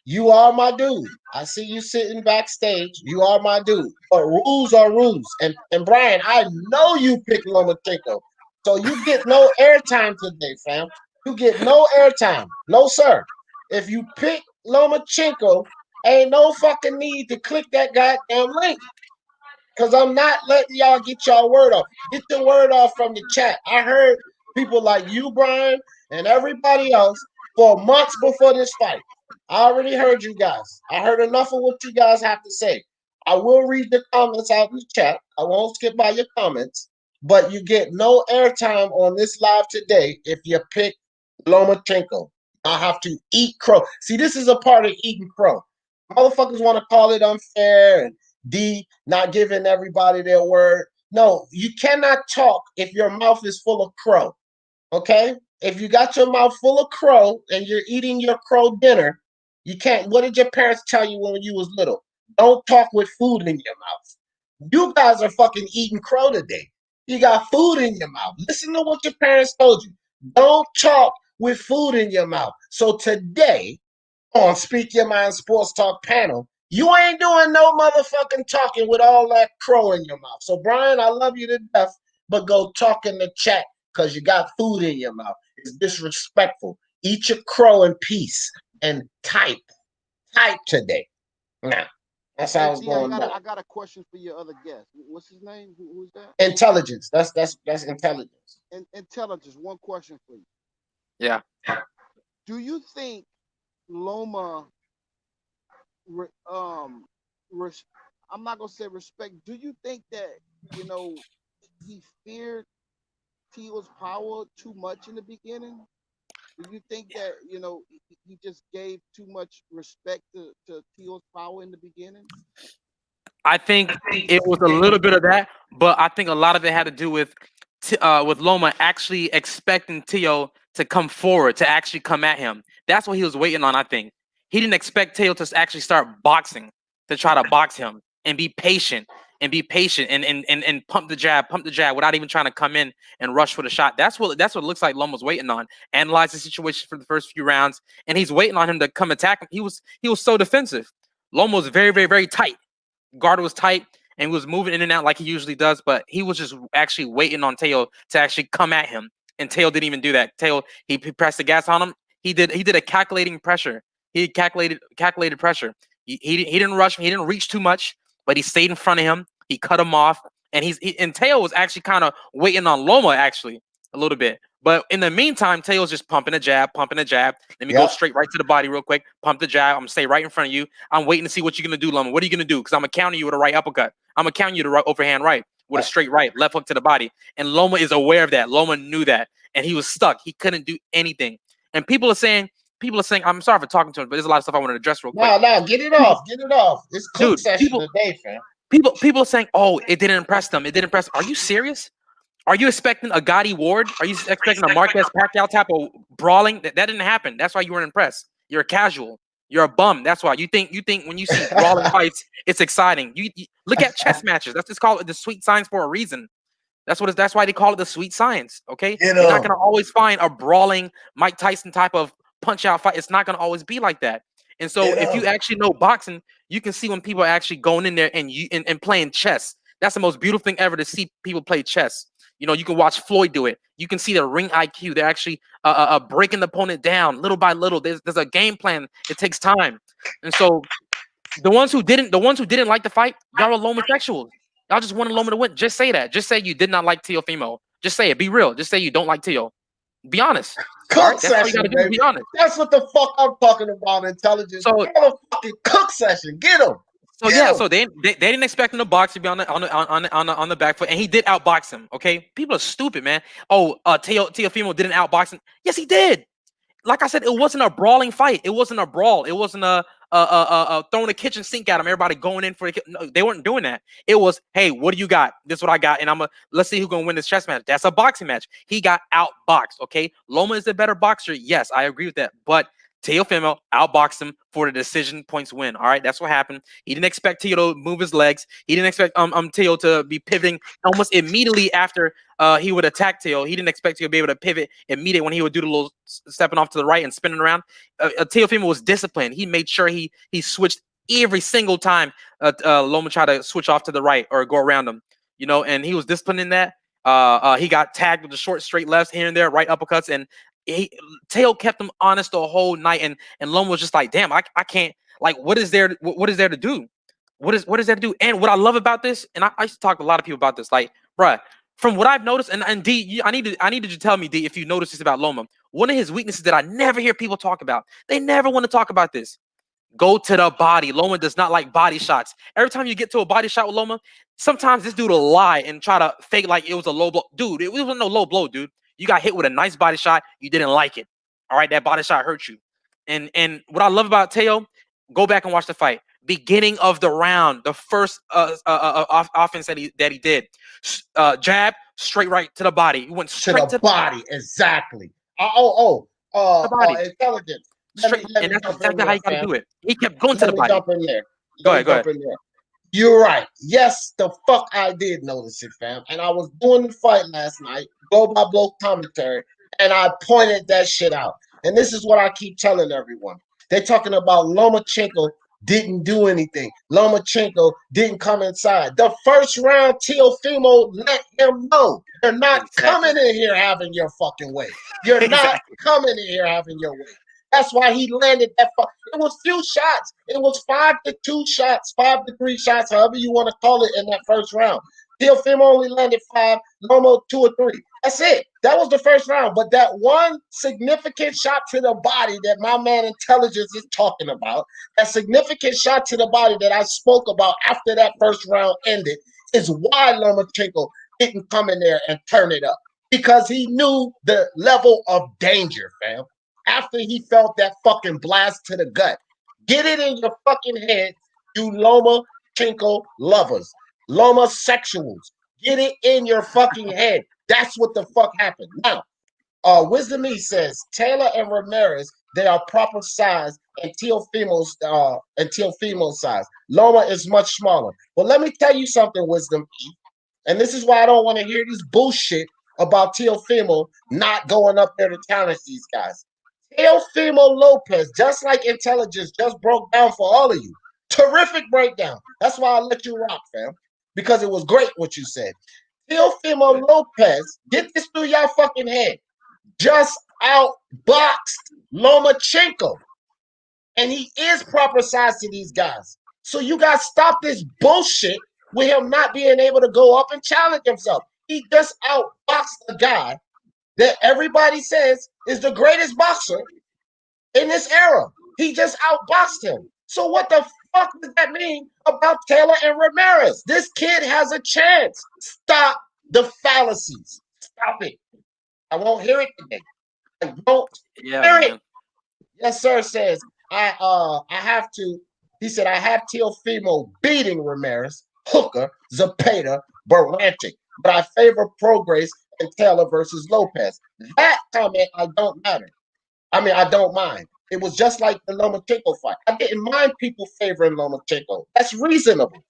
You are my dude. I see you sitting backstage. You are my dude. But rules are rules. And Brian, I know you picked Lomachenko. So you get no airtime today, fam. You get no airtime. No, sir. If you pick Lomachenko, ain't no fucking need to click that goddamn link. Because I'm not letting y'all get y'all word off. Get your word off from the chat. I heard people like you, Brian, and everybody else for months before this fight. I already heard you guys. I heard enough of what you guys have to say. I will read the comments out in the chat. I won't skip by your comments, but you get no airtime on this live today if you pick Lomachenko. I have to eat crow. See, this is a part of eating crow. Motherfuckers want to call it unfair and D, not giving everybody their word. No, you cannot talk if your mouth is full of crow. Okay? If you got your mouth full of crow and you're eating your crow dinner, you can't. What did your parents tell you when you was little? Don't talk with food in your mouth. You guys are fucking eating crow today. You got food in your mouth. Listen to what your parents told you. Don't talk with food in your mouth. So today, on Speak Your Mind Sports Talk panel, you ain't doing no motherfucking talking with all that crow in your mouth. So, Brian, I love you to death, but go talk in the chat because you got food in your mouth. It's disrespectful. Eat your crow in peace and type. Type today. Now, that's how it's going down. I got a question for your other guest. What's his name? Who's that? Intelligence. That's intelligence. Intelligence. One question for you. Yeah. Do you think Loma, I'm not gonna say respect. Do you think that he feared Teal's power too much in the beginning? Do you think that he just gave too much respect to Teal's power in the beginning? I think it was a little bit of that, but I think a lot of it had to do with Loma actually expecting Teo to come forward, to actually come at him. That's what he was waiting on, I think. He didn't expect Teo to actually start boxing, to try to box him and be patient and pump the jab without even trying to come in and rush for the shot. That's what it looks like Loma's waiting on. Analyze the situation for the first few rounds, and he's waiting on him to come attack him. He was so defensive. Loma was very, very, very tight. Guard was tight and he was moving in and out like he usually does, but he was just actually waiting on Teo to actually come at him. And Teo didn't even do that. Teo, he pressed the gas on him. He did a calculating pressure. He calculated pressure. He didn't rush him. He didn't reach too much, but he stayed in front of him. He cut him off. And and Teo was actually kind of waiting on Loma actually a little bit. But in the meantime, Teo's just pumping a jab. Let me go straight right to the body real quick. Pump the jab. I'm going to stay right in front of you. I'm waiting to see what you're going to do, Loma. What are you going to do? Because I'm going to counter you with a right uppercut. I'm going to counter you to right overhand right with a straight right, left hook to the body. And Loma is aware of that. Loma knew that. And he was stuck. He couldn't do anything. And people are saying, I'm sorry for talking to him, but there's a lot of stuff I want to address real quick. No, get it off. It's cook session today, fam. People are saying, oh, it didn't impress them. It didn't impress. Are you serious? Are you expecting a Gotti Ward? Are you expecting a Marquez Pacquiao type of brawling? That didn't happen. That's why you weren't impressed. You're a casual. You're a bum. That's why you think when you see brawling fights, it's exciting. You look at chess matches. That's just called it the sweet science for a reason. That's why they call it the sweet science. Okay, you're not gonna always find a brawling Mike Tyson type of punch out fight. It's not gonna always be like that. And so if you actually know boxing, you can see when people are actually going in there and playing chess. That's the most beautiful thing ever to see people play chess. You can watch Floyd do it. You can see their ring IQ. They're actually breaking the opponent down little by little. There's a game plan. It takes time. And so the ones who didn't like the fight, y'all are homosexuals. Y'all just wanted Loma to win. Just say that. Just say you did not like Teofimo. Just say it. Be real. Just say you don't like Teo. Be honest. Cook session, baby. Be honest. That's what the fuck I'm talking about. Intelligence. So fucking cook session. Get him. So they didn't expect him to box, to be on the back foot, and he did outbox him. Okay, people are stupid, man. Oh, Teofimo didn't outbox him. Yes, he did. Like I said, it wasn't a brawling fight. It wasn't a brawl. It wasn't a throwing a kitchen sink at him. Everybody going in for it. No, they weren't doing that. It was, hey, what do you got? This is what I got, and let's see who's gonna win this chess match. That's a boxing match. He got outboxed. Okay, Loma is the better boxer. Yes, I agree with that, but Teofimo outboxed him for the decision points win. All right, that's what happened. He didn't expect Teo to move his legs. He didn't expect Teo to be pivoting almost immediately after he would attack Teo. He didn't expect Teo to be able to pivot immediately when he would do the little stepping off to the right and spinning around. Teofimo was disciplined. He made sure he switched every single time Loma tried to switch off to the right or go around him. You know, and he was disciplined in that. He got tagged with the short straight lefts here and there, right uppercuts, and Teo kept him honest the whole night, and Loma was just like, damn, I can't, like, what is there to do? What is there to do? And what I love about this, and I used to talk to a lot of people about this, like, bruh, from what I've noticed, and D, I needed you to tell me, D, if you noticed this about Loma. One of his weaknesses that I never hear people talk about. They never want to talk about this. Go to the body. Loma does not like body shots. Every time you get to a body shot with Loma, sometimes this dude will lie and try to fake like it was a low blow. Dude, it wasn't no low blow, dude. You got hit with a nice body shot. You didn't like it. All right, that body shot hurt you. And what I love about Teo, go back and watch the fight. Beginning of the round, the first offense that he did, jab, straight right to the body. He went straight to the body. Exactly. Intelligence. Straight, and that's exactly how you got to do it. He kept going to the body. Jump in there. Go ahead. You're right. Yes, the fuck I did notice it, fam. And I was doing the fight last night, blow commentary, and I pointed that shit out. And this is what I keep telling everyone. They're talking about Lomachenko didn't do anything. Lomachenko didn't come inside. The first round, Teofimo let him know you're not coming in here having your fucking way. You're not coming in here having your way. That's why he landed that. It was few shots. It was 5-2 shots, 5-3 shots, however you want to call it in that first round. Teofimo only landed 5, Loma 2 or 3. That's it. That was the first round. But that one significant shot to the body that my man Intelligence is talking about, that significant shot to the body that I spoke about after that first round ended, is why Lomachenko didn't come in there and turn it up. Because he knew the level of danger, fam. After he felt that fucking blast to the gut. Get it in your fucking head, you Lomachenko lovers, Lomasexuals. Get it in your fucking head. That's what the fuck happened. Now, Wisdom E says Taylor and Ramirez, they are proper size, and Teofimo's size. Loma is much smaller. But let me tell you something, Wisdom E, and this is why I don't want to hear this bullshit about Teofimo not going up there to challenge these guys. Teofimo Lopez, just like Intelligence, just broke down for all of you. Terrific breakdown. That's why I let you rock, fam. Because it was great what you said. Teofimo Lopez, get this through y'all fucking head, just outboxed Lomachenko. And he is proper size to these guys. So you guys stop this bullshit with him not being able to go up and challenge himself. He just outboxed a guy that everybody says is the greatest boxer in this era. He just outboxed him. So what the fuck does that mean about Taylor and Ramirez? This kid has a chance. Stop the fallacies. Stop it. I won't hear it today. I won't hear it. Yes, sir, says, I have to. He said, I have Teofimo beating Ramirez, Hooker, Zapata, Barantic, but I favor Prograis and Taylor versus Lopez. That comment, I don't mind. It was just like the Lomachenko fight. I didn't mind people favoring Lomachenko. That's reasonable.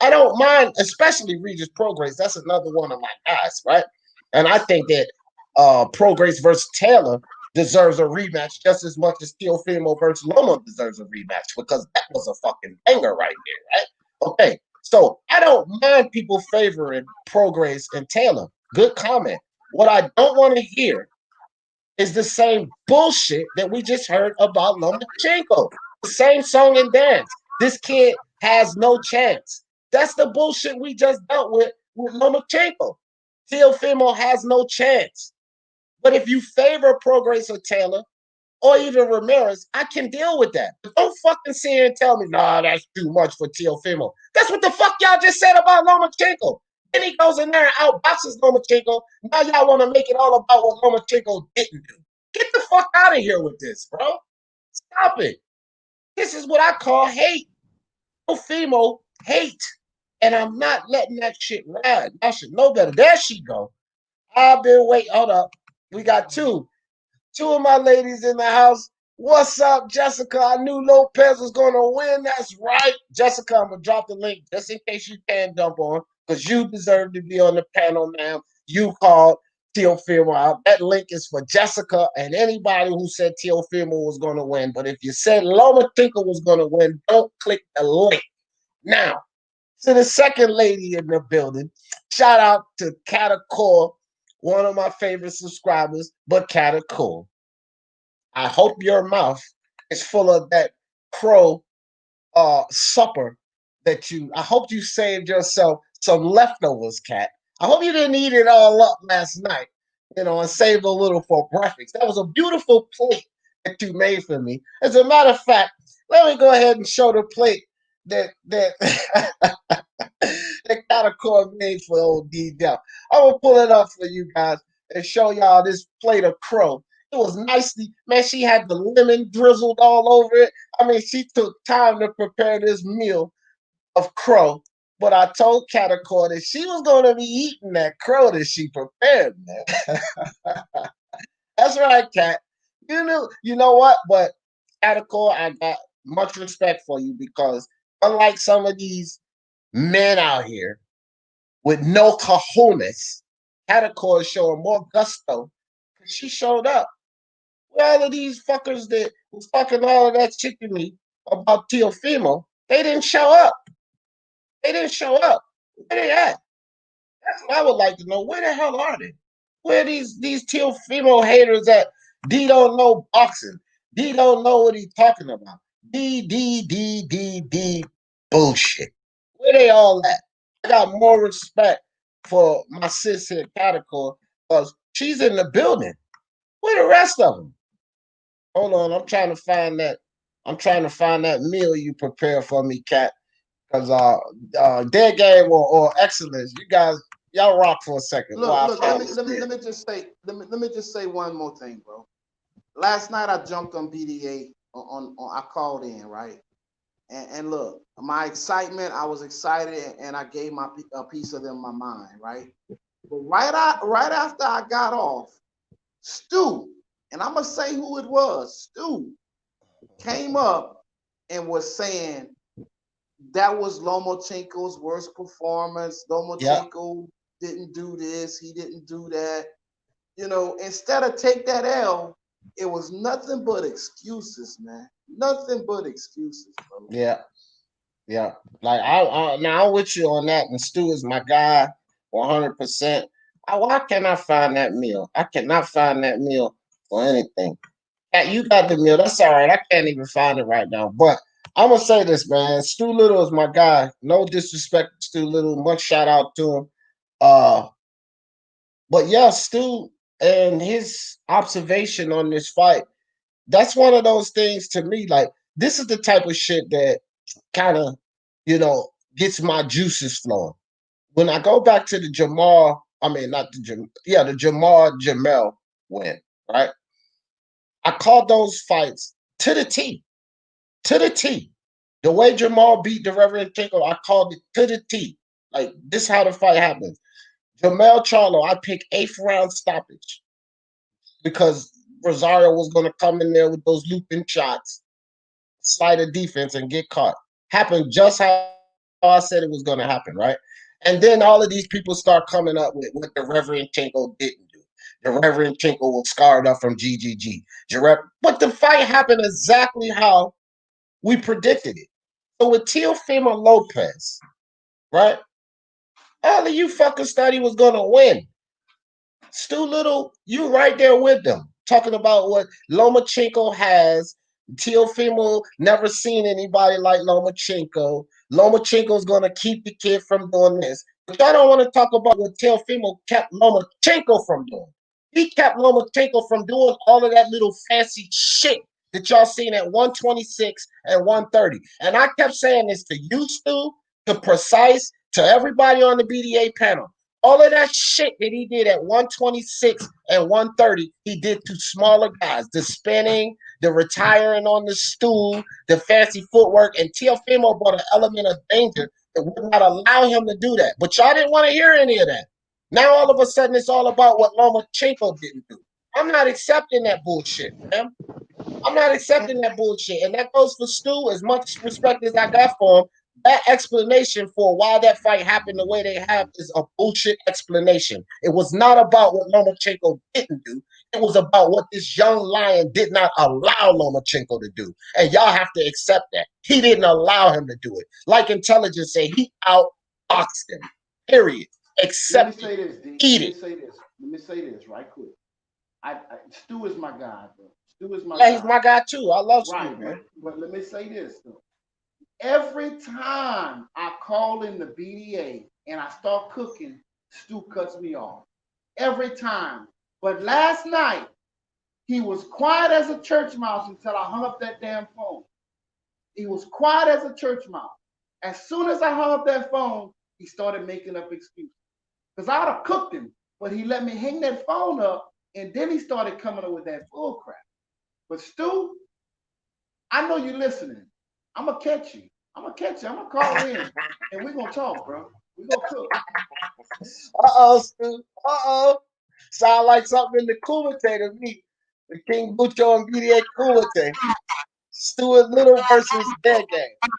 I don't mind, especially Regis Prograis. That's another one of my guys, right? And I think that Prograis versus Taylor deserves a rematch just as much as Teofimo versus Loma deserves a rematch, because that was a fucking banger right there, right? Okay, so I don't mind people favoring Prograis and Taylor. Good comment. What I don't want to hear is the same bullshit that we just heard about Lomachenko. The same song and dance. This kid has no chance. That's the bullshit we just dealt with Lomachenko. Teofimo has no chance. But if you favor Prograis or Taylor, or even Ramirez, I can deal with that. But don't fucking sit here and tell me, nah, that's too much for Teofimo. That's what the fuck y'all just said about Lomachenko. Then he goes in there and outboxes Lomachenko. Now y'all want to make it all about what Lomachenko didn't do. Get the fuck out of here with this, bro. Stop it. This is what I call hate. Teofimo hate. And I'm not letting that shit ride. I should know better. There she go. I've been waiting. Hold up. We got two of my ladies in the house. What's up, Jessica? I knew Lopez was going to win. That's right. Jessica, I'm going to drop the link just in case you can jump on because you deserve to be on the panel, ma'am. You called Teofimo out. That link is for Jessica and anybody who said Teofimo was going to win. But if you said Lomachenko was going to win, don't click the link. Now, to the second lady in the building, shout out to Catacor, one of my favorite subscribers, but Catacor. I hope your mouth is full of that crow supper that I hope you saved yourself some leftovers, Cat. I hope you didn't eat it all up last night, and save a little for breakfast. That was a beautiful plate that you made for me. As a matter of fact, let me go ahead and show the plate that that Catacor made for old D-Del. I'm gonna pull it up for you guys and show y'all this plate of crow. It was nicely, man. She had the lemon drizzled all over it. I mean, she took time to prepare this meal of crow. But I told Catacor that she was going to be eating that crow that she prepared, man. That's right, Cat. You know what? But Catacor, I got much respect for you because unlike some of these men out here with no cojones, Catacor is showing more gusto. She showed up. All of these fuckers that was talking all of that shit to me about Teofimo, they didn't show up. They didn't show up. Where they at? That's what I would like to know. Where the hell are they? Where these Teofimo haters at? D don't know boxing. D don't know what he's talking about. D bullshit. Where they all at? I got more respect for my sis here, Catacor, because she's in the building. Where the rest of them? Hold on, I'm trying to find that. I'm trying to find that meal you prepared for me, Cat. Because dead game or excellence, you guys, y'all rock for a second. Look. Let me just say one more thing, bro. Last night I jumped on BDA on I called in, right? And look, my excitement, I was excited, and I gave a piece of them my mind, right? But right after I got off, Stu, and I'm gonna say who it was, Stu, came up and was saying that was Lomachenko's worst performance. Lomachenko didn't do this, he didn't do that. Instead of take that L, it was nothing but excuses, man. Nothing but excuses, bro. Yeah. Like now I'm with you on that, and Stu is my guy, 100%. Why can't I find that meal? I cannot find that meal for anything. Yeah, you got the meal. That's all right. I can't even find it right now. But I'm gonna say this, man. Stu Little is my guy. No disrespect to Stu Little. Much shout out to him. But yeah, Stu and his observation on this fight, that's one of those things to me. Like, this is the type of shit that kind of, gets my juices flowing. When I go back to the Jamal, I mean, not the the Jamal Jamel win, right? I called those fights to the T. To the T. The way Jamal beat the Reverend Tinkle, I called it to the T. Like, this is how the fight happens. Jamel Charlo, I picked 8th round stoppage because Rosario was going to come in there with those looping shots, slide a defense, and get caught. Happened just how I said it was going to happen, right? And then all of these people start coming up with what the Reverend Tinkle didn't do. The Reverend Tinkle was scarred up from GGG. But the fight happened exactly how we predicted it. So with Teofimo Lopez, right? All of you fuckers thought he was going to win. Stu Little, you right there with them, talking about what Lomachenko has. Teofimo never seen anybody like Lomachenko. Lomachenko's going to keep the kid from doing this. But y'all don't want to talk about what Teofimo kept Lomachenko from doing. He kept Lomachenko from doing all of that little fancy shit that y'all seen at 126 and 130. And I kept saying this to you, Stu, to Precise, to everybody on the BDA panel. All of that shit that he did at 126 and 130, he did to smaller guys. The spinning, the retiring on the stool, the fancy footwork, and Teofimo brought an element of danger that would not allow him to do that. But y'all didn't want to hear any of that. Now all of a sudden it's all about what Lomachenko didn't do. I'm not accepting that bullshit, man. I'm not accepting that bullshit. And that goes for Stu. As much respect as I got for him, that explanation for why that fight happened the way they have is a bullshit explanation. It was not about what Lomachenko didn't do. It was about what this young lion did not allow Lomachenko to do. And y'all have to accept that. He didn't allow him to do it. Like intelligence say, he outboxed him. Period. Accept Let me say it. this, D. Eat Let me it. say this. Let me say this right quick. Stu is my guy, bro. Stu is my Yeah, guy. he's my guy too. I love Stu, Right, man. but let me say this though. Every time I call in the BDA and I start cooking, Stu cuts me off. Every time. But last night, he was quiet as a church mouse until I hung up that damn phone. He was quiet as a church mouse. As soon as I hung up that phone, he started making up excuses. Because I'd have cooked him, but he let me hang that phone up, and then he started coming up with that bull crap. But Stu, I know you're listening. I'm going to catch you. I'm going to call in, and we're going to talk, bro. We're going to cook. Uh-oh, Stu. Uh-oh. Sound like something in the Kumite to me. The King Bucho and BDA Kumite. Stuart Little versus Dead Game.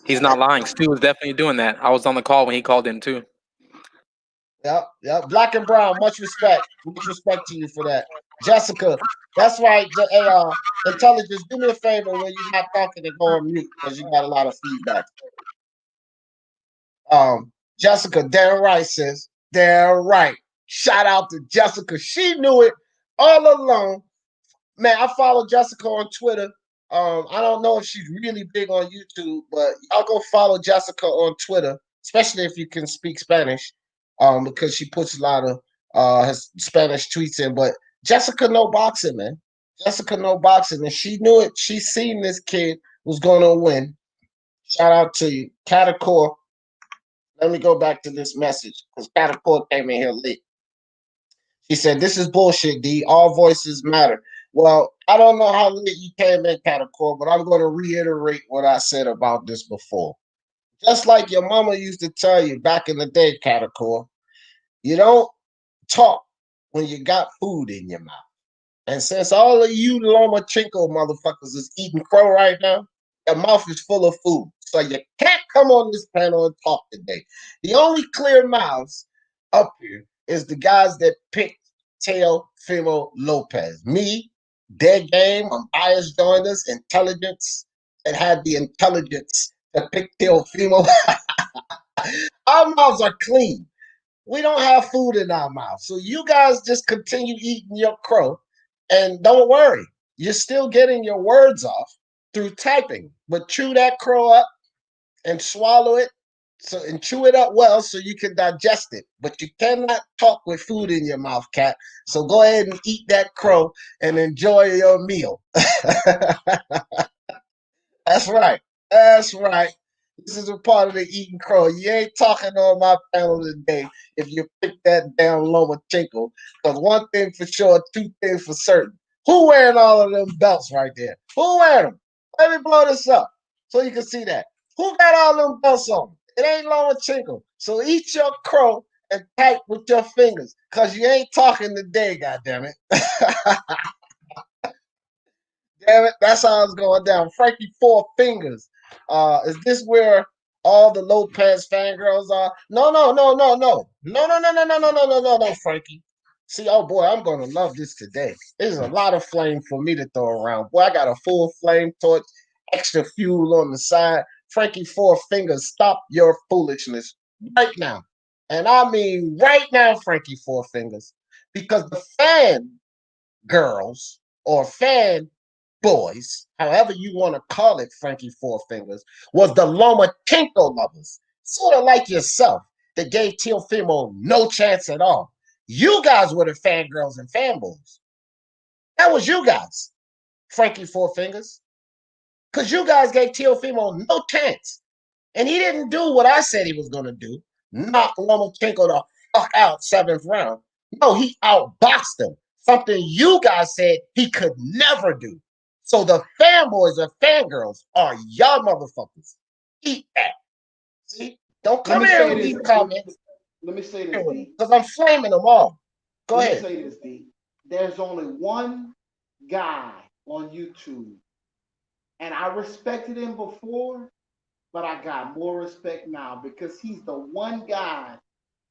He's not lying. Stu was definitely doing that. I was on the call when he called in too. Yep. Black and brown, much respect. Much respect to you for that. Jessica, that's right. Hey, intelligence, do me a favor when you're not talking to go on mute because you got a lot of feedback. Jessica, Darren Wright says, Darren Wright. Shout out to Jessica. She knew it all along. Man, I follow Jessica on Twitter. I don't know if she's really big on YouTube, but y'all go follow Jessica on Twitter, especially if you can speak Spanish, because she puts a lot of her Spanish tweets in. But Jessica know boxing, man. Jessica know boxing, and she knew it. She seen this kid was going to win. Shout out to you, Catacor. Let me go back to this message because Catacor came in here late. She said, "This is bullshit, D. All voices matter." Well, I don't know how late you came in, Catacor, but I'm going to reiterate what I said about this before. Just like your mama used to tell you back in the day, Catacor, you don't talk when you got food in your mouth. And since all of you Lomachenko motherfuckers is eating crow right now, your mouth is full of food. So you can't come on this panel and talk today. The only clear mouths up here is the guys that picked Teofimo Lopez. Me, Dead Game, Unbiased joined us, Intelligence, that had the intelligence to pick Teofimo. Our mouths are clean. We don't have food in our mouth. So you guys just continue eating your crow and don't worry. You're still getting your words off through typing, but chew that crow up and swallow it and chew it up well so you can digest it. But you cannot talk with food in your mouth, cat. So go ahead and eat that crow and enjoy your meal. That's right. That's right. This is a part of the eating crow. You ain't talking on my panel today if you pick that damn Lomachenko. Because one thing for sure, two things for certain. Who wearing all of them belts right there? Who wearing them? Let me blow this up so you can see that. Who got all them belts on? It ain't Lomachenko. So eat your crow and type with your fingers. Because you ain't talking today, goddammit. Damn it, that's how it's going down. Frankie Four Fingers. Is this where all the Lopez fangirls are? No, Frankie. See, oh boy, I'm gonna love this today. There's a lot of flame for me to throw around. Boy, I got a full flame torch, extra fuel on the side. Frankie Four Fingers, stop your foolishness right now. And I mean right now, Frankie Four Fingers. Because the fan girls or fan boys, however you want to call it, Frankie Four Fingers, was the Lomachenko lovers, sort of like yourself, that gave Teofimo no chance at all. You guys were the fangirls and fanboys. That was you guys, Frankie Four Fingers, because you guys gave Teofimo no chance. And he didn't do what I said he was going to do, knock Lomachenko the fuck out 7th round. No, he outboxed him, something you guys said he could never do. So the fanboys or fangirls are y'all motherfuckers. Eat that. See? Don't come here with these comments. Let me say this, D. Because I'm flaming them all. Go ahead. Let me say this, D. There's only one guy on YouTube. And I respected him before, but I got more respect now because he's the one guy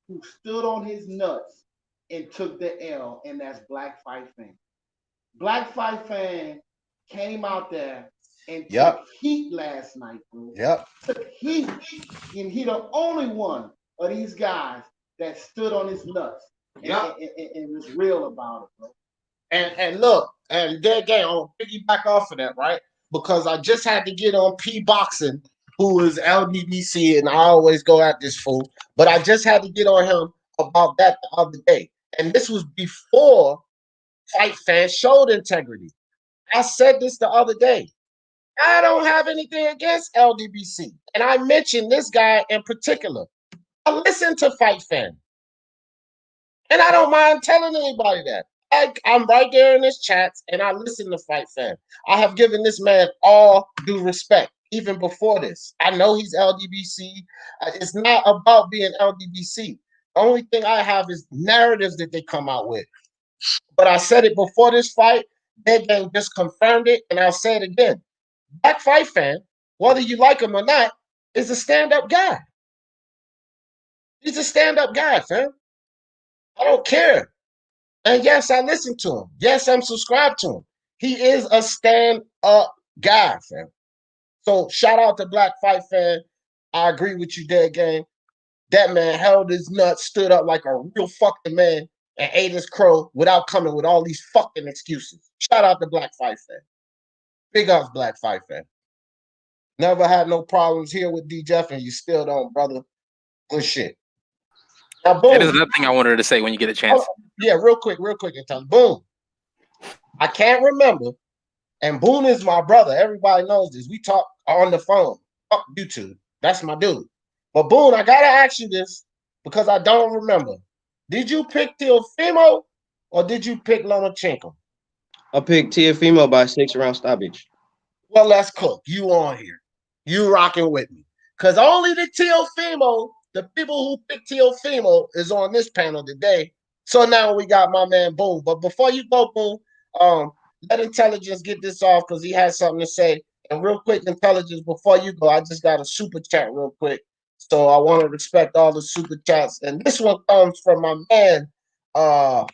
who stood on his nuts and took the L, and that's Black Fight Fan. Black Fight Fan came out there and took heat last night, bro. Took heat. And he the only one of these guys that stood on his nuts and was real about it, bro. And look, and dead game, I'll piggyback off of that, right? Because I just had to get on P Boxing, who is LDBC, and I always go at this fool, but I just had to get on him about that the other day. And this was before Fight Fan showed integrity. I said this the other day. I don't have anything against LDBC. And I mentioned this guy in particular. I listen to Fight Fan. And I don't mind telling anybody that. I'm right there in his chats, and I listen to Fight Fan. I have given this man all due respect, even before this. I know he's LDBC. It's not about being LDBC. The only thing I have is narratives that they come out with. But I said it before this fight. Dead Gang just confirmed it, and I'll say it again. Black Fight Fan, whether you like him or not, is a stand-up guy. He's a stand-up guy, fam. I don't care. And yes, I listen to him. Yes, I'm subscribed to him. He is a stand-up guy, fam. So shout out to Black Fight Fan. I agree with you, Dead Gang. That man held his nuts, stood up like a real fucking man, and ate his crow without coming with all these fucking excuses. Shout out to Black Fight Fan. Big ups, Black Fight Fan. Never had no problems here with D Jeff, and you still don't, brother. Good shit. Now, boom. There's another thing I wanted to say when you get a chance. Yeah, real quick, and tell boom. I can't remember, and Boone is my brother. Everybody knows this. We talk on the phone. Fuck YouTube. That's my dude. But Boone, I gotta ask you this because I don't remember. Did you pick Teofimo or did you pick Lomachenko? I picked Teofimo by 6-round stoppage. Well, let's cook. You on here. You rocking with me. Because only the Teofimo, the people who picked Teofimo is on this panel today. So now we got my man Boone. But before you go, Boone, let Intelligence get this off because he has something to say. And real quick, Intelligence, before you go, I just got a super chat real quick. So I want to respect all the super chats. And this one comes from my man,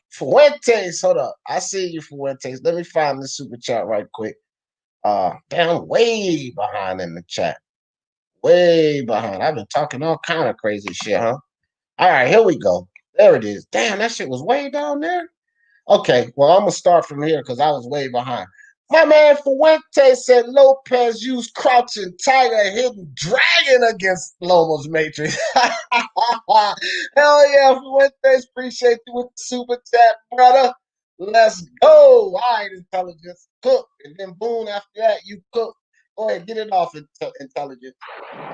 Fuentes. Hold up. I see you, Fuentes. Let me find this super chat right quick. Damn, way behind in the chat. Way behind. I've been talking all kind of crazy shit, huh? All right, here we go. There it is. Damn, that shit was way down there. Okay, well, I'm going to start from here because I was way behind. My man Fuentes said Lopez used crouching tiger, hidden dragon against Lomas Matrix. Hell yeah, Fuentes. Appreciate you with the super chat, brother. Let's go. All right, Intelligence. Cook. And then Boone, after that, you cook. Go ahead, get it off, Intelligence.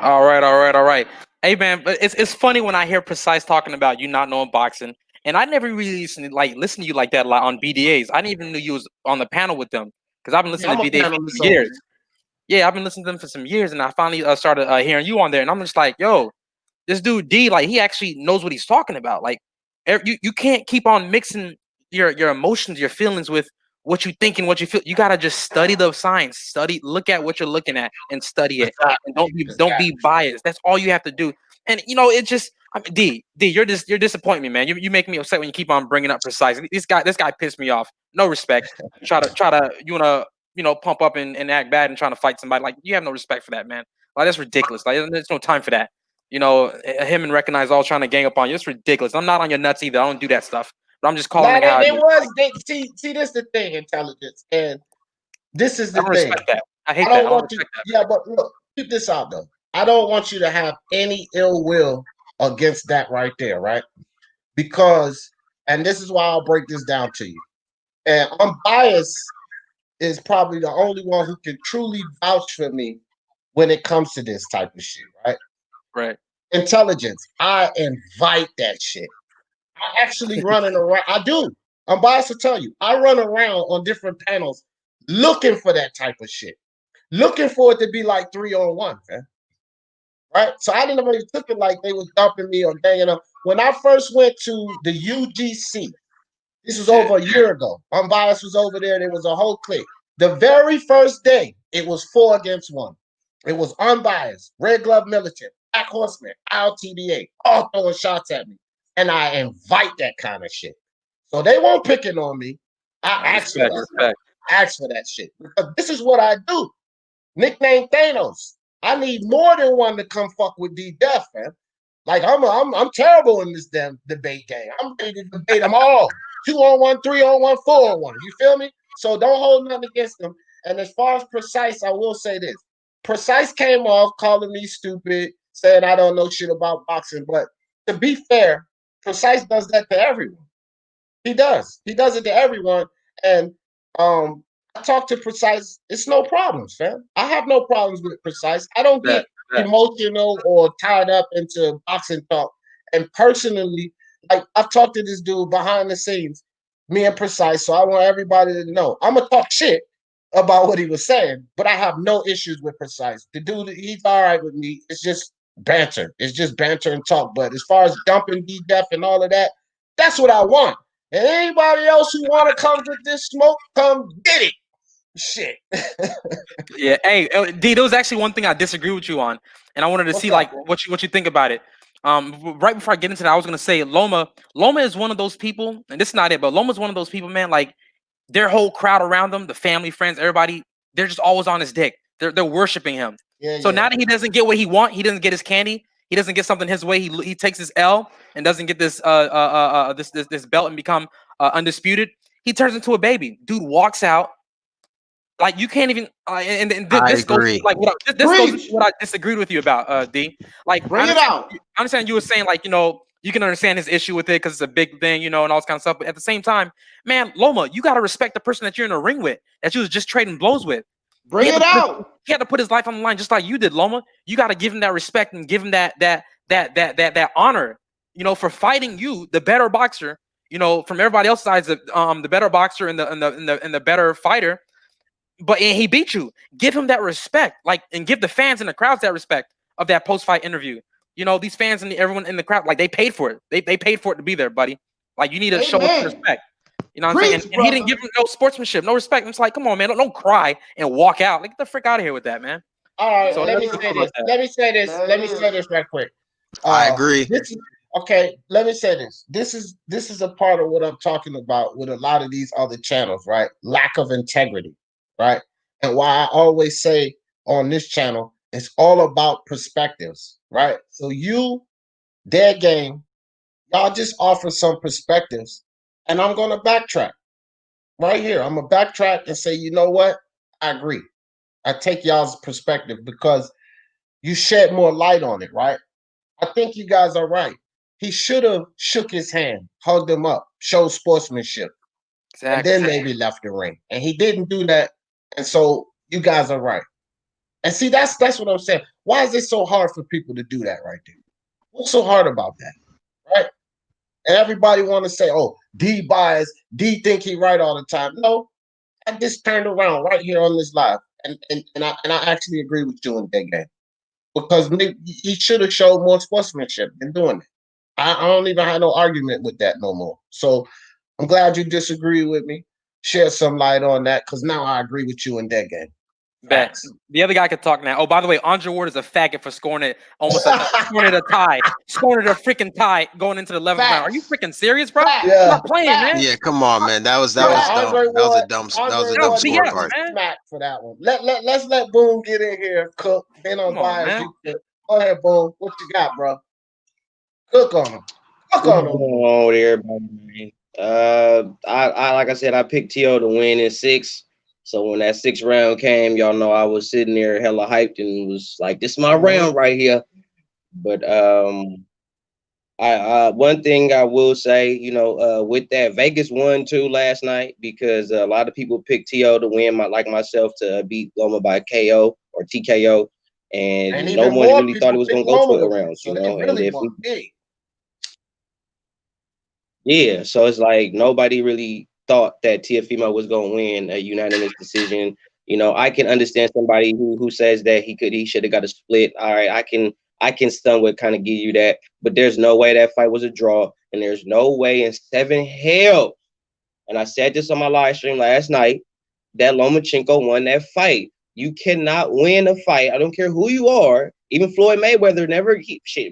All right. Hey, man, but it's funny when I hear Precise talking about you not knowing boxing. And I never really listen to you like that a lot on BDAs. I didn't even know you was on the panel with them. Because I've been listening to BDAs for years. Yeah, I've been listening to them for some years. And I finally started hearing you on there. And I'm just like, yo, this dude D, like, he actually knows what he's talking about. Like, you can't keep on mixing your emotions, your feelings with what you think and what you feel. You gotta just study the science, look at what you're looking at and study it. And don't be biased. That's all you have to do. And it's just D, you're disappointing me, man. You make me upset when you keep on bringing up Precise. This guy pissed me off. No respect. Try to you wanna pump up and act bad and trying to fight somebody. Like, you have no respect for that, man. Like, that's ridiculous. Like, there's no time for that. Him and Recognize all trying to gang up on you. It's ridiculous. I'm not on your nuts either. I don't do that stuff. But I'm just calling it how it is. See, this is the thing, Intelligence. And this is the thing. Respect that. I hate that. I don't respect that. Yeah, but look, keep this out, though. I don't want you to have any ill will against that right there, right? Because, and this is why I'll break this down to you. And Unbiased is probably the only one who can truly vouch for me when it comes to this type of shit, right? Right. Intelligence. I invite that shit. I actually running around. I do. I'm biased to tell you. I run around on different panels looking for that type of shit. Looking for it to be like 3-on-1, man. Right? So I didn't really took it like they was dumping me or ganging up. When I first went to the UGC, this was over a year ago. Unbiased was over there. There was a whole clique. The very first day, it was 4 against 1. It was unbiased, red glove militant, black horseman, LTDA, all throwing shots at me. And I invite that kind of shit. So they weren't picking on me. I asked for that. Asked for that shit. Because this is what I do. Nickname Thanos. I need more than one to come fuck with D-Def, man. Like I'm terrible in this damn debate game. I'm ready to debate them all. 2-on-1, 3-on-1, 4-on-1. You feel me? So don't hold nothing against them. And as far as Precise, I will say this. Precise came off calling me stupid, saying I don't know shit about boxing. But to be fair, Precise does that to everyone. He does. He does it to everyone. And I talk to Precise. It's no problems, fam. I have no problems with Precise. I don't get emotional or tied up into boxing talk. And personally, like I've talked to this dude behind the scenes, me and Precise. So I want everybody to know I'm gonna talk shit about what he was saying, but I have no issues with Precise. The dude, he's all right with me. It's just banter. It's just banter and talk. But as far as dumping D-Def and all of that, that's what I want. And anybody else who want to come with this smoke, come get it. Shit. Yeah. Hey, D, there was actually one thing I disagree with you on, and I wanted to see like what you think about it. Right before I get into that, I was gonna say Loma is one of those people, and this is not it, but Loma's one of those people, man. Like their whole crowd around them, the family, friends, everybody, they're just always on his dick. They're worshiping him. So now that he doesn't get what he wants, he doesn't get his candy, he doesn't get something his way. He takes his L and doesn't get this this belt and become undisputed. He turns into a baby. Dude walks out. Like you can't even. And this goes like this goes what I disagreed with you about, D. Like bring it out. I understand you were saying like you can understand his issue with it because it's a big thing, and all this kind of stuff. But at the same time, man, Loma, you gotta respect the person that you're in a ring with, that you was just trading blows with. Bring it out. He had to put his life on the line just like you did, Loma. You got to give him that respect and give him that honor, for fighting you, the better boxer, from everybody else's sides, the better boxer and the better fighter. But and he beat you. Give him that respect, and give the fans and the crowds that respect of that post-fight interview. These fans and everyone in the crowd, like they paid for it. They paid for it to be there, buddy. Like you need to show us respect. You know what I'm saying? And he didn't give him no sportsmanship, no respect. It's like, come on, man, don't cry and walk out. Like, get the frick out of here with that, man. All right, so let me say this right quick. I agree. Let me say this. This is a part of what I'm talking about with a lot of these other channels, right? Lack of integrity, right? And why I always say on this channel, it's all about perspectives, right? So their game, y'all just offer some perspectives. And I'm going to backtrack right here. I'm going to backtrack and say, you know what? I agree. I take y'all's perspective because you shed more light on it, right? I think you guys are right. He should have shook his hand, hugged him up, showed sportsmanship, and then maybe left the ring. And he didn't do that. And so you guys are right. And see, that's what I'm saying. Why is it so hard for people to do that right there? What's so hard about that, right? And everybody want to say, oh, D bias, D think he right all the time. No, I just turned around right here on this live. And I actually agree with you in that game. Because he should have showed more sportsmanship than doing it. I don't even have no argument with that no more. So I'm glad you disagree with me. Shed some light on that, because now I agree with you in that game. Bet. The other guy could talk now. Oh, by the way, Andre Ward is a faggot for scoring it scoring it a tie. Scoring it a freaking tie going into the 11th round. Are you freaking serious, bro? Yeah. Not playing, man. Yeah, come on, man. That was dumb. That was a dumb scorecard. Smack for that one. Let's let Boom get in here, cook. Then on bias. Go ahead, Boom. What you got, bro? Cook on him. Oh, everybody. I like I said, I picked T.O. to win in 6. So when that 6th round came, y'all know I was sitting there hella hyped and was like, "This is my round right here." But one thing I will say, with that, Vegas won too last night because a lot of people picked T.O. to win, like myself, to beat Loma by KO or TKO, and no one really thought it was going to go 12 rounds, Yeah, so it's like nobody really thought that Teofimo was going to win a unanimous decision. I can understand somebody who says that he should have got a split. All right, I can somewhat kind of give you that, but there's no way that fight was a draw, and there's no way in 7 hell. And I said this on my live stream last night that Lomachenko won that fight. You cannot win a fight. I don't care who you are. Even Floyd Mayweather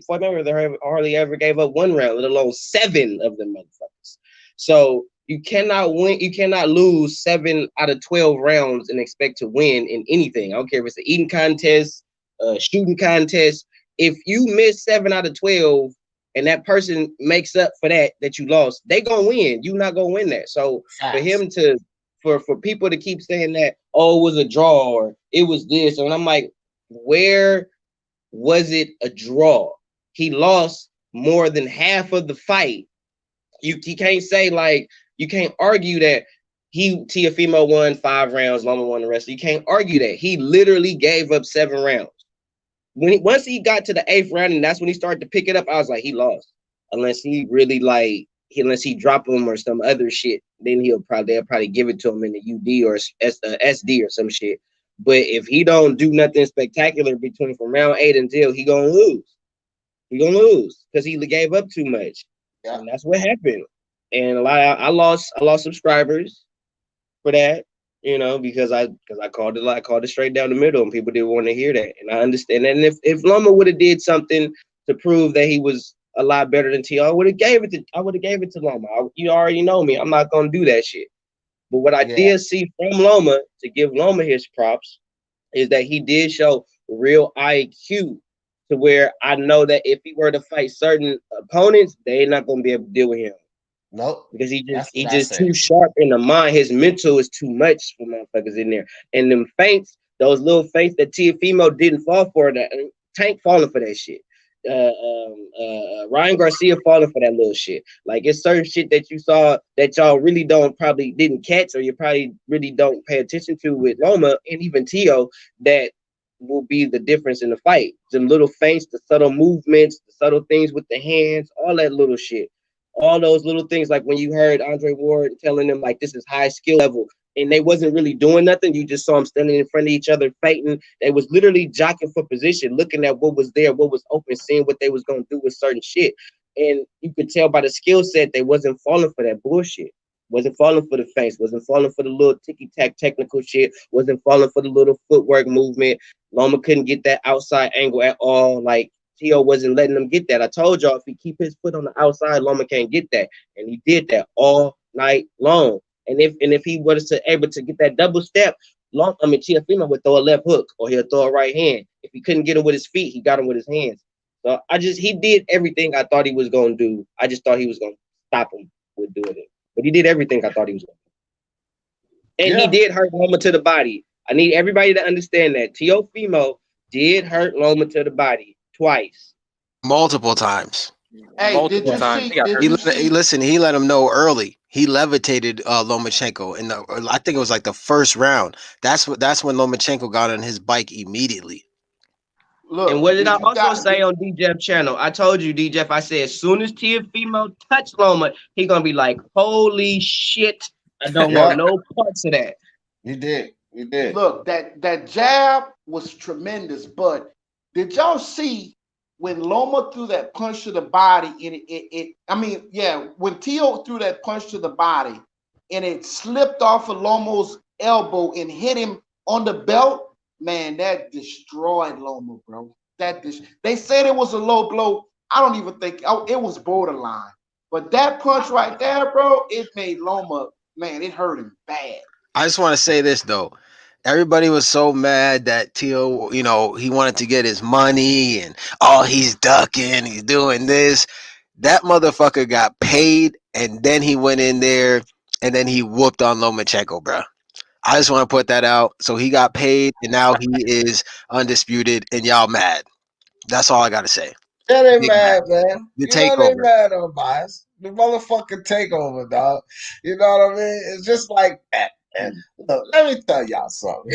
Floyd Mayweather hardly ever gave up one round, let alone 7 of them motherfuckers. So you cannot win. You cannot lose 7 out of 12 rounds and expect to win in anything. I don't care if it's an eating contest, a shooting contest. If you miss 7 out of 12 and that person makes up for that you lost, they gonna win. You not gonna win that. So for him to for people to keep saying that, oh, it was a draw or it was this, and I'm like, where was it a draw? He lost more than half of the fight. You can't say, like, you can't argue that Teofimo won 5 rounds, Loma won the rest. You can't argue that. He literally gave up 7 rounds. Once he got to the 8th round, and that's when he started to pick it up, I was like, he lost. Unless he really unless he drop him or some other shit, then they'll probably give it to him in the UD or SD or some shit. But if he don't do nothing spectacular from round 8 until, he gonna lose. He gonna lose because he gave up too much. Yeah. And that's what happened. And I lost subscribers for that, because I called it straight down the middle, and people didn't want to hear that. And I understand. And if Loma would have did something to prove that he was a lot better than T, I would have gave it to Loma. You already know me. I'm not gonna do that shit. But what I did see from Loma, to give Loma his props, is that he did show real IQ, to where I know that if he were to fight certain opponents, they're not gonna be able to deal with him. Nope. Because he just too sharp in the mind. His mental is too much for motherfuckers in there. And them feints, those little feints that Teofimo didn't fall for, that Tank falling for that shit. Ryan Garcia falling for that little shit. Like, it's certain shit that you saw that y'all really probably didn't catch, or you probably really don't pay attention to with Loma and even Teo, that will be the difference in the fight. Some little feints, the subtle movements, the subtle things with the hands, all that little shit. All those little things, like when you heard Andre Ward telling them, like, this is high skill level, and they wasn't really doing nothing. You just saw them standing in front of each other, fighting. They was literally jockeying for position, looking at what was there, what was open, seeing what they was going to do with certain shit. And you could tell by the skill set, they wasn't falling for that bullshit. Wasn't falling for the feints, wasn't falling for the little ticky-tack technical shit, wasn't falling for the little footwork movement. Loma couldn't get that outside angle at all. Like, Teo wasn't letting them get that. I told y'all, if he keep his foot on the outside, Loma can't get that. And he did that all night long. And if he was able to get that double step, Teofimo would throw a left hook, or he'll throw a right hand. If he couldn't get him with his feet, he got him with his hands. So he did everything I thought he was going to do. I just thought he was going to stop him with doing it. But he did everything I thought he was going to do. And he did hurt Loma to the body. I need everybody to understand that. Teofimo did hurt Loma to the body twice. Multiple times. Hey, Multiple times. He let him know early. He levitated Lomachenko in I think it was like the first round. That's when Lomachenko got on his bike immediately. Look, and what did I also say on DJ's channel? I told you, DJ, I said, as soon as Teofimo touched Loma, he gonna be like, holy shit, I don't want no parts of that. You did. Look, that jab was tremendous, but did y'all see when Loma threw that punch to the body, and when Teo threw that punch to the body and it slipped off of Loma's elbow and hit him on the belt, man, that destroyed Loma, bro. They said it was a low blow. I don't even think it was borderline. But that punch right there, bro, it made Loma, man, it hurt him bad. I just want to say this, though. Everybody was so mad that Teo, he wanted to get his money and, he's ducking, he's doing this. That motherfucker got paid, and then he went in there, and then he whooped on Lomachenko, bro. I just want to put that out. So he got paid, and now he is undisputed, and y'all mad. That's all I got to say. That ain't mad, man. The takeover. They mad on Bias. The motherfucking takeover, dog. You know what I mean? It's just like that. And look, let me tell y'all something.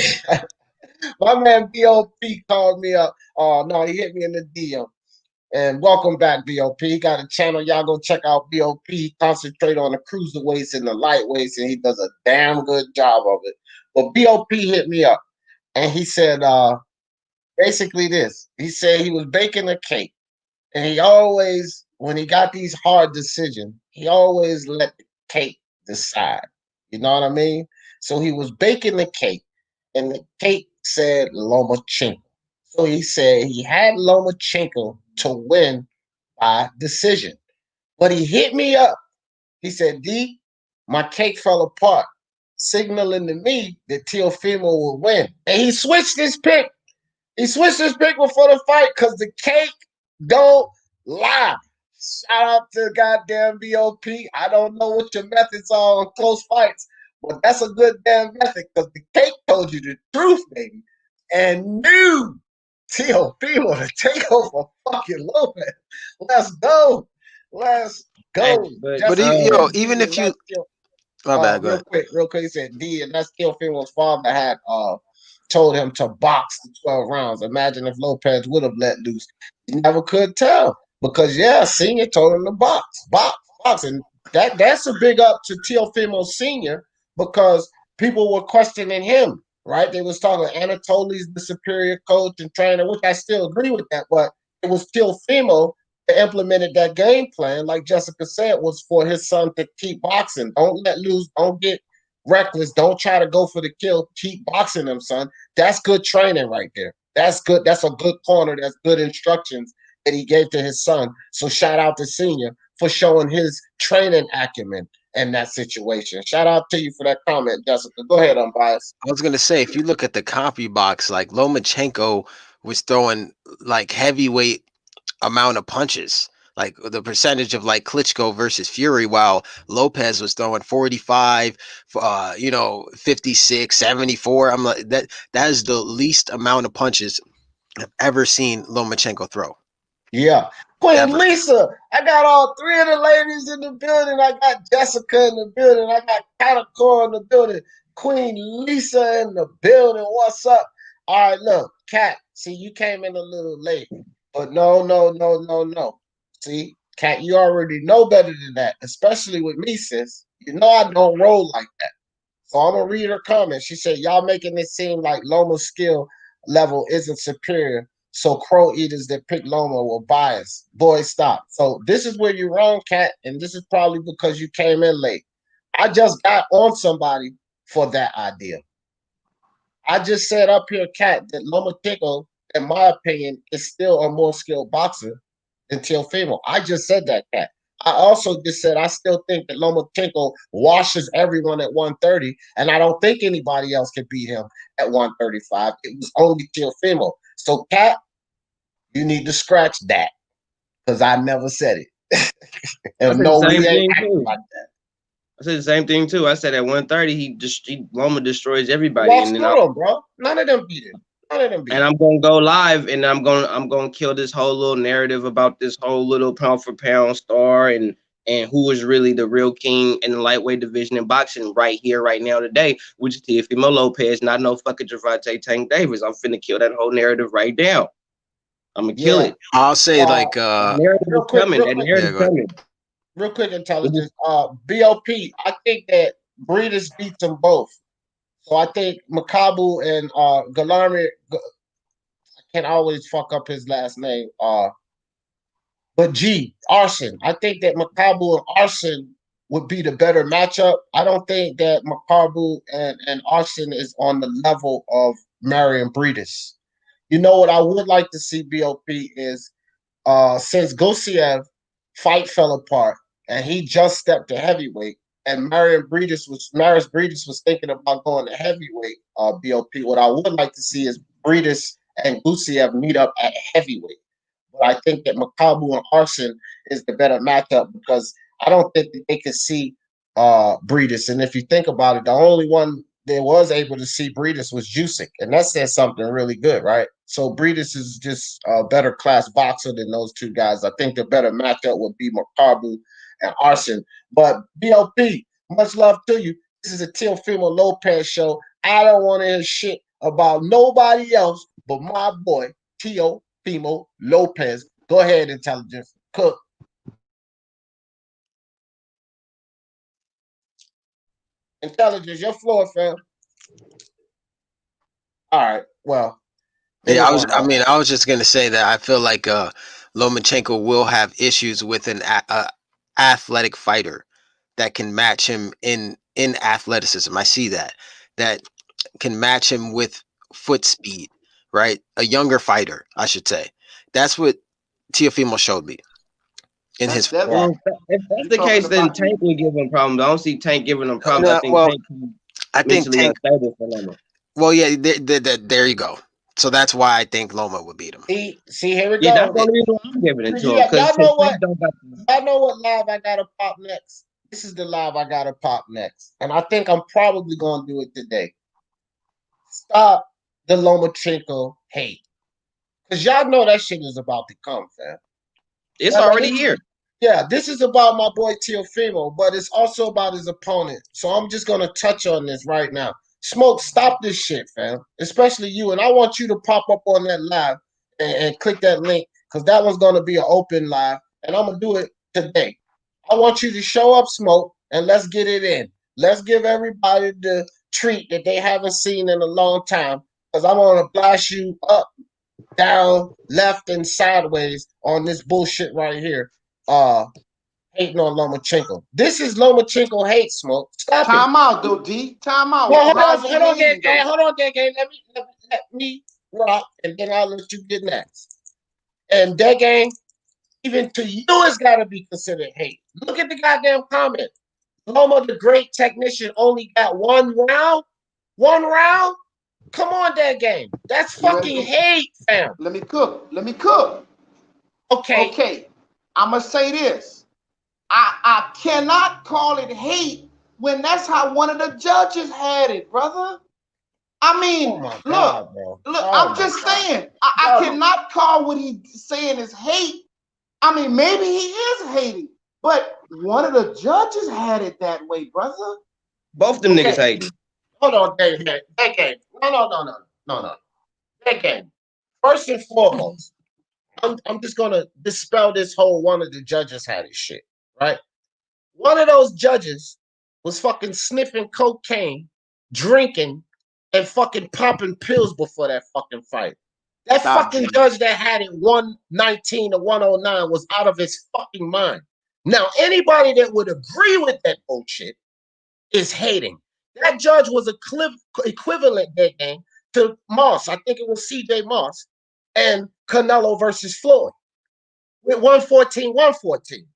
My man BOP called me up. Oh no, he hit me in the DM. And welcome back, BOP. He got a channel. Y'all go check out BOP. He concentrate on the cruiserweights and the lightweights, and he does a damn good job of it. But BOP hit me up, and he said basically this. He said he was baking a cake, and he always, when he got these hard decisions, he always let the cake decide. You know what I mean? So he was baking the cake, and the cake said Lomachenko. So he said he had Lomachenko to win by decision. But he hit me up. He said, D, my cake fell apart, signaling to me that Teofimo would win. And he switched his pick. He switched his pick before the fight because the cake don't lie. Shout out to goddamn BOP. I don't know what your methods are on close fights, but that's a good damn method because the cake told you the truth, baby. And knew Teofimo to take over fucking Lopez. Let's go. Let's Hey, go. but But Jessica yo, said, even D, if and you, that's Teo- my bad, go real ahead. quick, he said D, and that's Teofimo's father had told him to box the 12 rounds. Imagine if Lopez would have let loose. He never could tell because Senior told him to box, and that's a big up to Teofimo Senior because people were questioning him. Right? They was talking Anatoly's the superior coach and trainer, which I still agree with that, but it was Teofimo that implemented that game plan, like Jessica said, was for his son to keep boxing. Don't let loose. Don't get reckless. Don't try to go for the kill. Keep boxing them, son. That's good training right there. That's good. That's a good corner. That's good instructions that he gave to his son. So shout out to Senior for showing his training acumen in that situation. Shout out to you for that comment, Jessica. Go ahead, Unbiased. I was gonna say, if you look at the copy box, like Lomachenko was throwing like heavyweight amount of punches, like the percentage of like Klitschko versus Fury, while Lopez was throwing 45, 56, 74. I'm like that is the least amount of punches I've ever seen Lomachenko throw. Yeah. Queen Ever. Lisa, I got all three of the ladies in the building. I got Jessica in the building. I got Katakor in the building. Queen Lisa in the building. What's up? All right, look, Kat, see, you came in a little late. But no. See, Kat, you already know better than that, especially with me, sis. You know I don't roll like that. So I'm gonna read her comment. She said, "Y'all making it seem like Loma's skill level isn't superior, so crow eaters that pick Loma were biased. Boy, stop." So this is where you're wrong, Kat, and this is probably because you came in late. I just got on somebody for that idea. I just said up here, Kat, that Lomachenko, in my opinion, is still a more skilled boxer than Teofimo. I just said that, Kat. I also just said I still think that Lomachenko washes everyone at 130, and I don't think anybody else can beat him at 135. It was only Teofimo. So, Kat, you need to scratch that because I never said it. I And said the no, we same ain't thing acting too. like that. I said the same thing too. I said at 130, Loma destroys everybody, Walks and then through them, bro. None of them beat him. None of them beat him. I'm gonna go live, and I'm gonna kill this whole little narrative about this whole little pound for pound star and who is really the real king in the lightweight division in boxing right here, right now, today, which is Teofimo Lopez, not no fucking Gervonta Tank Davis. I'm finna kill that whole narrative right now. I'm gonna kill it. I'll say That narrative is coming. That narrative go ahead. coming. real quick intelligence. BOP, I think that Breeders beat them both. So I think Makabu and Galarmi, I can't always fuck up his last name. But Arson. I think that Makabu and Arson would be the better matchup. I don't think that Makabu and Arson is on the level of Marion Breeders. You know what I would like to see, BOP, is since Gosiev fight fell apart and he just stepped to heavyweight, and Maris Breedis was thinking about going to heavyweight. BOP. What I would like to see is Breedis and Gusiev meet up at heavyweight. But I think that Makabu and Arson is the better matchup because I don't think that they could see Breedis. And if you think about it, the only one that was able to see Breedis was Jusic, and that says something really good, right? So Breedis is just a better class boxer than those two guys. I think the better matchup would be Makabu and Arson. But BOP, much love to you. This is a Teofimo Lopez show. I don't want to hear shit about nobody else but my boy, Teofimo Lopez. Go ahead, Intelligence. Cook. Intelligence, your floor, fam. All right. Well, Yeah, anyone else? I was just gonna say that I feel like Lomachenko will have issues with an athletic fighter that can match him in in athleticism. I see that can match him with foot speed, right? A younger fighter, I should say. That's what Teofimo showed me in his. That's Well, if that's you the talking case, then about. Tank will give him problems. I don't see Tank giving him problems. I No, think well, Tank is I think mentally Tank. unstable for Loma. Well, yeah, there you go. So that's why I think Loma would beat him. See, here we Yeah, that's go. the only reason why I'm giving it to him. Y'all Because know what? Tank don't got. Y'all know what live I gotta pop next? This is the live I gotta pop next. And I think I'm probably gonna do it today. Stop the Lomachenko hate. Because y'all know that shit is about to come, fam. It's Yeah, already here. Yeah, this is about my boy Teofimo, but it's also about his opponent. So I'm just gonna touch on this right now. Smoke, stop this shit, fam. Especially you. And I want you to pop up on that live and click that link because that one's gonna be an open live, and I'm gonna do it today. I want you to show up, Smoke, and let's get it in. Let's give everybody the treat that they haven't seen in a long time. Because I want to blast you up, down, left, and sideways on this bullshit right here. Hating on Lomachenko. This is Lomachenko hate, Smoke. Stop it. Time out, though, D. Time out. Well, Why is he hold on, hating, gang. though? Hold on, gang. Let me rock, and then I'll let you get next. And that gang, even to you, it's got to be considered hate. Look at the goddamn comment. Loma, the great technician, only got one round. One round? Come on, that game. That's You ready fucking for- hate, fam. Let me cook. Let me cook. Okay. Okay. I'm going to say this. I cannot call it hate when that's how one of the judges had it, brother. I mean, Oh my God, bro. look, Oh I'm my just God. saying, I cannot call what he's saying is hate. I mean, maybe he is hating, but one of the judges had it that way, brother. Both them niggas Okay. hating. Hold on, that game. No. That game. First and foremost, I'm just gonna dispel this whole one of the judges had his shit, right? One of those judges was fucking sniffing cocaine, drinking, and fucking popping pills before that fucking fight. That Stop, fucking G. judge that had it 119 to 109 was out of his fucking mind. Now, anybody that would agree with that bullshit is hating. That judge was equivalent that game to Moss. I think it was CJ Moss and Canelo versus Floyd with 114, 114.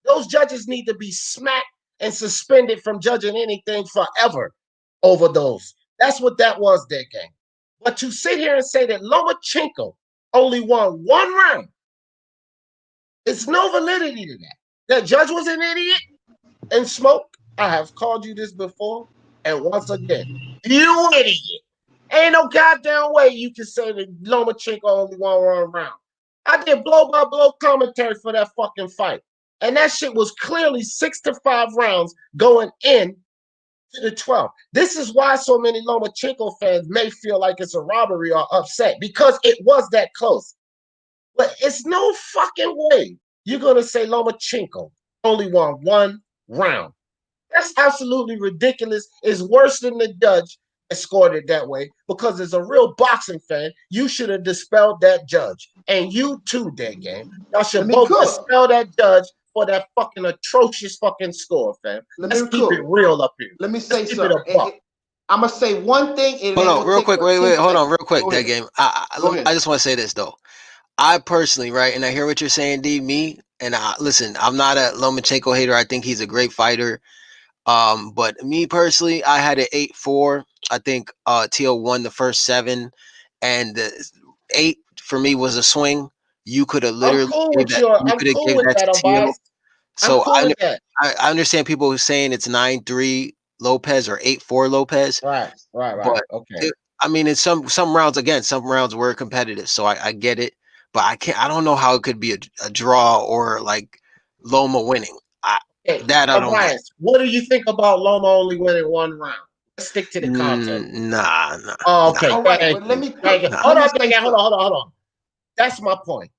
Those judges need to be smacked and suspended from judging anything forever over those. That's what that was, that game. But to sit here and say that Lomachenko only won one round, it's no validity to that. That judge was an idiot. And Smoke, I have called you this before, and once again, you idiot. Ain't no goddamn way you can say that Lomachenko only won one round. I did blow-by-blow commentary for that fucking fight. And that shit was clearly 6 to 5 rounds going in to the 12th. This is why so many Lomachenko fans may feel like it's a robbery or upset, because it was that close. But it's no fucking way you're going to say Lomachenko only won one round. That's absolutely ridiculous. It's worse than the judge that scored it that way, because as a real boxing fan, you should have dispelled that judge. And you too, that game. Y'all should both dispel that judge for that fucking atrocious fucking score, fam. Let's keep it real up here. Let me say Keep it a something. buck. I'm going to say one thing. Hold on, real quick. Wait. Hold on, real quick. Go That ahead. game. Go ahead. I just want to say this though. I personally, right, and I hear what you're saying, D. Me, and listen, I'm not a Lomachenko hater. I think he's a great fighter. But me personally, I had an 8-4. I think Teal won the first 7, and the 8 for me was a swing. You could have literally I'm cool gave with that. you. You I'm could have cool gave with that that, to Teal. Unbiased. I'm So cool with that. I understand people who saying it's 9-3 Lopez or 8-4 Lopez. Right. But Okay. I mean, in some rounds, again, some rounds were competitive, so I get it. But I don't know how it could be a draw or like Loma winning. I don't know. What do you think about Loma only winning one round? Let's stick to the content. Nah. Oh, okay. All right, but let me hold on. That's my point.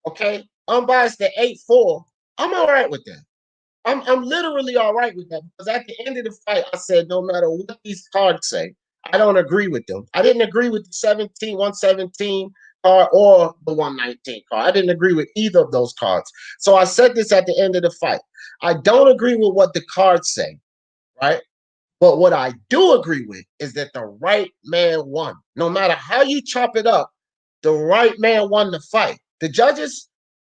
Okay. Unbiased at 8-4. I'm all right with that. I'm literally all right with that, because at the end of the fight, I said no matter what these cards say, I don't agree with them. I didn't agree with the 117 card or the 119 card. I didn't agree with either of those cards. So I said this at the end of the fight. I don't agree with what the cards say, right? But what I do agree with is that the right man won. No matter how you chop it up, the right man won the fight. The judges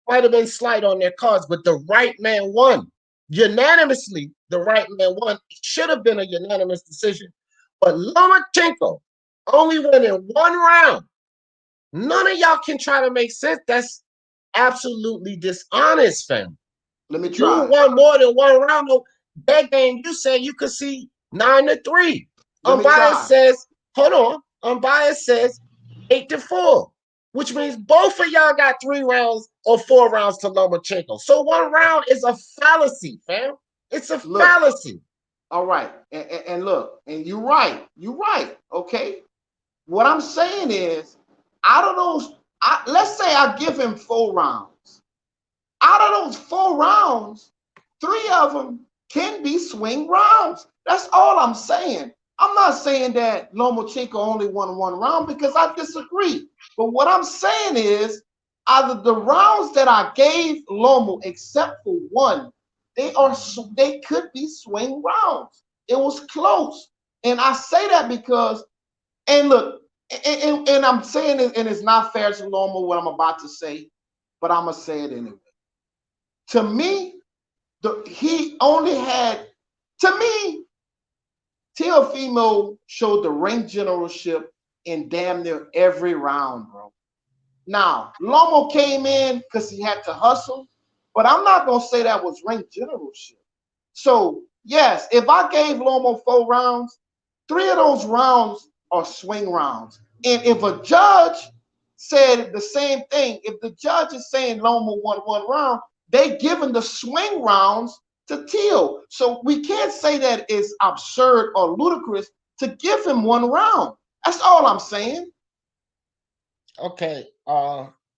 might have been slight on their cards, but the right man won. Unanimously, the right man won. It should have been a unanimous decision. But Lomachenko only went in one round. None of y'all can try to make sense. That's absolutely dishonest, fam. Let me You try. won more than one round. That game, you said you could see 9-3. Let me Unbiased try. says, hold on. Unbiased says 8-4, which means both of y'all got 3 rounds or 4 rounds to Lomachenko. So 1 round is a fallacy, fam. It's a fallacy. All right. And look, and you're right. You're right. Okay. What I'm saying is, out of those, let's say I give him 4 rounds. Out of those 4 rounds, 3 of them can be swing rounds. That's all I'm saying. I'm not saying that Lomachenko only won 1 round because I disagree. But what I'm saying is, out of the rounds that I gave Lomo, except for 1, they could be swing rounds. It was close. And I say that because, and look, and I'm saying it, and it's not fair to Lomo what I'm about to say, but I'm going to say it anyway. To me, he only had, to me, Teofimo showed the ring generalship in damn near every round, bro. Now, Lomo came in because he had to hustle, but I'm not going to say that was ring generalship. So, yes, if I gave Lomo 4 rounds, 3 of those rounds are swing rounds. And if a judge said the same thing, if the judge is saying Lomo won 1 round, they giving the swing rounds to Teal. So we can't say that it's absurd or ludicrous to give him 1 round. That's all I'm saying. Okay.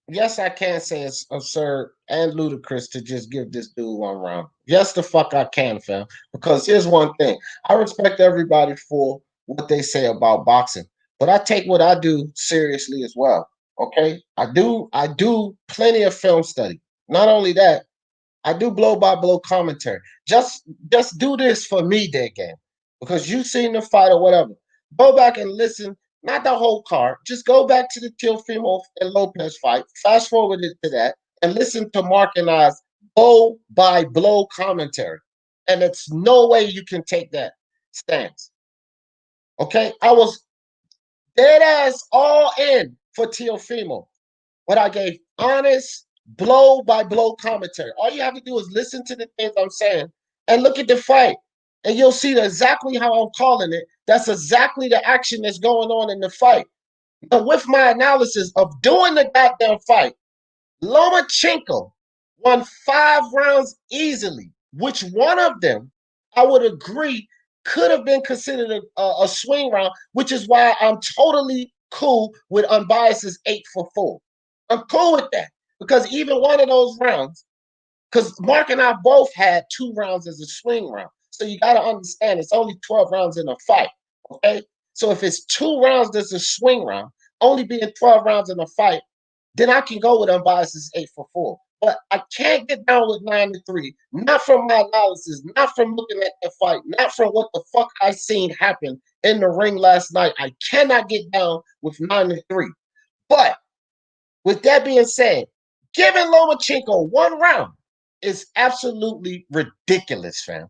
Yes, I can say it's absurd and ludicrous to just give this dude 1 round. Yes, the fuck I can, fam. Because here's one thing. I respect everybody for what they say about boxing, but I take what I do seriously as well. Okay? I do plenty of film study. Not only that, I do blow by blow commentary. Just do this for me, dead game. Because you've seen the fight or whatever. Go back and listen, not the whole card. Just go back to the Teofimo and Lopez fight. Fast forward it to that and listen to Mark and I's blow by blow commentary. And it's no way you can take that stance. Okay? I was dead ass all in for Teofimo. But I gave honest blow by blow commentary. All you have to do is listen to the things I'm saying and look at the fight. And you'll see exactly how I'm calling it. That's exactly the action that's going on in the fight. But with my analysis of doing the goddamn fight, Lomachenko won 5 rounds easily. Which one of them I would agree could have been considered a swing round, which is why I'm totally cool with Unbiased's 8-4. I'm cool with that because even one of those rounds, because Mark and I both had 2 rounds as a swing round. So you got to understand it's only 12 rounds in a fight. Okay. So if it's 2 rounds that's a swing round, only being 12 rounds in a fight, then I can go with Unbiased's 8-4. But I can't get down with 9-3. Not from my analysis, not from looking at the fight, not from what the fuck I seen happen in the ring last night. I cannot get down with 9-3. But with that being said, giving Lomachenko 1 round is absolutely ridiculous, fam.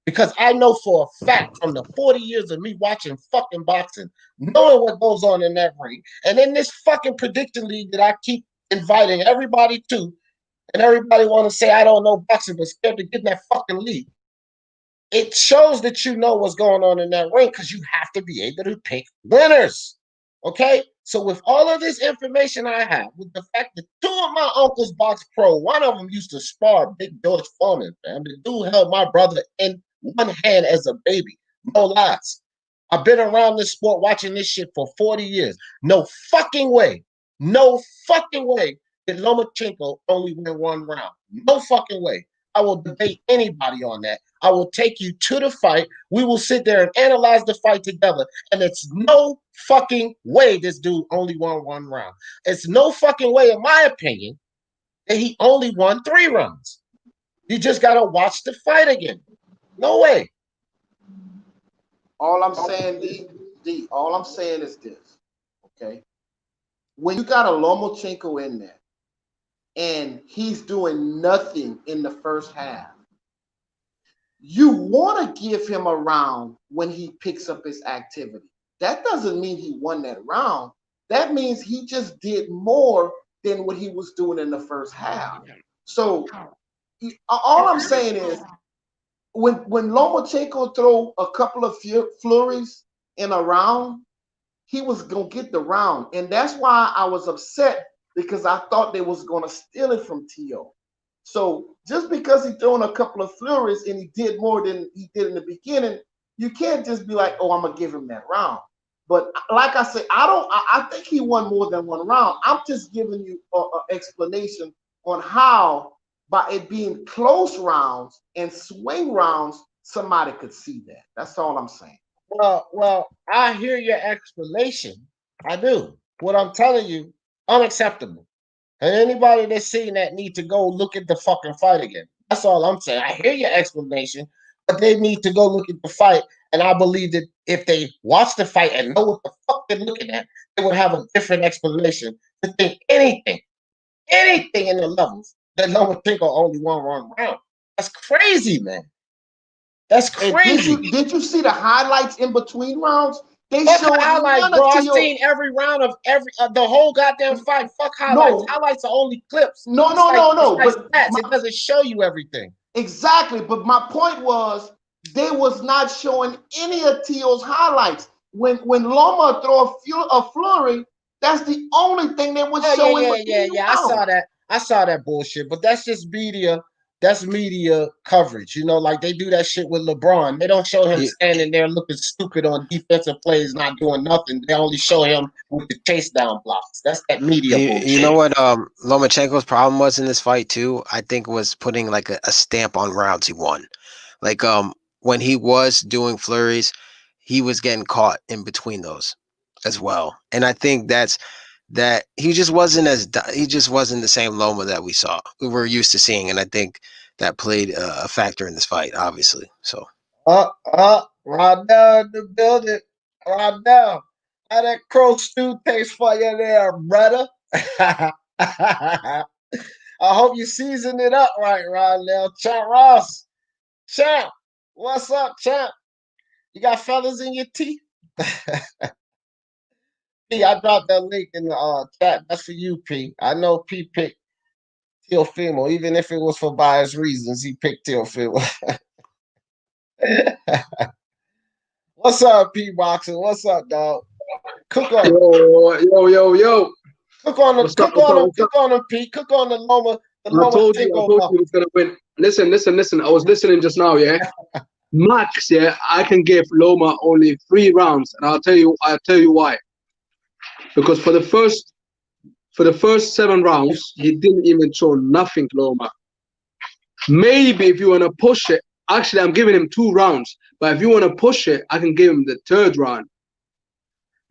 Because I know for a fact from the 40 years of me watching fucking boxing, knowing what goes on in that ring, and in this fucking prediction league that I keep inviting everybody to, and everybody want to say I don't know boxing, but scared to get in that fucking league. It shows that you know what's going on in that ring because you have to be able to pick winners. Okay? So with all of this information I have, with the fact that 2 of my uncles box pro, one of them used to spar Big George Foreman, fam. The dude held my brother in one hand as a baby. No lies. I've been around this sport watching this shit for 40 years. No fucking way. No fucking way did Lomachenko only win 1 round. No fucking way. I will debate anybody on that. I will take you to the fight. We will sit there and analyze the fight together. And it's no fucking way this dude only won 1 round. It's no fucking way, in my opinion, that he only won 3 rounds. You just got to watch the fight again. No way. All I'm saying, D, all I'm saying is this, okay? When you got a Lomachenko in there and he's doing nothing in the first half, you want to give him a round when he picks up his activity. That doesn't mean he won that round. That means he just did more than what he was doing in the first half. So all I'm saying is when Lomachenko throw a couple of flurries in a round, he was gonna get the round, and that's why I was upset because I thought they was gonna steal it from Tio. So just because he thrown a couple of flurries and he did more than he did in the beginning, you can't just be like, "Oh, I'm gonna give him that round." But like I said, I think he won more than one round. I'm just giving you an explanation on how, by it being close rounds and swing rounds, somebody could see that. That's all I'm saying. Well, I hear your explanation. I do. What I'm telling you, unacceptable. And anybody that's seen that need to go look at the fucking fight again. That's all I'm saying. I hear your explanation, but they need to go look at the fight. And I believe that if they watch the fight and know what the fuck they're looking at, they would have a different explanation to think anything in the levels that Lomachenko only won one round. That's crazy, man. That's And crazy. did you see the highlights in between rounds? They Fuck showed highlights, none bro. of I've Tio. seen every round of the whole goddamn fight. Fuck highlights. No, Highlights are only clips. no, It's no, like, no, it's no. like But stats. It doesn't show you everything. exactly. But my point was they was not showing any of Tio's highlights. When Loma throw a flurry, that's the only thing they was Oh showing. yeah. I saw that bullshit. But that's just media. That's media coverage. You know, like they do that shit with LeBron. They don't show him You, standing there looking stupid on defensive plays, not doing nothing. They only show him with the chase down blocks. That's that media you know bullshit. what Lomachenko's problem was in this fight too? I think was putting like a stamp on rounds he won. Like when he was doing flurries, he was getting caught in between those as well. And I think that he just wasn't he just wasn't the same Loma that we were used to seeing, and I think that played a factor in this fight, obviously. So Right now in the building. Right now. How that crow stew tastes for you there, brother. I hope you season it up right now. Champ Ross. Champ. What's up, Champ? You got feathers in your teeth? P, I dropped that link in the chat. That's for you, P. I know P picked Teofimo. Even if it was for biased reasons, he picked Teofimo. What's up, P Boxing? What's up, dog? Cook on, Yo. cook on them, What's up? cook on them, P. Cook on the I told you Lomachenko he muffin. was gonna win. Listen. I was listening just now, yeah. Max, yeah, I can give Loma only 3 rounds, and I'll tell you why. Because for the first 7 rounds, he didn't even show nothing to Loma. Maybe if you wanna push it, actually I'm giving him 2 rounds, but if you wanna push it, I can give him the 3rd round.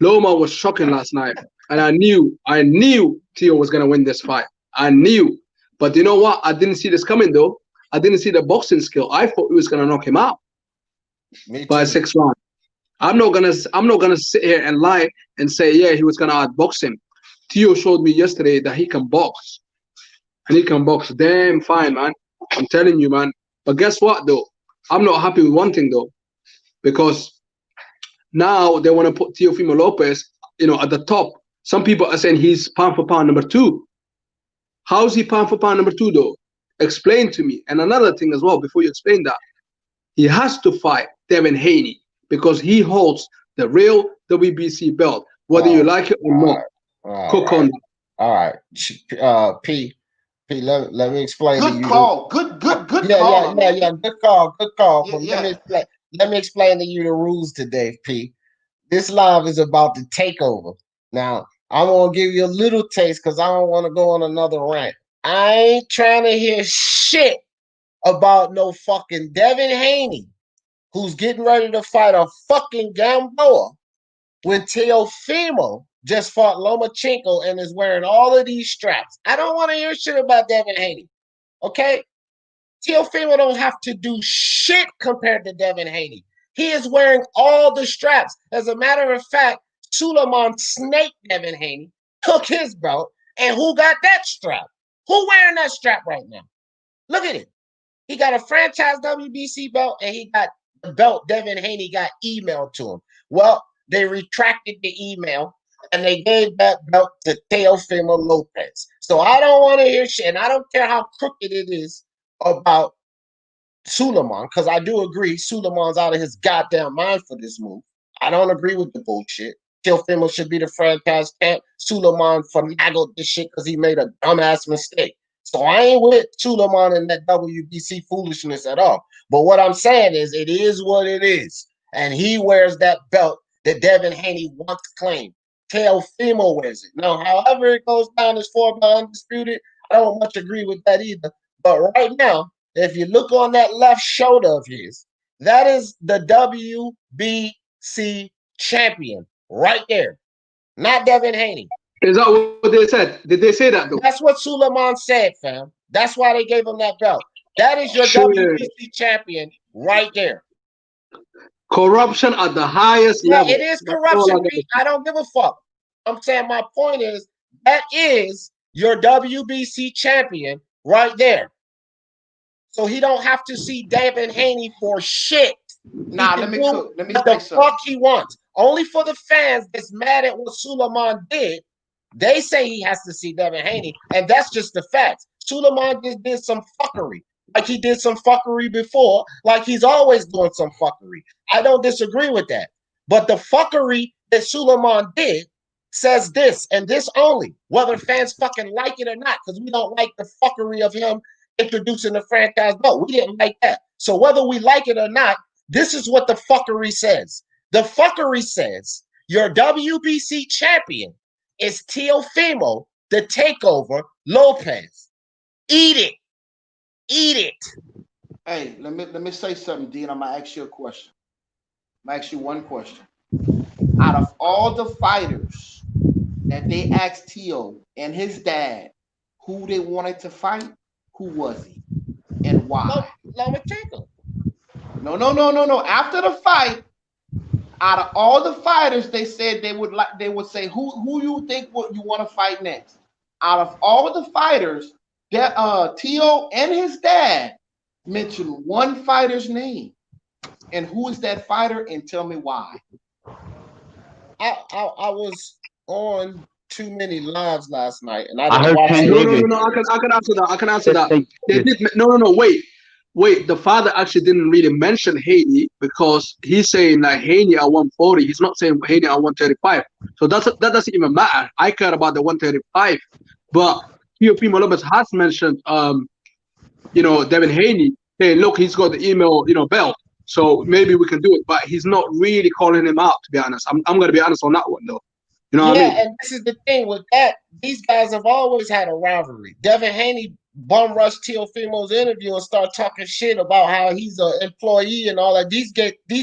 Loma was shocking last night, and I knew Tio was gonna win this fight. I knew, but you know what? I didn't see this coming though. I didn't see the boxing skill. I thought he was gonna knock him out by 6 rounds. I'm not gonna sit here and lie and say yeah he was gonna outbox him. Tio showed me yesterday that he can box, and he can box damn fine, man. I'm telling you, man. But guess what though? I'm not happy with one thing though, because now they want to put Teofimo Lopez, at the top. Some people are saying he's pound for pound number 2. How is he pound for pound number 2 though? Explain to me. And another thing as well, before you explain that, he has to fight Devin Haney because he holds the real WBC belt, whether you like it or not. Cook on that. All right. P, let me explain to you. Good call. Good call. Yeah. Good call. But Yeah. let me explain to you the rules today, P. This live is about the takeover. Now, I'm gonna give you a little taste because I don't want to go on another rant. I ain't trying to hear shit about no fucking Devin Haney, who's getting ready to fight a fucking Gamboa when Teofimo just fought Lomachenko and is wearing all of these straps. I don't want to hear shit about Devin Haney. Okay? Teofimo don't have to do shit compared to Devin Haney. He is wearing all the straps. As a matter of fact, Suleiman snaked Devin Haney, took his belt, and who got that strap? Who wearing that strap right now? Look at it. He got a franchise WBC belt, and he got the belt Devin Haney got emailed to him. Well, they retracted the email, and they gave that belt to Teofimo Lopez. So I don't want to hear shit, and I don't care how crooked it is about Suleiman, because I do agree Suleiman's out of his goddamn mind for this move. I don't agree with the bullshit. Teofimo should be the franchise champ. Suleiman finagled this shit because he made a dumbass mistake. So I ain't with Suleiman and that WBC foolishness at all. But what I'm saying is it is what it is. And he wears that belt that Devin Haney once claimed. Teofimo wears it. Now, however it goes down as far by Undisputed, I don't much agree with that either. But right now, if you look on that left shoulder of his, that is the WBC champion right there. Not Devin Haney. Is that what they said? Did they say that though? That's what Suleiman said, fam. That's why they gave him that belt. That is your WBC champion right there. Corruption at the highest level. It is corruption. I don't give a fuck. I'm saying my point is that is your WBC champion right there. So he don't have to see Devin Haney for shit. Nah, let me say the fuck he wants. Only for the fans that's mad at what Suleiman did. They say he has to see Devin Haney, and that's just the facts. Suleiman just did some fuckery, like he did some fuckery before, like he's always doing some fuckery. I don't disagree with that. But the fuckery that Suleiman did says this, and this only, whether fans fucking like it or not, because we don't like the fuckery of him introducing the franchise belt. We didn't like that. So whether we like it or not, this is what the fuckery says. The fuckery says your WBC champion is Teofimo, the takeover, Lopez. Eat it. Eat it. Hey, let me say something, Dean. I'm gonna ask you a question. I'm gonna ask you one question. Out of all the fighters that they asked Teo and his dad who they wanted to fight, who was he? And why? Lomachenko. No. After the fight, out of all the fighters, they said they would say who you think you want to fight next. Out of all the fighters, that Teo and his dad mentioned one fighter's name, and who is that fighter? And tell me why. I was on too many lives last night, and I didn't watch it. No. I can answer that. I can answer that. They did. No. Wait. The father actually didn't really mention Haney because he's saying like Haney at 140. He's not saying Haney at 135. So that doesn't even matter. I care about the 135. But Teofimo Lopez has mentioned, Devin Haney. Hey, look, he's got the email, belt. So maybe we can do it. But he's not really calling him out, to be honest. I'm going to be honest on that one, though. You know what I mean? And this is the thing with that. These guys have always had a rivalry. Devin Haney bum rushed Teofimo's interview and start talking shit about how he's an employee and all that. These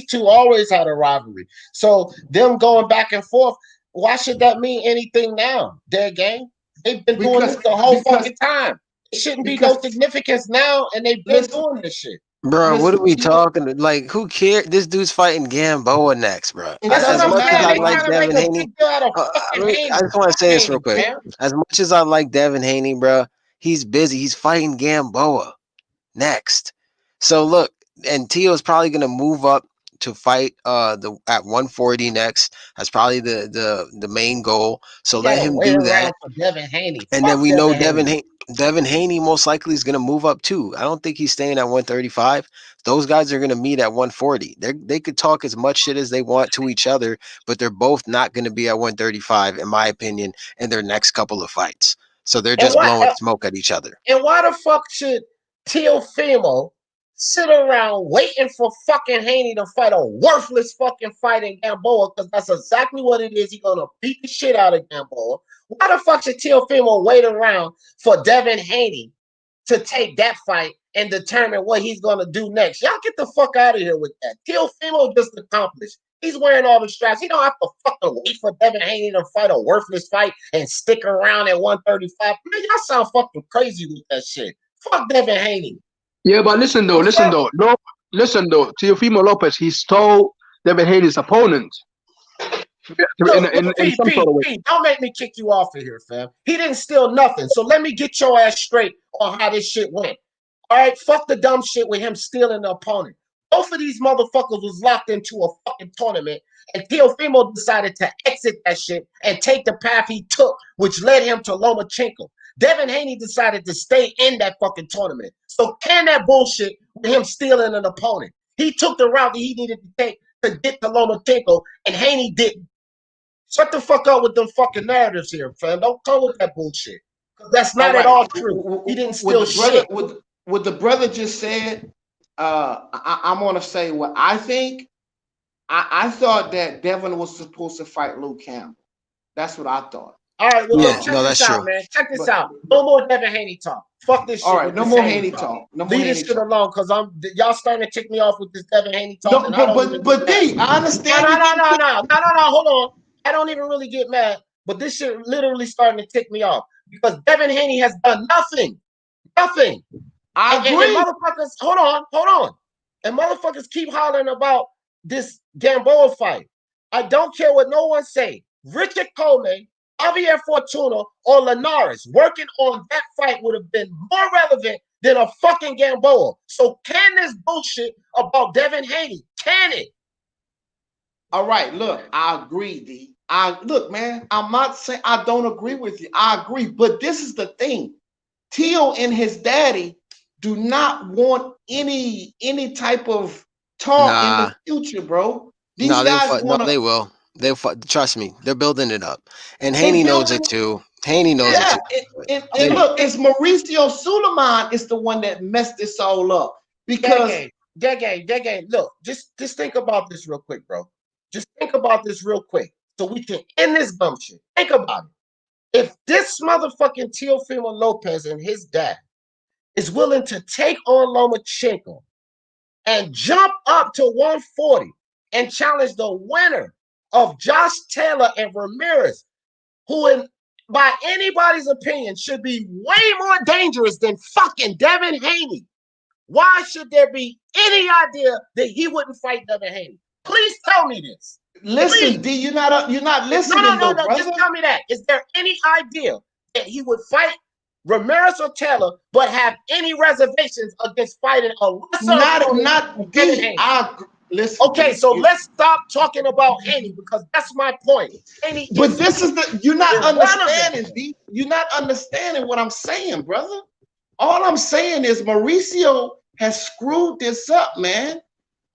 two always had a rivalry. So them going back and forth, why should that mean anything now? Their game? They've been doing this the whole fucking time. It shouldn't be no significance now, and they've been doing this shit. Bro, what are we talking? Like, who cares? This dude's fighting Gamboa next, bro. As much as I like Devin Haney, I just want to say this real quick. As much as I like Devin Haney, bro, he's busy. He's fighting Gamboa next. So look, and Teo's probably gonna move up to fight at 140 next. That's probably the main goal. So let him do that. Devin Haney. And then we know Devin Haney most likely is going to move up too. I don't think he's staying at 135. Those guys are going to meet at 140. They could talk as much shit as they want to each other, but they're both not going to be at 135, in my opinion, in their next couple of fights. So they're just blowing smoke at each other. And why the fuck should Teofimo sit around waiting for fucking Haney to fight a worthless fucking fight in Gamboa? Because that's exactly what it is. He's going to beat the shit out of Gamboa. Why the fuck should Teofimo wait around for Devin Haney to take that fight and determine what he's going to do next? Y'all get the fuck out of here with that. Teofimo just accomplished. He's wearing all the straps. He don't have to fucking wait for Devin Haney to fight a worthless fight and stick around at 135. Man, y'all sound fucking crazy with that shit. Fuck Devin Haney. Yeah, but listen though. listen though, Teofimo Lopez, he stole Devin Haney's opponent in some sort of way. Pete, don't make me kick you off of here, fam. He didn't steal nothing. So let me get your ass straight on how this shit went. All right, fuck the dumb shit with him stealing the opponent. Both of these motherfuckers was locked into a fucking tournament, and Teofimo decided to exit that shit and take the path he took, which led him to Lomachenko. Devin Haney decided to stay in that fucking tournament. So can that bullshit with him stealing an opponent? He took the route that he needed to take to get to Lomachenko, and Haney didn't. Shut the fuck up with them fucking narratives here, fam. Don't come with that bullshit. Because that's not at all true. He didn't steal shit. What the brother just said, I'm going to say what I think. I thought that Devin was supposed to fight Luke Campbell. That's what I thought. All right, well, Yeah, check no, this that's out, true. man. Check this out. No more Devin Haney talk. Fuck this shit. All right, no more Haney talk. No more Leave Haney this shit talk. alone, because y'all starting to tick me off with this Devin Haney talk. No, but D, I understand. No. Hold on. I don't even really get mad, but this shit literally starting to tick me off because Devin Haney has done nothing. Nothing. I agree. And motherfuckers, hold on. And motherfuckers keep hollering about this Gamboa fight. I don't care what no one say. Richard Coleman, Javier Fortuna, or Linares working on that fight would have been more relevant than a fucking Gamboa. So can this bullshit about Devin Haney? Can it? All right, look, I agree, D. Look, man, I'm not saying I don't agree with you. I agree, but this is the thing. Teo and his daddy do not want any type of talk in the future, bro. These guys want they will. Trust me, they're building it up. And Haney knows it too. Haney knows it too. And look, it's Mauricio Suleiman is the one that messed this all up. Because Dege, look, just think about this real quick, bro. Just think about this real quick so we can end this dumb shit. Think about it. If this motherfucking Teofimo Lopez and his dad is willing to take on Lomachenko and jump up to 140 and challenge the winner of Josh Taylor and Ramirez, who by anybody's opinion should be way more dangerous than fucking Devin Haney, why should there be any idea that he wouldn't fight Devin Haney? Please tell me this. Listen, D, you're not listening. No, brother. just tell me that. Is there any idea that he would fight Ramirez or Taylor, but have any reservations against fighting a lesser not D. Listen. Okay, so let's stop talking about Haney because that's my point. Haney, but this is you're not understanding, D. You're not understanding what I'm saying, brother. All I'm saying is Mauricio has screwed this up, man.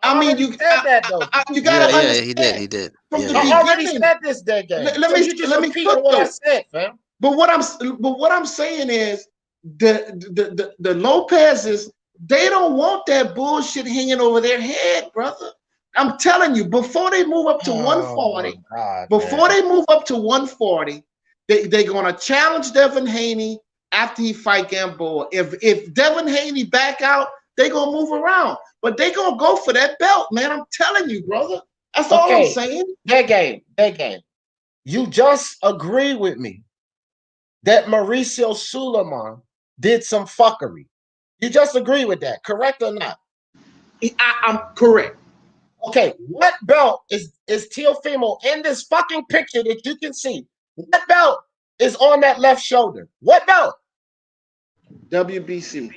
I mean, you gotta understand. He did. From the I already said this day game. Let me cook what I said, fam. But what I'm saying is the Lopez's, they don't want that bullshit hanging over their head, brother. I'm telling you, before they move up to 140, they move up to 140, they're gonna challenge Devin Haney after he fight Gamboa. If Devin Haney back out, they gonna move around, but they gonna go for that belt, man. I'm telling you, brother. That's all I'm saying. That game. You just agree with me that Mauricio Suleiman did some fuckery. You just agree with that, correct or not? I'm correct. Okay, what belt is Teofimo in this fucking picture that you can see? What belt is on that left shoulder? What belt? WBC.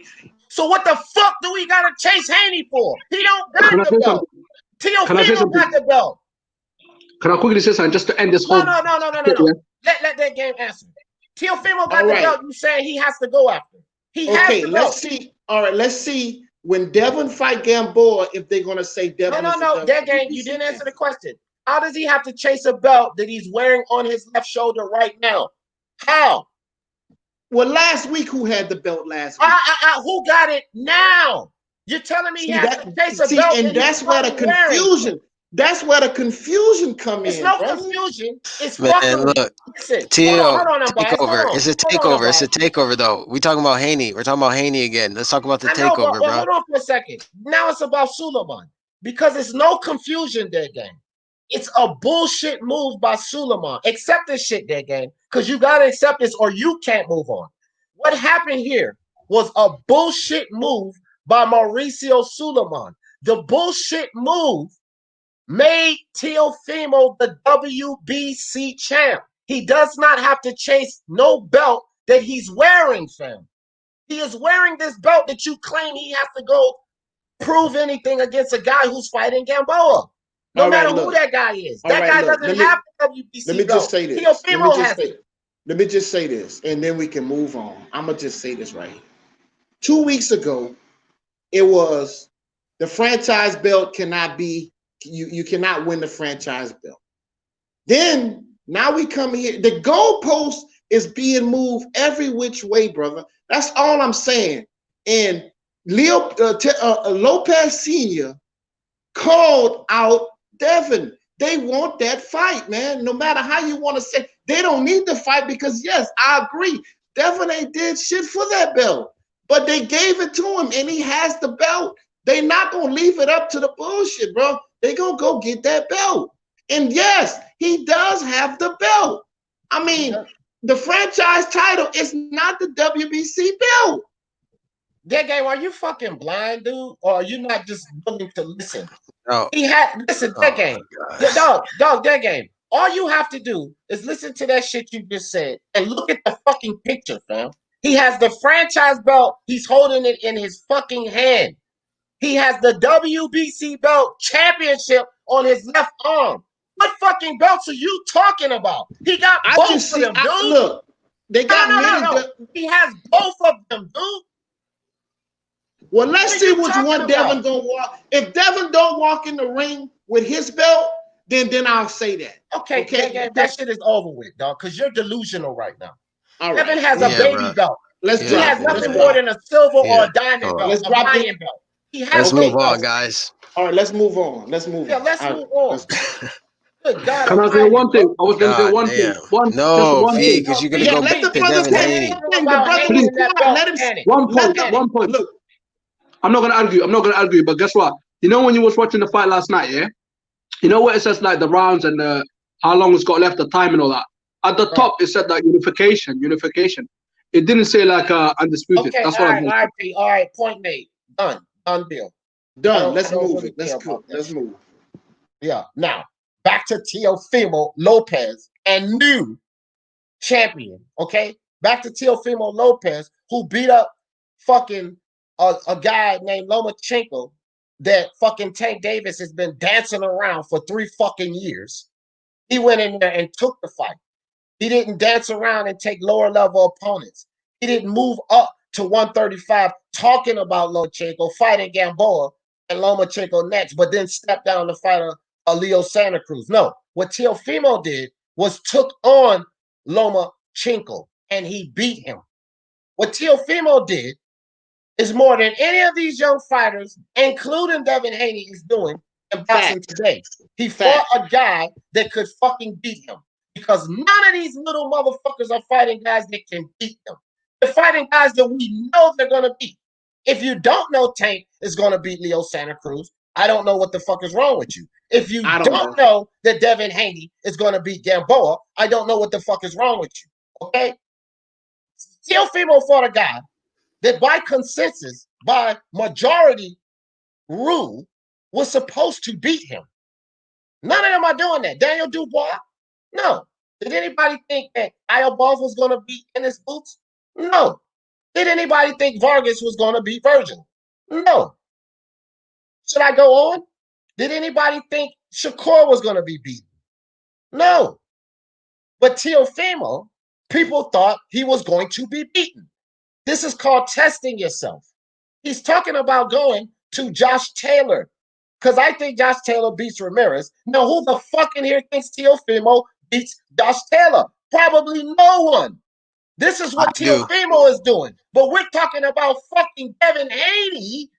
So what the fuck do we gotta chase Haney for? He don't got the belt. Teofimo got the belt. Can I quickly say something just to end this whole? No. Let that game answer. Teofimo got the belt. You saying he has to go after? He has the belt. Let's see. All right, let's see when Devin fight Gamboa if they're gonna say Devin. No. That game, you didn't answer the question. How does he have to chase a belt that he's wearing on his left shoulder right now? How? Well, last week, who had the belt last week? Who got it now? You're telling me he has to chase a belt, and that's where the confusion. That's where the confusion comes in. It's no confusion. It's fucking. Look, takeover. It's a takeover. It's a takeover, though. We talking about Haney. We're talking about Haney again. Let's talk about the takeover, bro. Hold on for a second. Now it's about Suleiman because it's no confusion there, gang. It's a bullshit move by Suleiman. Accept this shit there, gang, because you gotta accept this or you can't move on. What happened here was a bullshit move by Mauricio Suleiman. the bullshit move made Teofimo the WBC champ. He does not have to chase no belt that he's wearing, fam. He is wearing this belt that you claim he has to go prove anything against a guy who's fighting Gamboa. No matter who that guy is. That guy doesn't have the WBC Let me belt. just say this. Teofimo has it. Let me just say this, and then we can move on. I'm going to just say this right here. 2 weeks ago, it was the franchise belt cannot be, you cannot win the franchise belt. Then, now we come here. The goalpost is being moved every which way, brother. That's all I'm saying. And Lopez Sr. called out Devin. They want that fight, man. No matter how you want to say, they don't need the fight because, yes, I agree. Devin ain't did shit for that belt. But they gave it to him, and he has the belt. They not going to leave it up to the bullshit, bro. They going to go get that belt. And, yes, he does have the belt. I mean, the franchise title is not the WBC belt. That game, are you fucking blind, dude? Or are you not just willing to listen? Oh. He had, listen, that game. Dog, that game. All you have to do is listen to that shit you just said and look at the fucking picture, fam. He has the franchise belt. He's holding it in his fucking hand. He has the WBC belt championship on his left arm. What fucking belts are you talking about? He got both of them, dude. Look, they got no. He has both of them, dude. Well, let's see which one Devin gonna walk. If Devin don't walk in the ring with his belt, then I'll say that. Okay. That shit is over with, dog, because you're delusional right now. All right. Devin has a baby belt. He has nothing more than a silver or a diamond belt. Let's drop it. Belt. Let's move on, guys. All right, let's move on. Let's move on. Let's move on. Good God. Can I say one thing? I was going to say one thing. No, because you're going to go back to Devin Haney. One point. Look, I'm not going to argue. But guess what? You know when you was watching the fight last night, yeah? You know where it says like the rounds and how long it's got left, the time and all that? At the top, it said like unification. It didn't say like undisputed. Okay, that's all what all right, point made. Done deal. Done. Let's move it. Let's move. Yeah. Now, back to Teofimo Lopez and new champion, okay? Back to Teofimo Lopez, who beat up fucking a guy named Lomachenko that fucking Tank Davis has been dancing around for 3 fucking years. He went in there and took the fight. He didn't dance around and take lower level opponents. He didn't move up to 135 talking about Lomachenko, fighting Gamboa and Lomachenko next, but then step down to fight a Leo Santa Cruz. No, what Teofimo did was took on Lomachenko and he beat him. What Teofimo did is more than any of these young fighters, including Devin Haney, is doing in boxing today. He fought a guy that could fucking beat him because none of these little motherfuckers are fighting guys that can beat them. They're fighting guys that we know they're going to beat. If you don't know Tank is going to beat Leo Santa Cruz, I don't know what the fuck is wrong with you. If you don't know that Devin Haney is going to beat Gamboa, I don't know what the fuck is wrong with you. Okay? Teofimo fought a guy that by consensus, by majority rule, was supposed to beat him. None of them are doing that. Daniel Dubois? No. Did anybody think that Ayabov was going to beat Ennis Boots? No. Did anybody think Vargas was going to beat Virgil? No. Should I go on? Did anybody think Shakur was going to be beaten? No. But Teofimo, people thought he was going to be beaten. This is called testing yourself. He's talking about going to Josh Taylor because I think Josh Taylor beats Ramirez. Now, who the fuck in here thinks Teofimo beats Josh Taylor? Probably no one. This is what Teofimo is doing. But we're talking about fucking Devin Haney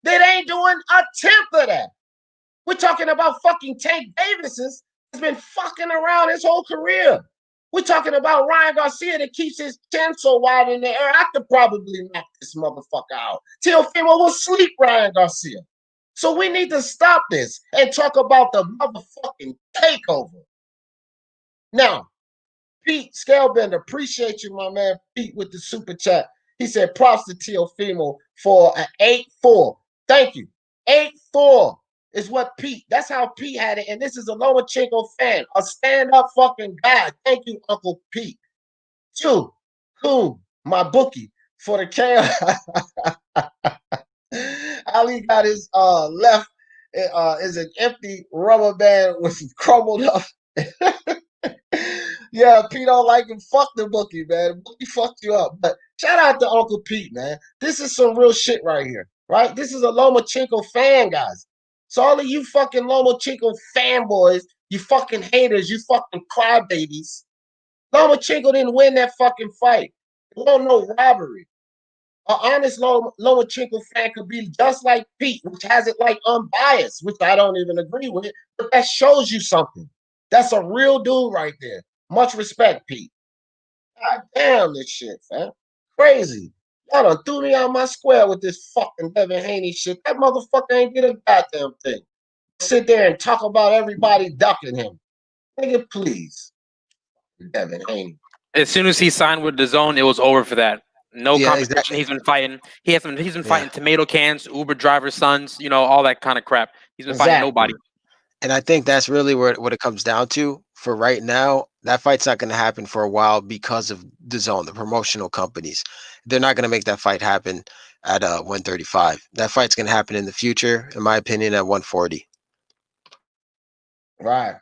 that ain't doing a tenth of that. We're talking about fucking Tank Davis has been fucking around his whole career. We're talking about Ryan Garcia that keeps his chin so wide in the air. I could probably knock this motherfucker out. Teofimo will sleep Ryan Garcia. So we need to stop this and talk about the motherfucking takeover. Now, Pete Scalebender, appreciate you, my man. Pete with the super chat. He said, props to Teofimo for an 8-4. Thank you. 8-4 is what Pete. That's how Pete had it. And this is a Lomachenko fan, a stand-up fucking guy. Thank you, Uncle Pete. 2, Coon, my bookie for the KO. Ali got his left is an empty rubber band with crumbled up. Yeah, Pete don't like him. Fuck the bookie, man. The bookie fucked you up. But shout out to Uncle Pete, man. This is some real shit right here, right? This is a Lomachenko fan, guys. So all of you fucking Lomachenko fanboys, you fucking haters, you fucking crybabies. Lomachenko didn't win that fucking fight. It wasn't no robbery. An honest Lomachenko fan could be just like Pete, which has it like Unbiased, which I don't even agree with, but that shows you something. That's a real dude right there. Much respect, Pete. God damn this shit, man. Crazy. Y'all done threw me out my square with this fucking Devin Haney shit. That motherfucker ain't get a goddamn thing. Sit there and talk about everybody ducking him. Nigga, please. Devin Haney. As soon as he signed with DAZN, it was over for that. No Yeah, competition. exactly. He's been fighting. He's been fighting tomato cans, Uber driver sons, all that kind of crap. He's been fighting nobody. And I think that's really what it comes down to. For right now, that fight's not going to happen for a while because of DAZN, the promotional companies. They're not going to make that fight happen at 135. That fight's going to happen in the future, in my opinion, at 140. Right.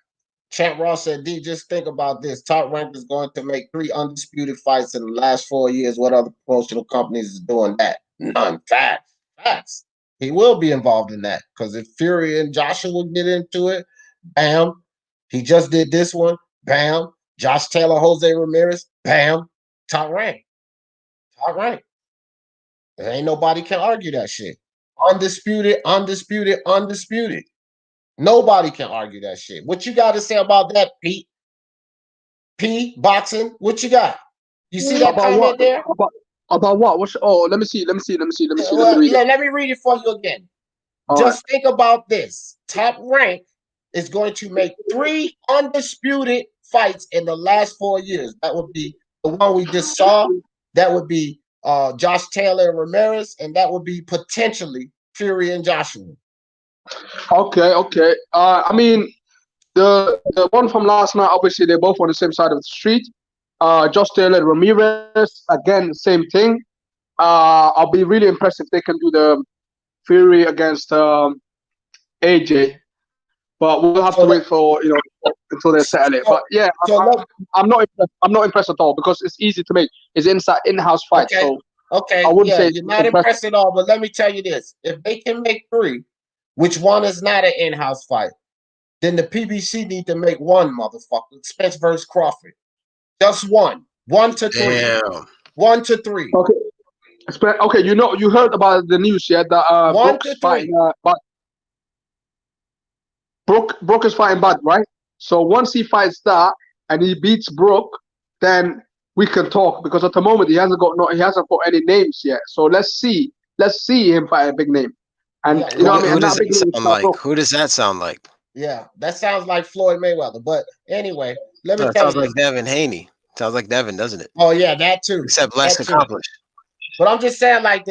Champ Ross said, D, just think about this. Top Rank is going to make 3 undisputed fights in the last 4 years. What other promotional companies is doing that? None. Facts. Facts. He will be involved in that because if Fury and Joshua will get into it, bam. He just did this one, bam. Josh Taylor, Jose Ramirez, bam. Top Rank. Top Rank. There ain't nobody can argue that shit. Undisputed, undisputed, undisputed. Nobody can argue that shit. What you got to say about that, Pete? P boxing. What you got? You see that About comment what? there? About what? Let me see. Let me read it. Let me read it for you again. All Just think about this. Top Rank is going to make 3 undisputed fights in the last 4 years. That would be the one we just saw. That would be Josh Taylor and Ramirez, and that would be potentially Fury and Joshua. Okay. I mean, the one from last night, obviously they're both on the same side of the street. Josh Taylor, Ramirez, again, same thing. I'll be really impressed if they can do the Fury against AJ, but we'll have to wait for until they settle it. But yeah, I'm not impressed. I'm not impressed at all because it's easy to make. It's in-house fight. Okay. So okay, I wouldn't say you're not impressed at all. But let me tell you this: if they can make 3, which one is not an in-house fight, then the PBC need to make 1, motherfucker. Spence versus Crawford. Just 1. 1 to 3. Damn. 1 to 3. Okay. You heard about the news, yeah? That 1 Brooks to 3. fighting Bud. Brooke is fighting Bud, right? So once he fights that and he beats Brooke, then we can talk because at the moment he hasn't got any names yet. So let's see him fight a big name. And Yeah, you know what I mean? Who And does that big that name sound is like? Brooke. Who does that sound like? Yeah, that sounds like Floyd Mayweather. But anyway, let me No, it tell sounds you. like Devin Haney. Sounds like Devin, doesn't it? Oh yeah, that too. Except less That too. accomplished. But I'm just saying, like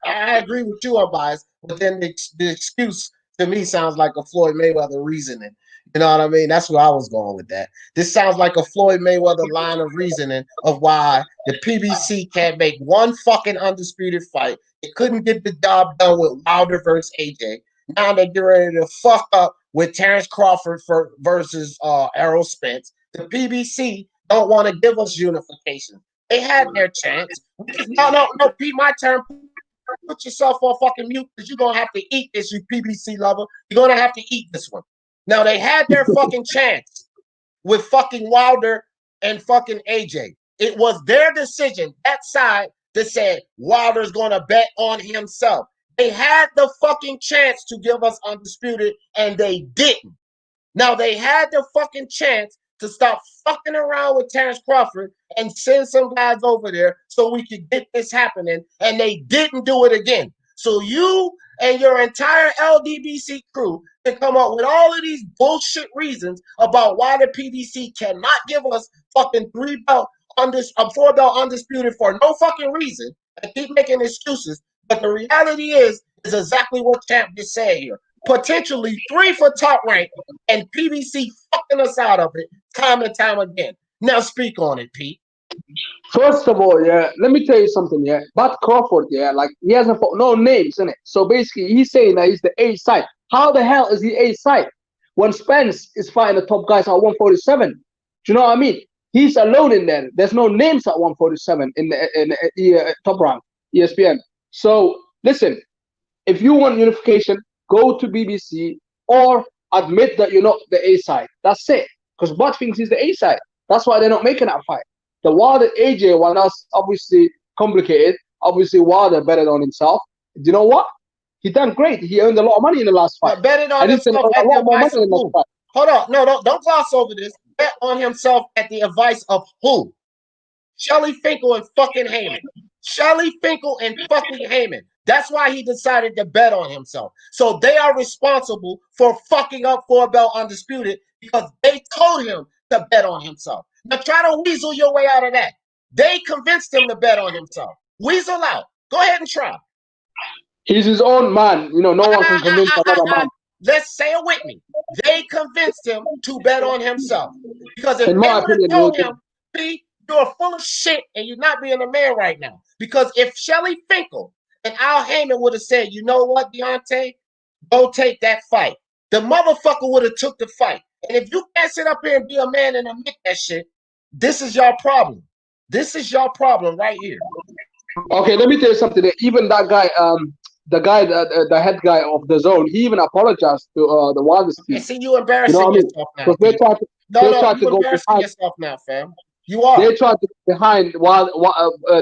I agree with you, Unbiased. But then the excuse to me sounds like a Floyd Mayweather reasoning. You know what I mean? That's where I was going with that. This sounds like a Floyd Mayweather line of reasoning of why the PBC can't make 1 fucking undisputed fight. It couldn't get the job done with Wilder versus AJ. Now they're getting ready to fuck up with Terrence Crawford versus Errol Spence. The PBC don't want to give us unification. They had their chance. No, Pete, my turn. Put yourself on fucking mute because you're going to have to eat this, you PBC lover. You're going to have to eat this one. Now, they had their fucking chance with fucking Wilder and fucking AJ. It was their decision, that side, that said Wilder's going to bet on himself. They had the fucking chance to give us undisputed, and they didn't. Now, they had the fucking chance to stop fucking around with Terrence Crawford and send some guys over there so we could get this happening, and they didn't do it again. So you and your entire LDBC crew can come up with all of these bullshit reasons about why the PBC cannot give us fucking 4-belt undisputed for no fucking reason and keep making excuses. But the reality is is exactly what Champ just said here. Potentially 3 for top rank, and PBC fucking us out of it time and time again. Now speak on it, Pete. First of all, yeah, let me tell you something, yeah. But Crawford, yeah, like he hasn't fought no names in it. So basically, he's saying that he's the A side. How the hell is he A side when Spence is fighting the top guys at 147? Do you know what I mean? He's alone in there. There's no names at 147 in the top rank, ESPN. So listen, if you want unification, go to BBC or admit that you're not the A side. That's it. Because Bud thinks he's the A side. That's why they're not making that fight. The Wilder AJ one, that's obviously complicated. Obviously, Wilder betted on himself. Do you know what? He done great. He earned a lot of money in the last fight. But betted on And he's himself gonna at earn a the lot more advice money of in the who? fight. Hold on. No, don't gloss over this. Bet on himself at the advice of who? Shelly Finkel and fucking Heyman. Shelly Finkel and fucking Heyman. That's why he decided to bet on himself. So they are responsible for fucking up 4-belt Undisputed because they told him to bet on himself. Now try to weasel your way out of that. They convinced him to bet on himself. Weasel out. Go ahead and try. He's his own man. You know, no one can convince another man. Let's say it with me. They convinced him to bet on himself. Because if In they my would have opinion, told yeah. him, P, you're full of shit and you're not being a man right now. Because if Shelly Finkel and Al Heyman would have said, you know what, Deontay, go take that fight, the motherfucker would have took the fight. And if you can't sit up here and be a man and admit that shit, this is your problem. This is your problem right here. Okay, let me tell you something. Even that guy, the head guy of the zone, he even apologized to the Wildest team. See, you embarrassing yourself now. Because they tried to you go embarrassing behind. yourself now, fam. You are. They tried to go behind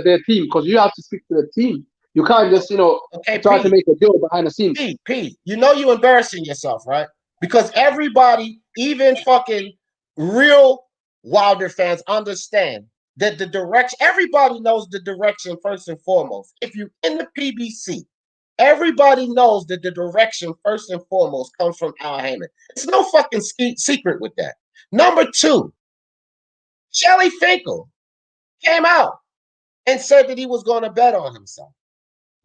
their team because you have to speak to the team. You can't just try to make a deal behind the scenes. P, you know you embarrassing yourself, right? Because everybody, even fucking real Wilder fans, understand that the direction, everybody knows the direction first and foremost. If you're in the PBC, everybody knows that the direction first and foremost comes from Al Heyman. It's no fucking secret with that. Number 2, Shelly Finkel came out and said that he was going to bet on himself.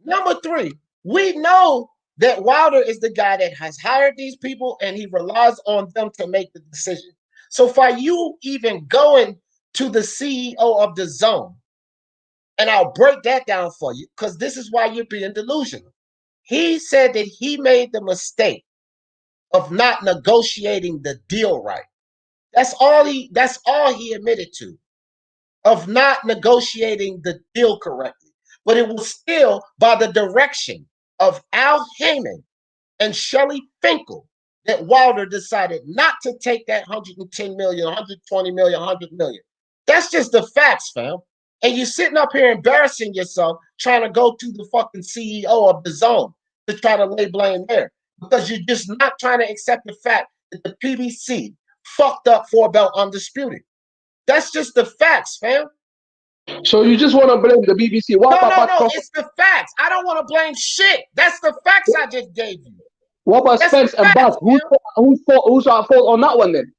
Number 3, we know that Wilder is the guy that has hired these people and he relies on them to make the decision. So for you even going to the CEO of the zone, and I'll break that down for you because this is why you're being delusional. He said that he made the mistake of not negotiating the deal right. That's all he admitted to, of not negotiating the deal correctly. But it was still by the direction of Al Heyman and Shelly Finkel that Wilder decided not to take that 110 million, 120 million, 100 million. That's just the facts, fam. And you're sitting up here embarrassing yourself trying to go to the fucking CEO of the zone to try to lay blame there because you're just not trying to accept the fact that the PBC fucked up 4-belt Undisputed. That's just the facts, fam. So you just want to blame the BBC? No, it's the facts. I don't want to blame shit. That's the facts I just gave you. What about Spence and Bud? Who's at fault on that one then?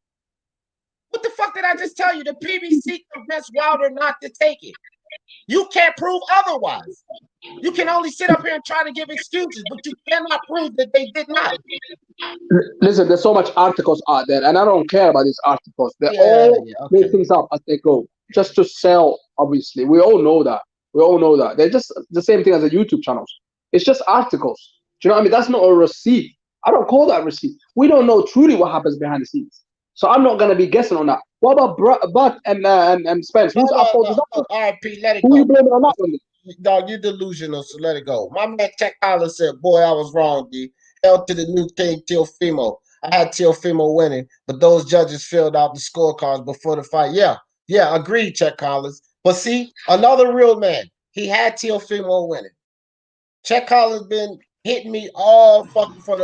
What the fuck did I just tell you? The PBC convinced Wilder not to take it. You can't prove otherwise. You can only sit up here and try to give excuses, but you cannot prove that they did not. Listen, there's so much articles out there, and I don't care about these articles. They all make things up as they go, just to sell, obviously. We all know that. They're just the same thing as the YouTube channels. It's just articles. Do you know what I mean? That's not a receipt. I don't call that receipt. We don't know truly what happens behind the scenes. So I'm not going to be guessing on that. What about Bud and Spence? Who's at fault? All right, Pete, let it go. Who you blaming on that one? Dog, you're delusional, so let it go. My man Tech Holland said, boy, I was wrong, D. Hell to the new king, Teofimo. I had Teofimo winning, but those judges filled out the scorecards before the fight. Yeah, agreed, Chet Collins. But see, another real man, he had Teofimo winning. Chet Collins been hitting me all fucking for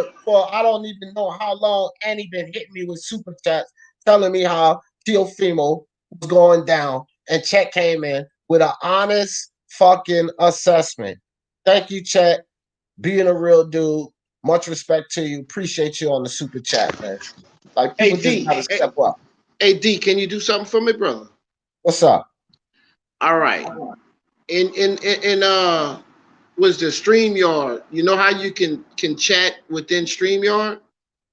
I don't even know how long, and he been hitting me with super chats telling me how Teofimo was going down, and Chet came in with an honest fucking assessment. Thank you, Chet. Being a real dude. Much respect to you. Appreciate you on the super chat, man. Like people just gotta step up. Hey D, can you do something for me, brother? What's up? All right. In was the StreamYard. You know how you can chat within StreamYard?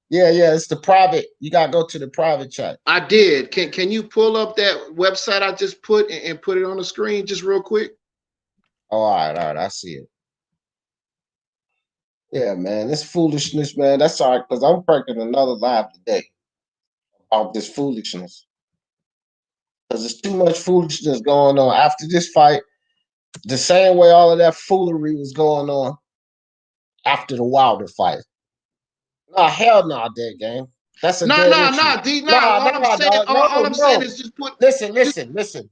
Yeah, it's the private. You gotta go to the private chat. I did. Can you pull up that website I just put and put it on the screen just real quick? Oh, all right, I see it. Yeah, man, this foolishness, man. That's all right, because I'm breaking another live today about this foolishness. Because there's too much foolishness going on after this fight. The same way all of that foolery was going on after the Wilder fight. Nah, hell no, dead game. That's a dead issue. D. Nah, dog. All I'm saying No. is just put. Listen.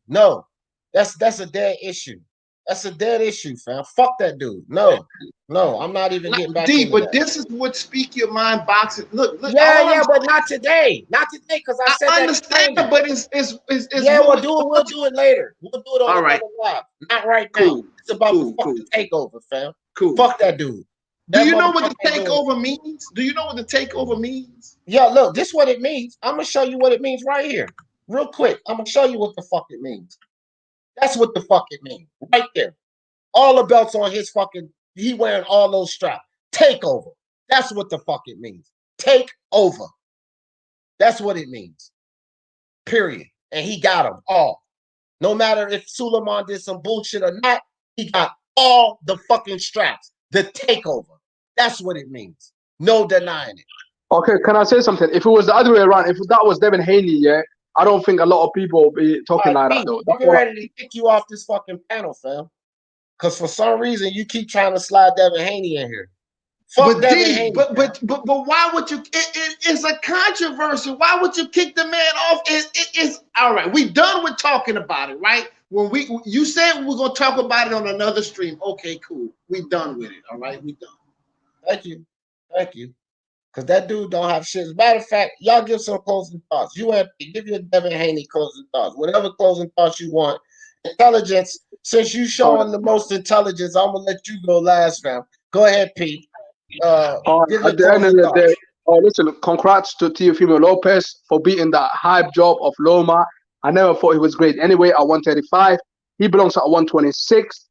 No, that's a dead issue. That's a dead issue, fam. Fuck that dude. No, I'm not even getting back D, into but that. this is what speak your mind boxing. Look. Yeah, but not today. Not today, because I said I understand, that. but it's Yeah, we'll do it later. We'll do it on another live. Not right now. It's about the fucking takeover, fam. Cool. Fuck that dude. Do you know what the takeover means? Do you know what the takeover means? Yeah, look, this is what it means. I'm gonna show you what it means right here. Real quick. I'm gonna show you what the fuck it means. That's what the fuck it means. Right there. All the belts on his fucking, he wearing all those straps. Takeover. That's what the fuck it means. Take over. That's what it means. Period. And he got them all. No matter if Suleiman did some bullshit or not, he got all the fucking straps. The takeover. That's what it means. No denying it. Okay, can I say something? If it was the other way around, if that was Devin Haney, yeah, I don't think a lot of people will be talking like that, though. I'm ready to kick you off this fucking panel, fam. Because for some reason, you keep trying to slide Devin Haney in here. Fuck Devin Haney. But why would you? It's a controversy. Why would you kick the man off? It's all right. We done with talking about it, right? When you said we're gonna talk about it on another stream. Okay, cool. We done with it. All right, we done. Thank you. Because that dude don't have shit. As a matter of fact, y'all give some closing thoughts. You have to give your Devin Haney closing thoughts. Whatever closing thoughts you want. Intelligence. Since you showing the most intelligence, I'm gonna let you go last, fam. Go ahead, Pete. At the end of the day, listen, congrats to Teofimo Lopez for beating that hype job of Loma. I never thought he was great anyway at 135. He belongs at 126.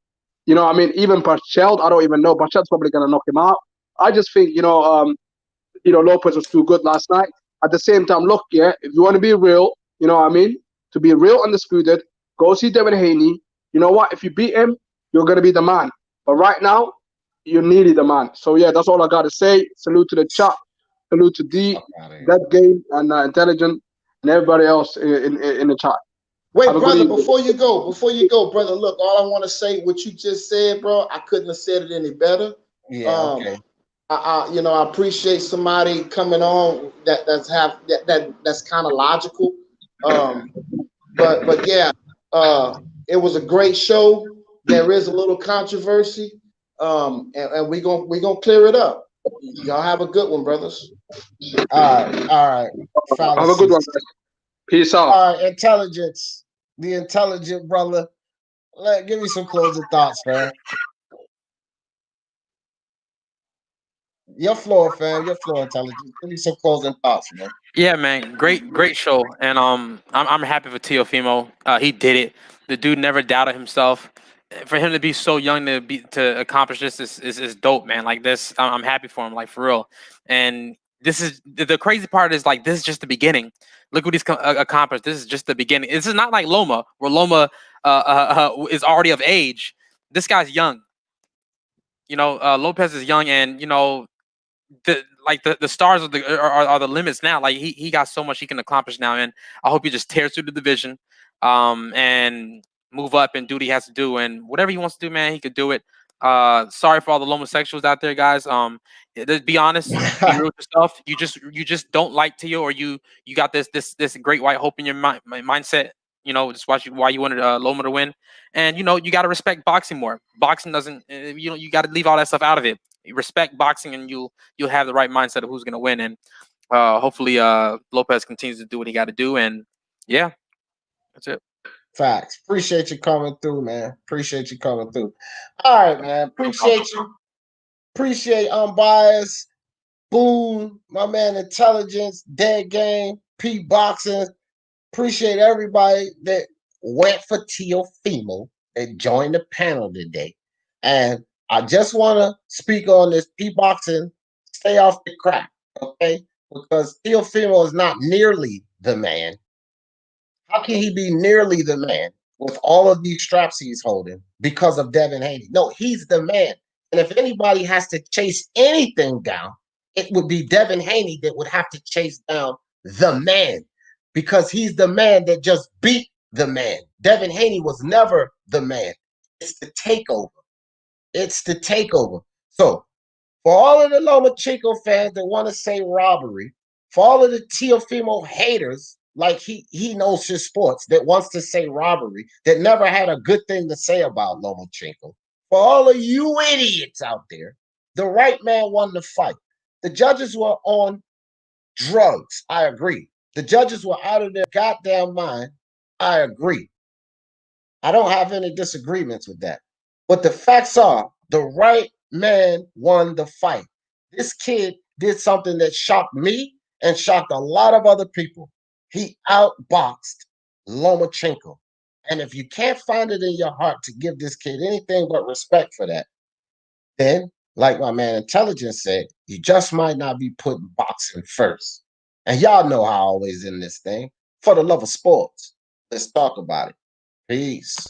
You know, I mean, even Barcheld, I don't even know. Barcheld's probably going to knock him out. I just think, Lopez was too good last night. At the same time, look, yeah, if you want to be real, you know what I mean? To be real undisputed, go see Devin Haney. You know what? If you beat him, you're going to be the man. But right now, you're nearly the man. So, yeah, that's all I got to say. Salute to the chat. Salute to D, that game, and Intelligent, and everybody else in the chat. Wait, brother, before you go, brother, look, all I want to say, what you just said, bro, I couldn't have said it any better. Yeah, okay. I appreciate somebody coming on that's kind of logical. But yeah, it was a great show. There is a little controversy. And we're gonna clear it up. Y'all have a good one, brothers. All right. Have a good one, guys. Peace out. All right, intelligence. The intelligent brother. Give me some closing thoughts, man. Your floor, fam. Your floor, intelligence. Give me some closing thoughts, man. Yeah, man, great show, and I'm happy for Teofimo. He did it. The dude never doubted himself. For him to be so young to accomplish this is dope, man. Like this, I'm happy for him, like for real. And this is the crazy part is like this is just the beginning. Look what he's accomplished. This is just the beginning. This is not like Loma, where Loma is already of age. This guy's young. Lopez is young, and the stars are the limits now. Like he got so much he can accomplish now, and I hope he just tears through the division, and move up and do what he has to do, and whatever he wants to do, man, he could do it. Sorry for all the homosexuals out there, guys. To be honest, be real with yourself. You just don't like Tio, or you got this great white hope in your mindset. Just why you wanted Loma to win, and you got to respect boxing more. Boxing doesn't, you got to leave all that stuff out of it. You respect boxing, and you'll have the right mindset of who's gonna win, and hopefully Lopez continues to do what he got to do, and yeah, that's it. Facts. Appreciate you coming through, man. Appreciate you coming through. All right, man. Appreciate you. Appreciate Unbiased, Boom, my man Intelligence, Dead Game, P Boxing. Appreciate everybody that went for Teofimo, that joined the panel today. And I just want to speak on this P-boxing. Stay off the crap, okay? Because Teofimo is not nearly the man. How can he be nearly the man with all of these straps he's holding because of Devin Haney? No, he's the man. And if anybody has to chase anything down, it would be Devin Haney that would have to chase down the man, because he's the man that just beat the man. Devin Haney was never the man. It's the takeover. It's the takeover. So for all of the Lomachenko fans that want to say robbery, for all of the Teofimo haters, like he knows his sports, that wants to say robbery, that never had a good thing to say about Lomachenko, for all of you idiots out there, the right man won the fight. The judges were on drugs. I agree. The judges were out of their goddamn mind. I agree. I don't have any disagreements with that. But the facts are, the right man won the fight. This kid did something that shocked me and shocked a lot of other people. He outboxed Lomachenko. And if you can't find it in your heart to give this kid anything but respect for that, then, like my man Intelligence said, you just might not be putting boxing first. And y'all know how I always end this thing. For the love of sports, let's talk about it. Peace.